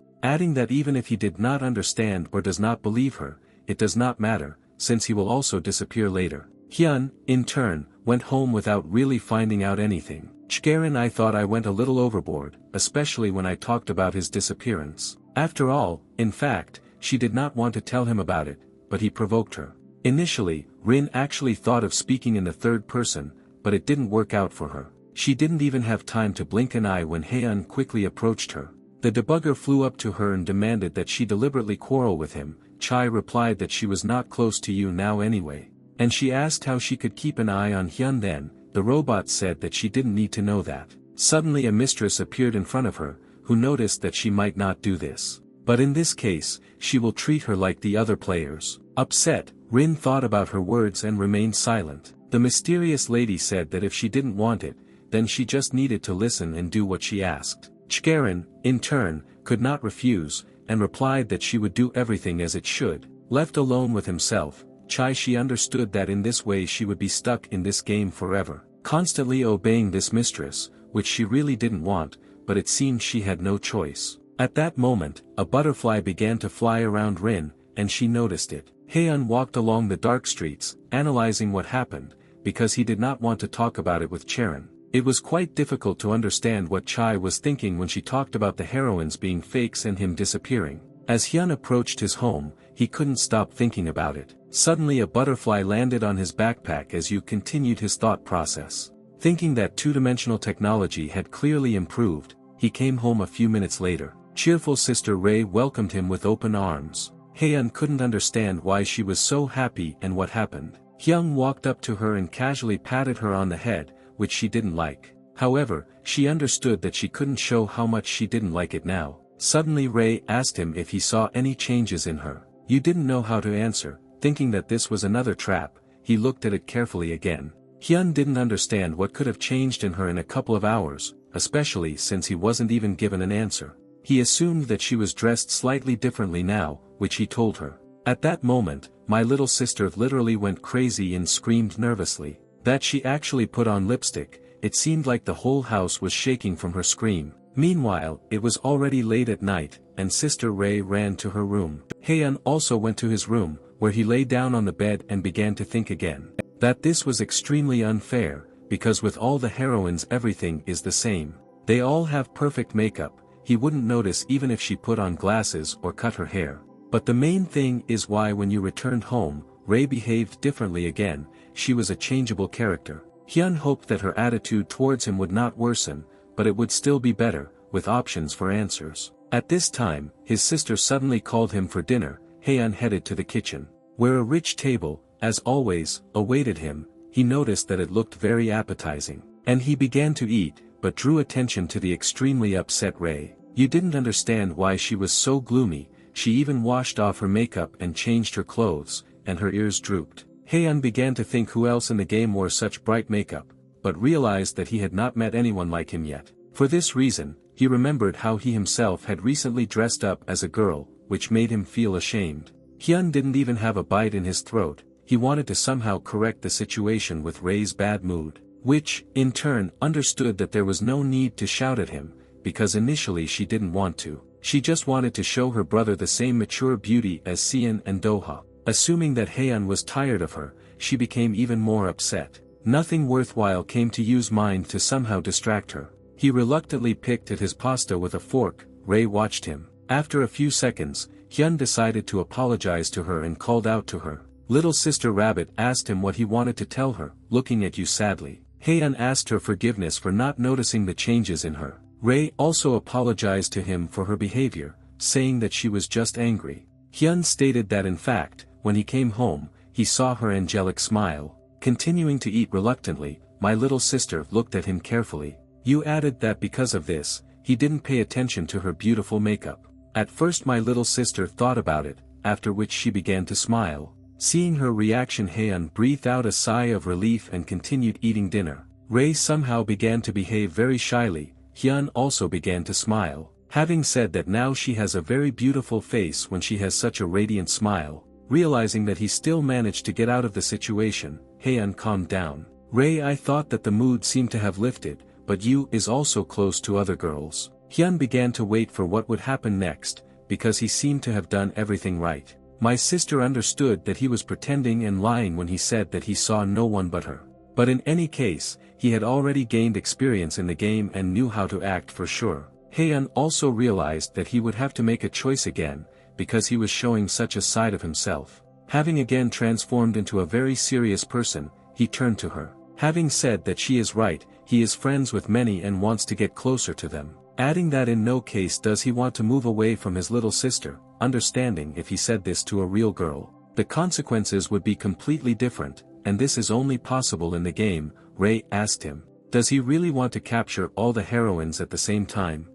adding that even if he did not understand or does not believe her, it does not matter, since he will also disappear later. Hyun, in turn, went home without really finding out anything. Chgaren, I thought I went a little overboard, especially when I talked about his disappearance. After all, in fact, she did not want to tell him about it, but he provoked her. Initially, Rin actually thought of speaking in the third person, but it didn't work out for her. She didn't even have time to blink an eye when Heian quickly approached her. The debugger flew up to her and demanded that she deliberately quarrel with him. Chai replied that she was not close to you now anyway. And she asked how she could keep an eye on Hyun then. The robot said that she didn't need to know that. Suddenly a mistress appeared in front of her, who noticed that she might not do this. But in this case, she will treat her like the other players. Upset, Rin thought about her words and remained silent. The mysterious lady said that if she didn't want it, then she just needed to listen and do what she asked. Chgaren, in turn, could not refuse, and replied that she would do everything as it should. Left alone with himself, she understood that in this way she would be stuck in this game forever, constantly obeying this mistress, which she really didn't want, but it seemed she had no choice. At that moment, a butterfly began to fly around Rin, and she noticed it. Heian walked along the dark streets, analyzing what happened, because he did not want to talk about it with Charen. It was quite difficult to understand what Chai was thinking when she talked about the heroines being fakes and him disappearing. As Hyun approached his home, he couldn't stop thinking about it. Suddenly a butterfly landed on his backpack as Yu continued his thought process. Thinking that two-dimensional technology had clearly improved, he came home a few minutes later. Cheerful Sister Ray welcomed him with open arms. Heian couldn't understand why she was so happy and what happened. Hyung walked up to her and casually patted her on the head, which she didn't like. However, she understood that she couldn't show how much she didn't like it now. Suddenly Ray asked him if he saw any changes in her. You didn't know how to answer, thinking that this was another trap. He looked at it carefully again. Hyun didn't understand what could have changed in her in a couple of hours, especially since he wasn't even given an answer. He assumed that she was dressed slightly differently now, which he told her. At that moment, my little sister literally went crazy and screamed nervously. That she actually put on lipstick. It seemed like the whole house was shaking from her scream. Meanwhile, it was already late at night, and Sister Ray ran to her room. Heian also went to his room, where he lay down on the bed and began to think again. That this was extremely unfair, because with all the heroines everything is the same. They all have perfect makeup, he wouldn't notice even if she put on glasses or cut her hair. But the main thing is why when you returned home, Ray behaved differently again. She was a changeable character. Hyun hoped that her attitude towards him would not worsen, but it would still be better, with options for answers. At this time, his sister suddenly called him for dinner. Heian headed to the kitchen, where a rich table, as always, awaited him. He noticed that it looked very appetizing, and he began to eat, but drew attention to the extremely upset Ray. You didn't understand why she was so gloomy. She even washed off her makeup and changed her clothes, and her ears drooped. Heian began to think who else in the game wore such bright makeup, but realized that he had not met anyone like him yet. For this reason, he remembered how he himself had recently dressed up as a girl, which made him feel ashamed. Hyun didn't even have a bite in his throat. He wanted to somehow correct the situation with Ray's bad mood, which, in turn, understood that there was no need to shout at him, because initially she didn't want to. She just wanted to show her brother the same mature beauty as Sian and Doha. Assuming that Heian was tired of her, she became even more upset. Nothing worthwhile came to Yu's mind to somehow distract her. He reluctantly picked at his pasta with a fork. Ray watched him. After a few seconds, Hyun decided to apologize to her and called out to her. Little Sister Rabbit asked him what he wanted to tell her, looking at Yu sadly. Heian asked her forgiveness for not noticing the changes in her. Ray also apologized to him for her behavior, saying that she was just angry. Hyun stated that in fact, when he came home, he saw her angelic smile. Continuing to eat reluctantly, my little sister looked at him carefully. Yu added that because of this, he didn't pay attention to her beautiful makeup. At first my little sister thought about it, after which she began to smile. Seeing her reaction, Haeun breathed out a sigh of relief and continued eating dinner. Ray somehow began to behave very shyly. Hyun also began to smile. Having said that, now she has a very beautiful face when she has such a radiant smile. Realizing that he still managed to get out of the situation, Haeun calmed down. Ray, I thought that the mood seemed to have lifted, but you is also close to other girls. Hyun began to wait for what would happen next, because he seemed to have done everything right. My sister understood that he was pretending and lying when he said that he saw no one but her. But in any case, he had already gained experience in the game and knew how to act for sure. Haeun also realized that he would have to make a choice again, because he was showing such a side of himself. Having again transformed into a very serious person, he turned to her. Having said that she is right, he is friends with many and wants to get closer to them. Adding that in no case does he want to move away from his little sister, understanding if he said this to a real girl, the consequences would be completely different, and this is only possible in the game. Ray asked him, does he really want to capture all the heroines at the same time?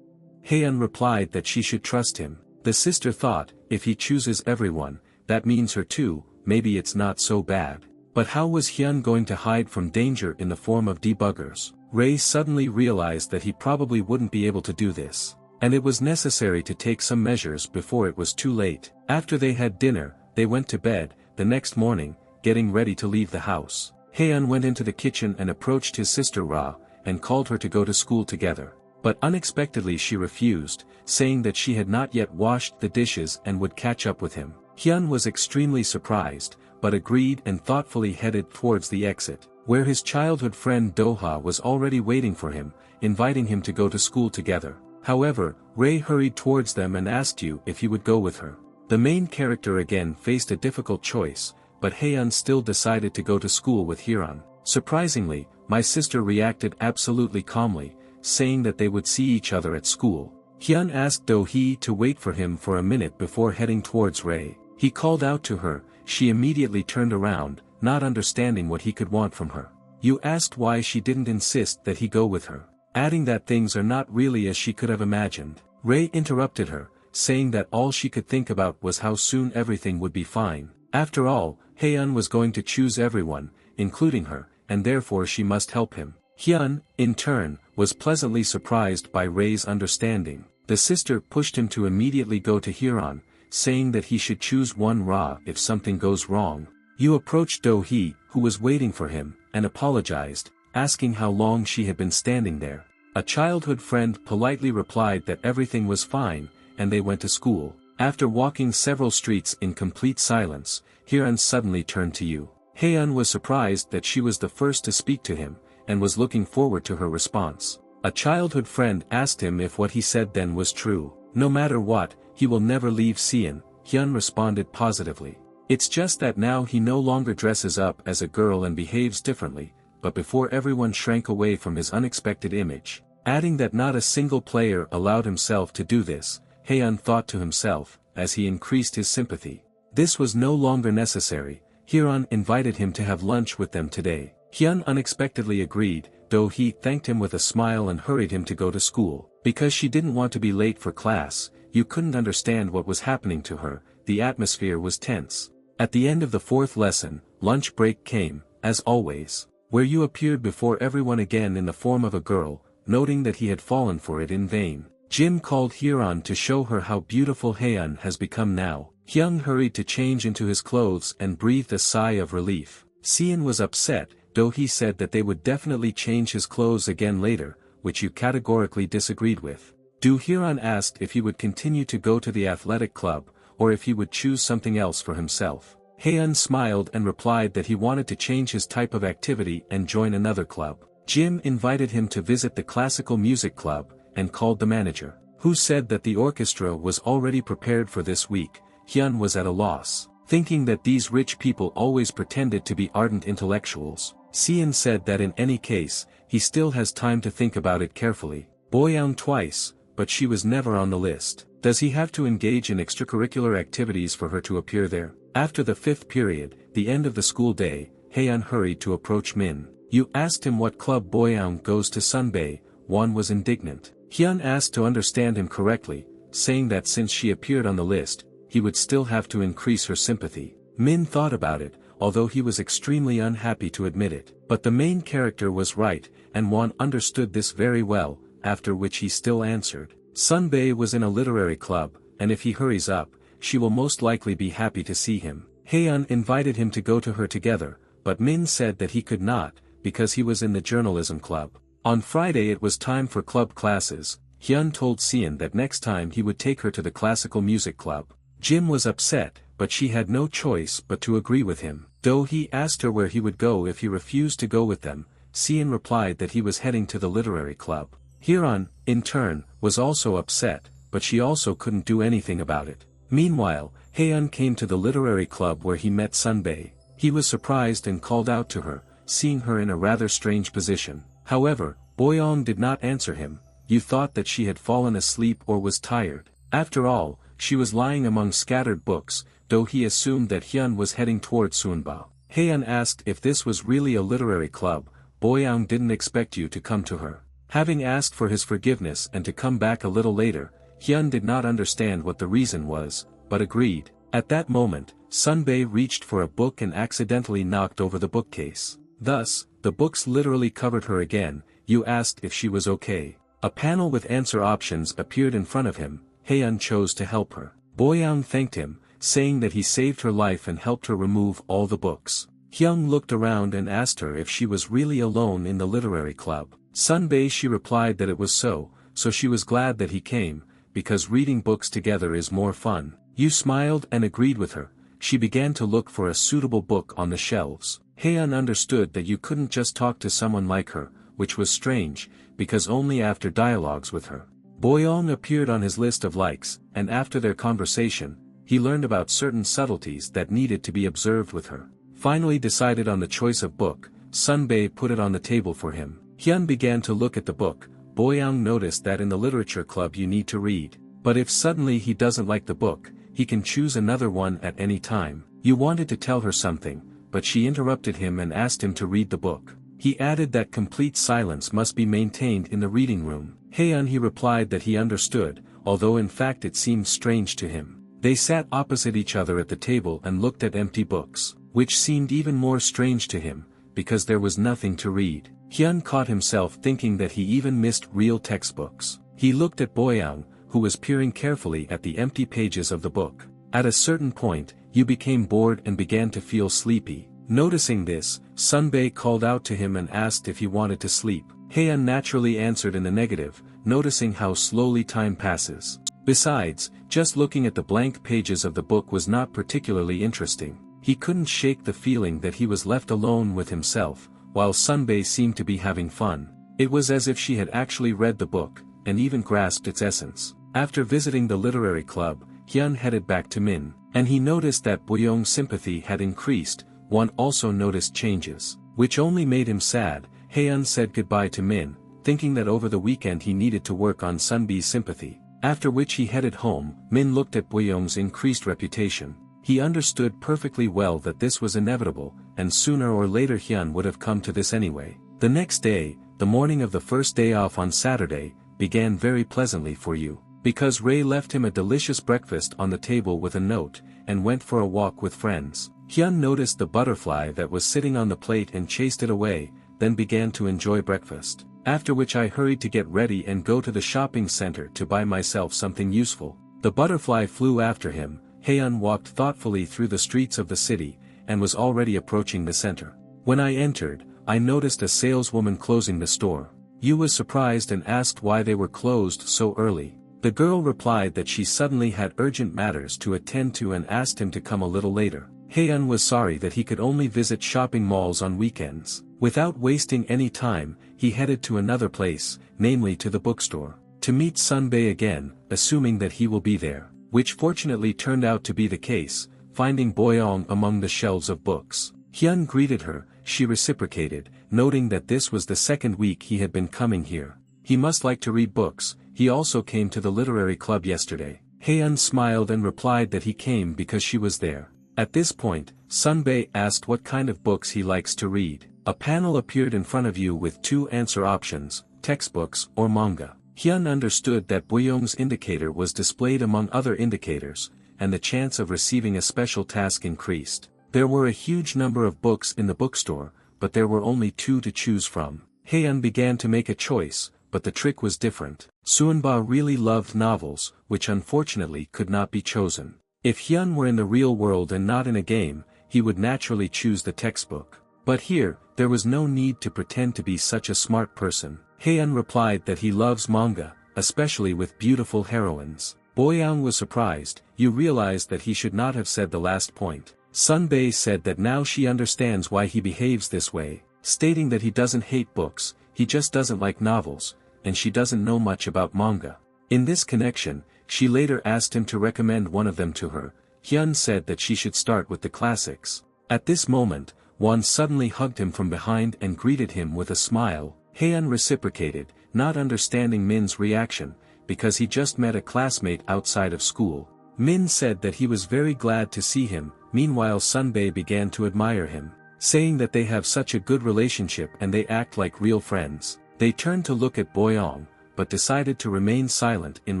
Haeun replied that she should trust him. The sister thought, if he chooses everyone, that means her too, maybe it's not so bad. But how was Hyun going to hide from danger in the form of debuggers? Ray suddenly realized that he probably wouldn't be able to do this, and it was necessary to take some measures before it was too late. After they had dinner, they went to bed. The next morning, getting ready to leave the house, Haeun went into the kitchen and approached his sister Ra, and called her to go to school together. But unexpectedly she refused, saying that she had not yet washed the dishes and would catch up with him. Hyun was extremely surprised, but agreed and thoughtfully headed towards the exit, where his childhood friend Doha was already waiting for him, inviting him to go to school together. However, Ray hurried towards them and asked you if he would go with her. The main character again faced a difficult choice, but Haeun still decided to go to school with Hyun. Surprisingly, my sister reacted absolutely calmly, saying that they would see each other at school. Hyun asked Do-hee to wait for him for a minute before heading towards Ray. He called out to her. She immediately turned around, not understanding what he could want from her. You asked why she didn't insist that he go with her, adding that things are not really as she could have imagined. Ray interrupted her, saying that all she could think about was how soon everything would be fine. After all, Haeun was going to choose everyone, including her, and therefore she must help him. Hyun, in turn, was pleasantly surprised by Ray's understanding. The sister pushed him to immediately go to Hyun, saying that he should choose one Ra if something goes wrong. You approached Do-hee, who was waiting for him, and apologized, asking how long she had been standing there. A childhood friend politely replied that everything was fine, and they went to school. After walking several streets in complete silence, Hyun suddenly turned to you. Haeun was surprised that she was the first to speak to him, and was looking forward to her response. A childhood friend asked him if what he said then was true. No matter what, he will never leave Seon, Hyun responded positively. It's just that now he no longer dresses up as a girl and behaves differently, but before everyone shrank away from his unexpected image. Adding that not a single player allowed himself to do this, Haeun thought to himself, as he increased his sympathy. This was no longer necessary. Hyun invited him to have lunch with them today. Hyun unexpectedly agreed, though he thanked him with a smile and hurried him to go to school. Because she didn't want to be late for class, you couldn't understand what was happening to her, the atmosphere was tense. At the end of the fourth lesson, lunch break came, as always, where you appeared before everyone again in the form of a girl, noting that he had fallen for it in vain. Jim called Hyun to show her how beautiful Haeun has become now. Hyun hurried to change into his clothes and breathed a sigh of relief. Seon was upset, though he said that they would definitely change his clothes again later, which you categorically disagreed with. Do-hyun asked if he would continue to go to the athletic club, or if he would choose something else for himself. Haeun smiled and replied that he wanted to change his type of activity and join another club. Jim invited him to visit the classical music club, and called the manager, who said that the orchestra was already prepared for this week. Hyun was at a loss, thinking that these rich people always pretended to be ardent intellectuals. Seon said that in any case, he still has time to think about it carefully. Boyoung twice, but she was never on the list. Does he have to engage in extracurricular activities for her to appear there? After the fifth period, the end of the school day, Haeun hurried to approach Min. You asked him what club Boyoung goes to Sunbae. Won was indignant. Hyun asked to understand him correctly, saying that since she appeared on the list, he would still have to increase her sympathy. Min thought about it, although he was extremely unhappy to admit it. But the main character was right, and Won understood this very well, after which he still answered. Sunbae was in a literary club, and if he hurries up, she will most likely be happy to see him. Haeun invited him to go to her together, but Min said that he could not, because he was in the journalism club. On Friday it was time for club classes. Hyun told Seon that next time he would take her to the classical music club. Jim was upset, but she had no choice but to agree with him. Though he asked her where he would go if he refused to go with them, Seon replied that he was heading to the literary club. Hyeon, in turn, was also upset, but she also couldn't do anything about it. Meanwhile, Haeun came to the literary club where he met Sunbae. He was surprised and called out to her, seeing her in a rather strange position. However, Boyoung did not answer him. You thought that she had fallen asleep or was tired. After all, she was lying among scattered books, though he assumed that Hyun was heading toward Sunba. Haeun asked if this was really a literary club. Boyoung didn't expect you to come to her. Having asked for his forgiveness and to come back a little later, Hyun did not understand what the reason was, but agreed. At that moment, Sunbae reached for a book and accidentally knocked over the bookcase. Thus, the books literally covered her again. You asked if she was okay. A panel with answer options appeared in front of him. Haeun chose to help her. Boyoung thanked him, saying that he saved her life and helped her remove all the books. Hyung looked around and asked her if she was really alone in the literary club. Sunbae she replied that it was so she was glad that he came, because reading books together is more fun. You smiled and agreed with her. She began to look for a suitable book on the shelves. Haeun understood that you couldn't just talk to someone like her, which was strange, because only after dialogues with her. Boyoung appeared on his list of likes, and after their conversation, he learned about certain subtleties that needed to be observed with her. Finally decided on the choice of book, Sunbae put it on the table for him. Hyun began to look at the book. Boyoung noticed that in the literature club you need to read. But if suddenly he doesn't like the book, he can choose another one at any time. You wanted to tell her something, but she interrupted him and asked him to read the book. He added that complete silence must be maintained in the reading room. Haeun he replied that he understood, although in fact it seemed strange to him. They sat opposite each other at the table and looked at empty books, which seemed even more strange to him, because there was nothing to read. Hyun caught himself thinking that he even missed real textbooks. He looked at Boyoung, who was peering carefully at the empty pages of the book. At a certain point, you became bored and began to feel sleepy. Noticing this, Sunbae called out to him and asked if he wanted to sleep. Haeun naturally answered in the negative, noticing how slowly time passes. Besides, just looking at the blank pages of the book was not particularly interesting. He couldn't shake the feeling that he was left alone with himself, while Sunbae seemed to be having fun. It was as if she had actually read the book, and even grasped its essence. After visiting the literary club, Hyun headed back to Min, and he noticed that Boyoung's sympathy had increased. One also noticed changes, which only made him sad. Haeun said goodbye to Min, thinking that over the weekend he needed to work on Sunbi's sympathy. After which he headed home. Min looked at Boyoung's increased reputation. He understood perfectly well that this was inevitable, and sooner or later Hyun would have come to this anyway. The next day, the morning of the first day off on Saturday, began very pleasantly for you, because Ray left him a delicious breakfast on the table with a note, and went for a walk with friends. Hyun noticed the butterfly that was sitting on the plate and chased it away, then began to enjoy breakfast. After which I hurried to get ready and go to the shopping center to buy myself something useful. The butterfly flew after him. Haeun walked thoughtfully through the streets of the city, and was already approaching the center. When I entered, I noticed a saleswoman closing the store. Yu was surprised and asked why they were closed so early. The girl replied that she suddenly had urgent matters to attend to and asked him to come a little later. Haeun was sorry that he could only visit shopping malls on weekends. Without wasting any time, he headed to another place, namely to the bookstore, to meet Sunbae again, assuming that he will be there, which fortunately turned out to be the case, finding Boyoung among the shelves of books. Hyun greeted her. She reciprocated, noting that this was the second week he had been coming here. He must like to read books. He also came to the literary club yesterday. Haeun smiled and replied that he came because she was there. At this point, Sunbae asked what kind of books he likes to read. A panel appeared in front of you with two answer options, textbooks or manga. Hyun understood that Boyoung's indicator was displayed among other indicators, and the chance of receiving a special task increased. There were a huge number of books in the bookstore, but there were only 2 to choose from. Hyun began to make a choice, but the trick was different. Suunba really loved novels, which unfortunately could not be chosen. If Hyun were in the real world and not in a game, he would naturally choose the textbook. But here, there was no need to pretend to be such a smart person. Hyun replied that he loves manga, especially with beautiful heroines. Boyoung was surprised. You realized that he should not have said the last point. Sunbae said that now she understands why he behaves this way, stating that he doesn't hate books, he just doesn't like novels, and she doesn't know much about manga. In this connection, she later asked him to recommend one of them to her. Hyun said that she should start with the classics. At this moment, Won suddenly hugged him from behind and greeted him with a smile. Hyun reciprocated, not understanding Min's reaction, because he just met a classmate outside of school. Min said that he was very glad to see him. Meanwhile Sunbae began to admire him, saying that they have such a good relationship and they act like real friends. They turned to look at Boyoung, but decided to remain silent in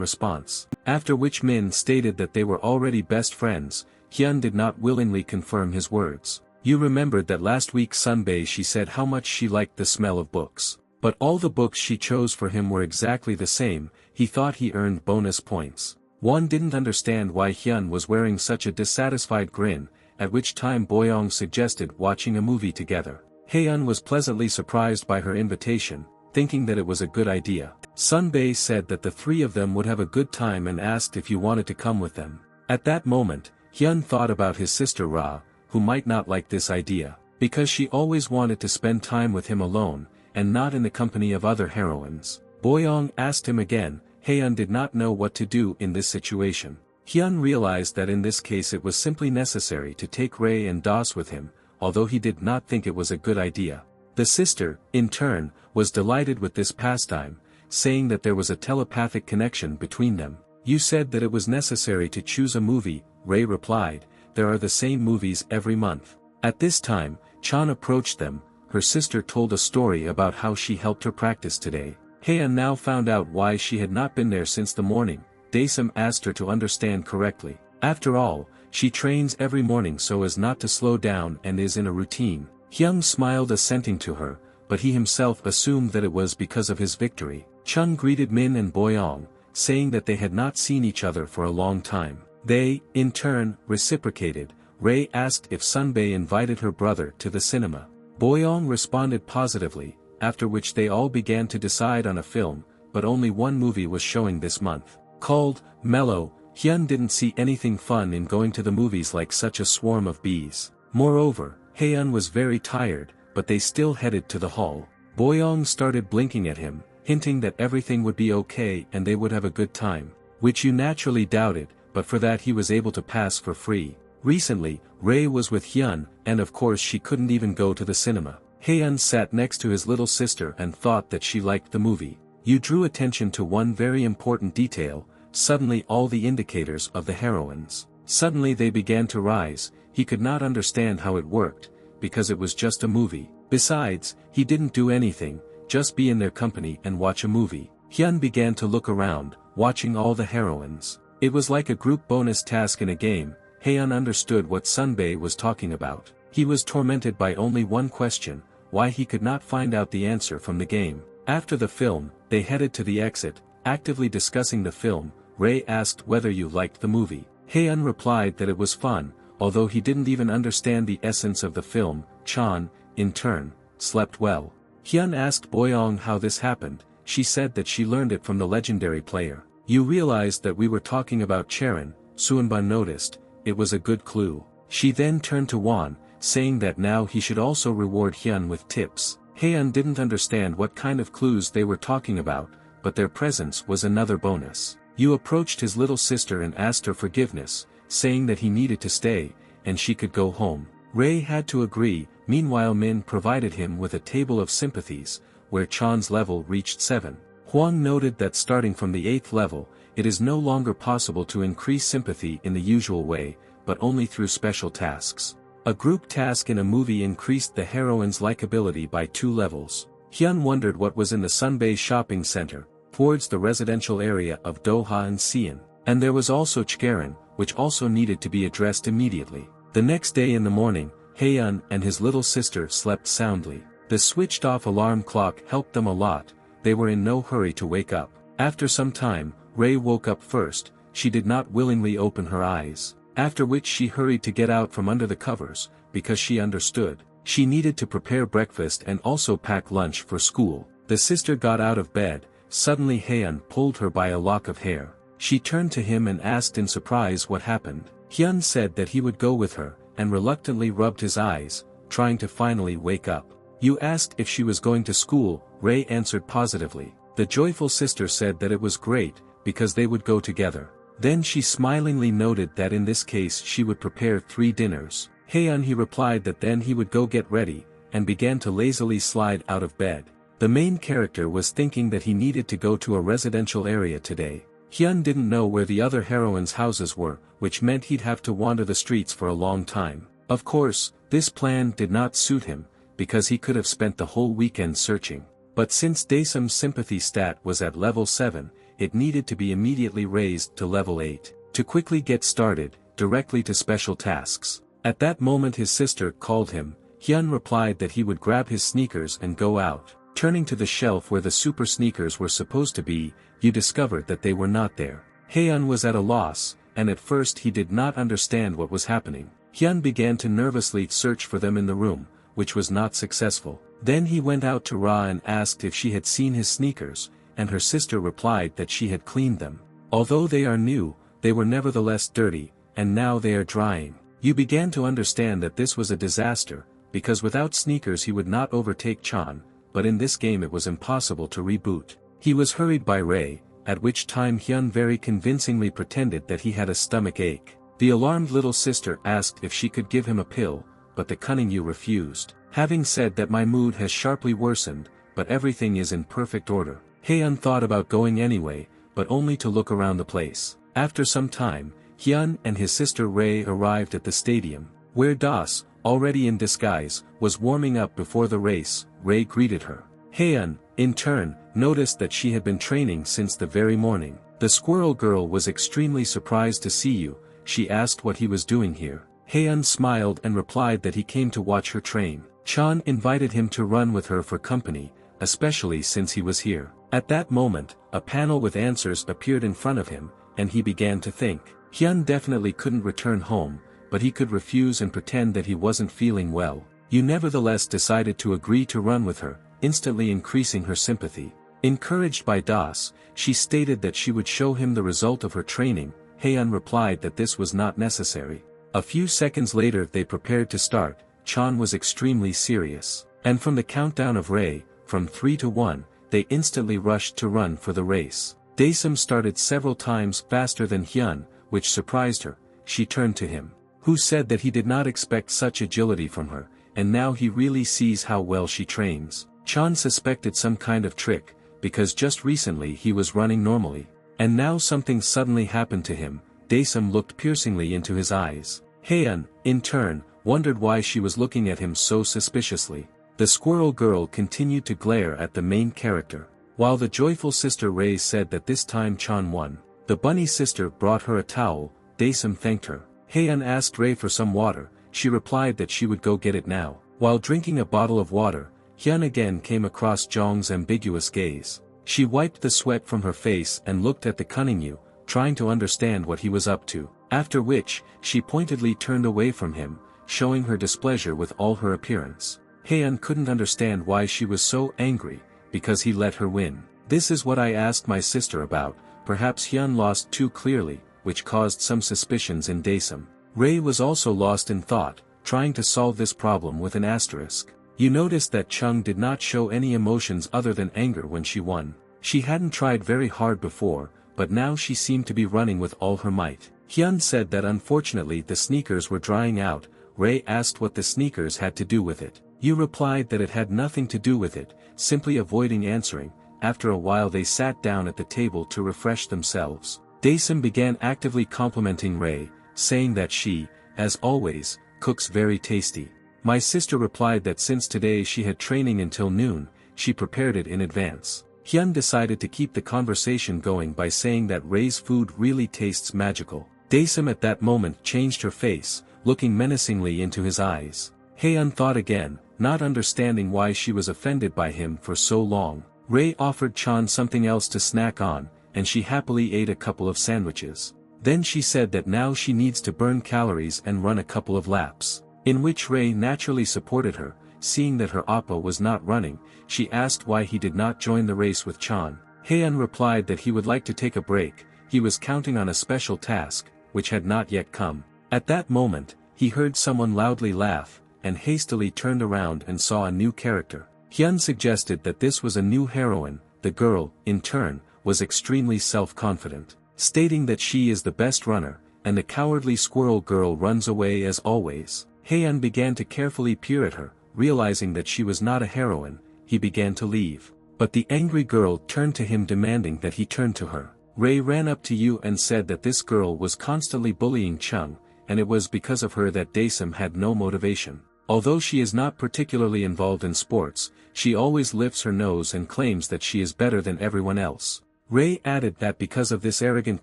response. After which Min stated that they were already best friends. Hyun did not willingly confirm his words. You remembered that last week Sunbae she said how much she liked the smell of books. But all the books she chose for him were exactly the same. He thought he earned bonus points. Won didn't understand why Hyun was wearing such a dissatisfied grin, at which time Boyoung suggested watching a movie together. Hyun was pleasantly surprised by her invitation, thinking that it was a good idea. Sunbae said that the 3 of them would have a good time and asked if you wanted to come with them. At that moment, Hyun thought about his sister Ra, who might not like this idea, because she always wanted to spend time with him alone, and not in the company of other heroines. Boyoung asked him again. Hyun did not know what to do in this situation. Hyun realized that in this case it was simply necessary to take Ray and Das with him, although he did not think it was a good idea. The sister, in turn, was delighted with this pastime, saying that there was a telepathic connection between them. You said that it was necessary to choose a movie, Ray replied, there are the same movies every month. At this time, Chan approached them. Her sister told a story about how she helped her practice today. Hyun now found out why she had not been there since the morning. Daesum asked her to understand correctly. After all, she trains every morning so as not to slow down and is in a routine. Hyung smiled assenting to her, but he himself assumed that it was because of his victory. Chung greeted Min and Boyoung, saying that they had not seen each other for a long time. They, in turn, reciprocated. Ray asked if Sunbae invited her brother to the cinema. Boyoung responded positively, after which they all began to decide on a film, but only one movie was showing this month. Called Mellow. Hyun didn't see anything fun in going to the movies like such a swarm of bees. Moreover, Hyun was very tired, but they still headed to the hall. Boyoung started blinking at him, hinting that everything would be okay and they would have a good time, which you naturally doubted, but for that he was able to pass for free. Recently, Ray was with Hyun, and of course she couldn't even go to the cinema. Hyun sat next to his little sister and thought that she liked the movie. You drew attention to one very important detail. Suddenly all the indicators of the heroines. Suddenly they began to rise. He could not understand how it worked, because it was just a movie. Besides, he didn't do anything, just be in their company and watch a movie. Hyun began to look around, watching all the heroines. It was like a group bonus task in a game. Hyun understood what Sunbae was talking about. He was tormented by only one question, why he could not find out the answer from the game. After the film, they headed to the exit, actively discussing the film. Ray asked whether you liked the movie. Hyun replied that it was fun, although he didn't even understand the essence of the film. Chan, in turn, slept well. Hyun asked Boyoung how this happened. She said that she learned it from the legendary player. You realized that we were talking about Charon. Suunban noticed. It was a good clue. She then turned to Won, saying that now he should also reward Hyun with tips. Hyun didn't understand what kind of clues they were talking about, but their presence was another bonus. You approached his little sister and asked her forgiveness, saying that he needed to stay, and she could go home. Ray had to agree. Meanwhile Min provided him with a table of sympathies, where Chan's level reached 7. Huang noted that starting from the 8th level, it is no longer possible to increase sympathy in the usual way, but only through special tasks. A group task in a movie increased the heroine's likability by 2 levels. Hyun wondered what was in the Sunbae shopping center. towards the residential area of Doha and Sion. And there was also Chgerin, which also needed to be addressed immediately. The next day in the morning, Haeun and his little sister slept soundly. The switched-off alarm clock helped them a lot. They were in no hurry to wake up. After some time, Ray woke up first. She did not willingly open her eyes. After which she hurried to get out from under the covers, because she understood. She needed to prepare breakfast and also pack lunch for school. The sister got out of bed. Suddenly Haeun pulled her by a lock of hair. She turned to him and asked in surprise what happened. Hyun said that he would go with her, and reluctantly rubbed his eyes, trying to finally wake up. You asked if she was going to school, Ray answered positively. The joyful sister said that it was great, because they would go together. Then she smilingly noted that in this case she would prepare 3 dinners. Haeun he replied that then he would go get ready, and began to lazily slide out of bed. The main character was thinking that he needed to go to a residential area today. Hyun didn't know where the other heroines' houses were, which meant he'd have to wander the streets for a long time. Of course, this plan did not suit him, because he could have spent the whole weekend searching. But since Daesum's sympathy stat was at level 7, it needed to be immediately raised to level 8, to quickly get started, directly to special tasks. At that moment his sister called him. Hyun replied that he would grab his sneakers and go out. Turning to the shelf where the super sneakers were supposed to be, you discovered that they were not there. Haeun was at a loss, and at first he did not understand what was happening. Hyun began to nervously search for them in the room, which was not successful. Then he went out to Ra and asked if she had seen his sneakers, and her sister replied that she had cleaned them. Although they are new, they were nevertheless dirty, and now they are drying. You began to understand that this was a disaster, because without sneakers he would not overtake Chan, but in this game it was impossible to reboot. He was hurried by Ray, at which time Hyun very convincingly pretended that he had a stomach ache. The alarmed little sister asked if she could give him a pill, but the cunning Yu refused. Having said that my mood has sharply worsened, but everything is in perfect order. Haeun thought about going anyway, but only to look around the place. After some time, Hyun and his sister Ray arrived at the stadium, where Das, already in disguise, was warming up before the race. Ray greeted her. Haeun, in turn, noticed that she had been training since the very morning. The squirrel girl was extremely surprised to see you. She asked what he was doing here. Haeun smiled and replied that he came to watch her train. Chan invited him to run with her for company, especially since he was here. At that moment, a panel with answers appeared in front of him, and he began to think. Hyun definitely couldn't return home, but he could refuse and pretend that he wasn't feeling well. You nevertheless decided to agree to run with her, instantly increasing her sympathy. Encouraged by Das, she stated that she would show him the result of her training. Haeun replied that this was not necessary. A few seconds later they prepared to start. Chan was extremely serious. And from the countdown of Ray, from 3 to 1, they instantly rushed to run for the race. Daesum started several times faster than Hyun, which surprised her. She turned to him, who said that he did not expect such agility from her, and now he really sees how well she trains. Chan suspected some kind of trick, because just recently he was running normally, and now something suddenly happened to him. Daesum looked piercingly into his eyes. Haeun, in turn, wondered why she was looking at him so suspiciously. The squirrel girl continued to glare at the main character, while the joyful sister Ray said that this time Chan won. The bunny sister brought her a towel. Daesum thanked her. Haeun asked Ray for some water. She replied that she would go get it now. While drinking a bottle of water, Hyun again came across Jong's ambiguous gaze. She wiped the sweat from her face and looked at the cunning Yu, trying to understand what he was up to. After which, she pointedly turned away from him, showing her displeasure with all her appearance. Haeun couldn't understand why she was so angry, because he let her win. This is what I asked my sister about. Perhaps Hyun lost too clearly, which caused some suspicions in Daesum. Ray was also lost in thought, trying to solve this problem with an asterisk. You noticed that Chung did not show any emotions other than anger when she won. She hadn't tried very hard before, but now she seemed to be running with all her might. Hyun said that unfortunately the sneakers were drying out. Ray asked what the sneakers had to do with it. You replied that it had nothing to do with it, simply avoiding answering. After a while they sat down at the table to refresh themselves. Daesum began actively complimenting Ray, saying that she, as always, cooks very tasty. My sister replied that since today she had training until noon, she prepared it in advance. Hyun decided to keep the conversation going by saying that Ray's food really tastes magical. Daesum at that moment changed her face, looking menacingly into his eyes. Hyun thought again, not understanding why she was offended by him for so long. Ray offered Chan something else to snack on, and she happily ate a couple of sandwiches. Then she said that now she needs to burn calories and run a couple of laps. In which Ray naturally supported her. Seeing that her oppa was not running, she asked why he did not join the race with Chan. Hyun replied that he would like to take a break, he was counting on a special task, which had not yet come. At that moment, he heard someone loudly laugh, and hastily turned around and saw a new character. Hyun suggested that this was a new heroine. The girl, in turn, was extremely self-confident, stating that she is the best runner, and the cowardly squirrel girl runs away as always. Hyun began to carefully peer at her, realizing that she was not a heroine, he began to leave. But the angry girl turned to him demanding that he turn to her. Ray ran up to you and said that this girl was constantly bullying Chung, and it was because of her that Daesum had no motivation. Although she is not particularly involved in sports, she always lifts her nose and claims that she is better than everyone else. Ray added that because of this arrogant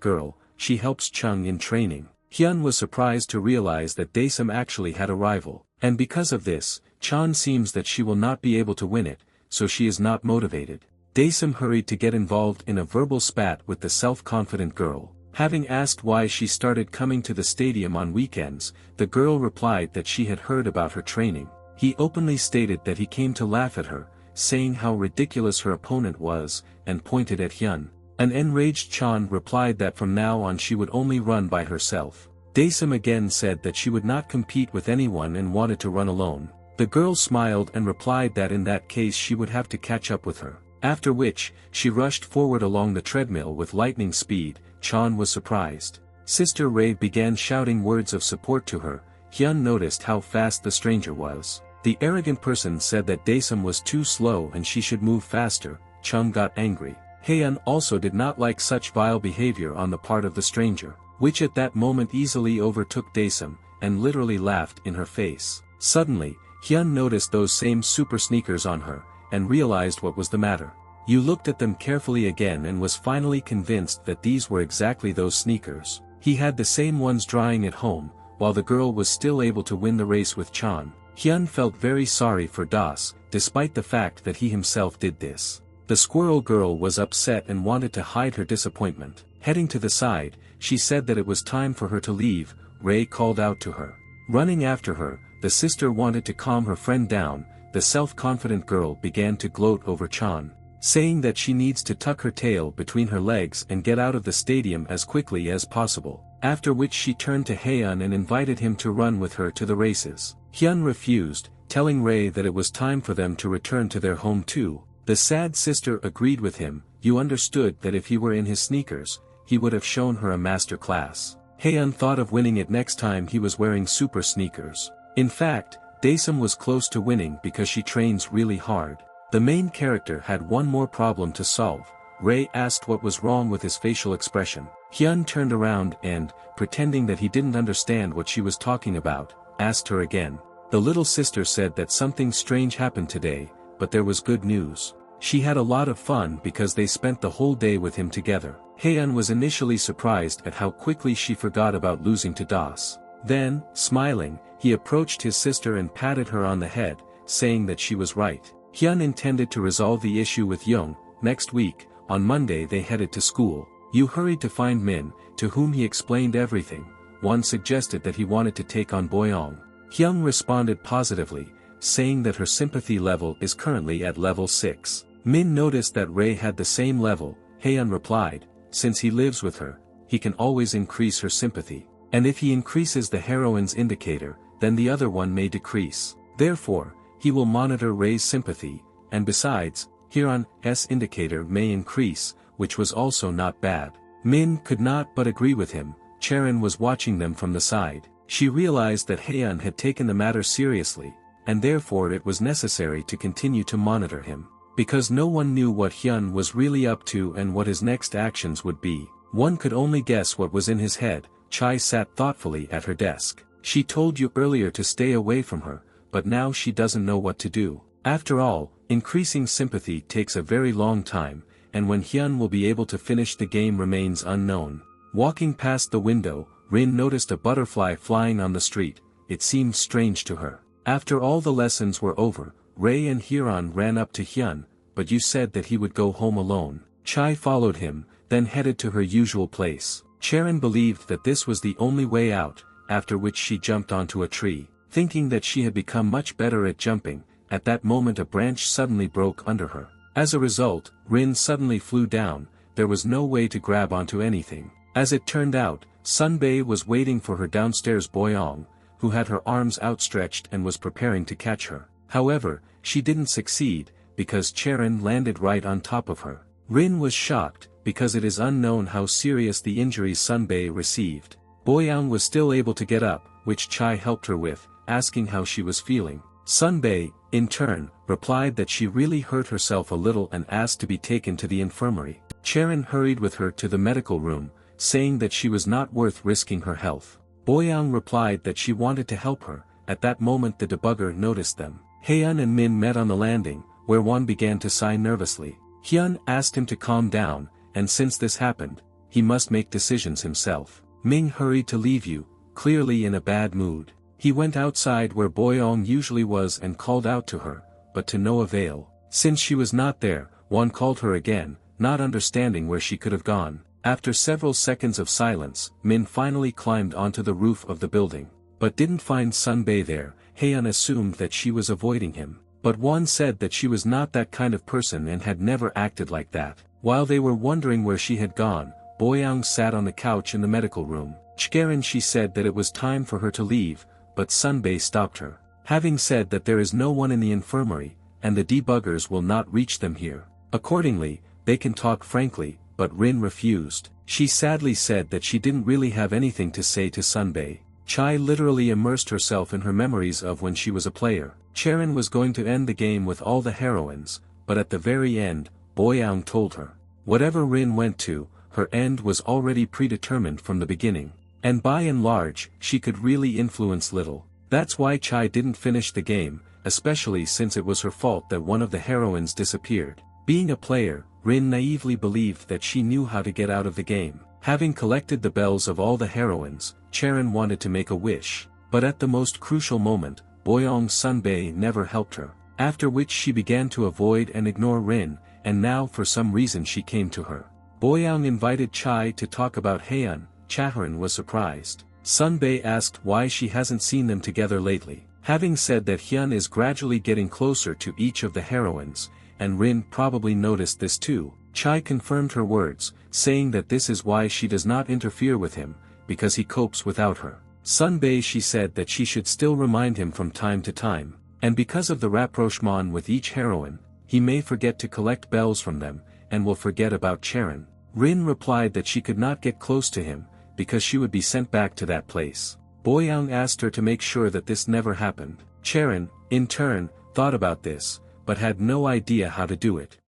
girl, she helps Chung in training. Hyun was surprised to realize that Daesum actually had a rival, and because of this, Chan seems that she will not be able to win it, so she is not motivated. Daesum hurried to get involved in a verbal spat with the self-confident girl. Having asked why she started coming to the stadium on weekends, the girl replied that she had heard about her training. He openly stated that he came to laugh at her, saying how ridiculous her opponent was, and pointed at Hyun. An enraged Chan replied that from now on she would only run by herself. Daesum again said that she would not compete with anyone and wanted to run alone. The girl smiled and replied that in that case she would have to catch up with her. After which, she rushed forward along the treadmill with lightning speed. Chan was surprised. Sister Ray began shouting words of support to her. Hyun noticed how fast the stranger was. The arrogant person said that Daesum was too slow and she should move faster. Chung got angry. Hyun also did not like such vile behavior on the part of the stranger, which at that moment easily overtook Daesum, and literally laughed in her face. Suddenly, Hyun noticed those same super sneakers on her, and realized what was the matter. You looked at them carefully again and was finally convinced that these were exactly those sneakers. He had the same ones drying at home, while the girl was still able to win the race with Chan. Hyun felt very sorry for Das, despite the fact that he himself did this. The squirrel girl was upset and wanted to hide her disappointment. Heading to the side, she said that it was time for her to leave. Ray called out to her. Running after her, the sister wanted to calm her friend down. The self-confident girl began to gloat over Chan, saying that she needs to tuck her tail between her legs and get out of the stadium as quickly as possible, after which she turned to Hyun and invited him to run with her to the races. Hyun refused, telling Ray that it was time for them to return to their home too. The sad sister agreed with him. You understood that if he were in his sneakers, he would have shown her a master class. Hyun thought of winning it next time he was wearing super sneakers. In fact, Daesum was close to winning because she trains really hard. The main character had one more problem to solve. Ray asked what was wrong with his facial expression. Hyun turned around and, pretending that he didn't understand what she was talking about, asked her again. The little sister said that something strange happened today, but there was good news. She had a lot of fun because they spent the whole day with him together. Hyun was initially surprised at how quickly she forgot about losing to Das. Then, smiling, he approached his sister and patted her on the head, saying that she was right. Hyun intended to resolve the issue with Young. Next week, on Monday they headed to school. Yu hurried to find Min, to whom he explained everything. One suggested that he wanted to take on Boyoung. Hyung responded positively, saying that her sympathy level is currently at level 6. Min noticed that Ray had the same level. Hyun replied, since he lives with her, he can always increase her sympathy. And if he increases the heroine's indicator, then the other one may decrease. Therefore, he will monitor Ray's sympathy, and besides, Hiran's indicator may increase, which was also not bad. Min could not but agree with him. Charon was watching them from the side. She realized that Hyun had taken the matter seriously, and therefore it was necessary to continue to monitor him. Because no one knew what Hyun was really up to and what his next actions would be, one could only guess what was in his head. Chai sat thoughtfully at her desk. She told you earlier to stay away from her, but now she doesn't know what to do. After all, increasing sympathy takes a very long time, and when Hyun will be able to finish the game remains unknown. Walking past the window, Rin noticed a butterfly flying on the street. It seemed strange to her. After all the lessons were over, Ray and Hyeon ran up to Hyun, but you said that he would go home alone. Chai followed him, then headed to her usual place. Charon believed that this was the only way out, after which she jumped onto a tree. Thinking that she had become much better at jumping, at that moment a branch suddenly broke under her. As a result, Rin suddenly flew down. There was no way to grab onto anything. As it turned out, Sunbae was waiting for her downstairs. Boyoung, who had her arms outstretched and was preparing to catch her. However, she didn't succeed, because Charon landed right on top of her. Rin was shocked, because it is unknown how serious the injuries Sunbae received. Boyoung was still able to get up, which Chai helped her with, asking how she was feeling. Sunbae, in turn, replied that she really hurt herself a little and asked to be taken to the infirmary. Charon hurried with her to the medical room, saying that she was not worth risking her health. Boyoung replied that she wanted to help her. At that moment the debugger noticed them. Haeun and Min met on the landing, where Won began to sigh nervously. Hyun asked him to calm down, and since this happened, he must make decisions himself. Ming hurried to leave you, clearly in a bad mood. He went outside where Boyoung usually was and called out to her, but to no avail. Since she was not there, Won called her again, not understanding where she could have gone. After several seconds of silence, Min finally climbed onto the roof of the building, but didn't find Sunbae there. Haeun assumed that she was avoiding him, but Won said that she was not that kind of person and had never acted like that. While they were wondering where she had gone, Boyoung sat on the couch in the medical room. Chgerin, she said that it was time for her to leave, but Sunbae stopped her. Having said that there is no one in the infirmary, and the debuggers will not reach them here. Accordingly, they can talk frankly, but Rin refused. She sadly said that she didn't really have anything to say to Sunbae. Chai literally immersed herself in her memories of when she was a player. Charon was going to end the game with all the heroines, but at the very end, Boyoung told her. Whatever Rin went to, her end was already predetermined from the beginning. And by and large, she could really influence little. That's why Chai didn't finish the game, especially since it was her fault that one of the heroines disappeared. Being a player, Rin naively believed that she knew how to get out of the game. Having collected the bells of all the heroines, Charon wanted to make a wish. But at the most crucial moment, Boyoung Sunbae never helped her. After which she began to avoid and ignore Rin, and now for some reason she came to her. Boyoung invited Chai to talk about Haeun. Charon was surprised. Sunbae asked why she hasn't seen them together lately. Having said that Hyun is gradually getting closer to each of the heroines, and Rin probably noticed this too, Chai confirmed her words, saying that this is why she does not interfere with him, because he copes without her. Sunbae, she said that she should still remind him from time to time, and because of the rapprochement with each heroine, he may forget to collect bells from them, and will forget about Charon. Rin replied that she could not get close to him, because she would be sent back to that place. Boyoung asked her to make sure that this never happened. Charon, in turn, thought about this, but had no idea how to do it.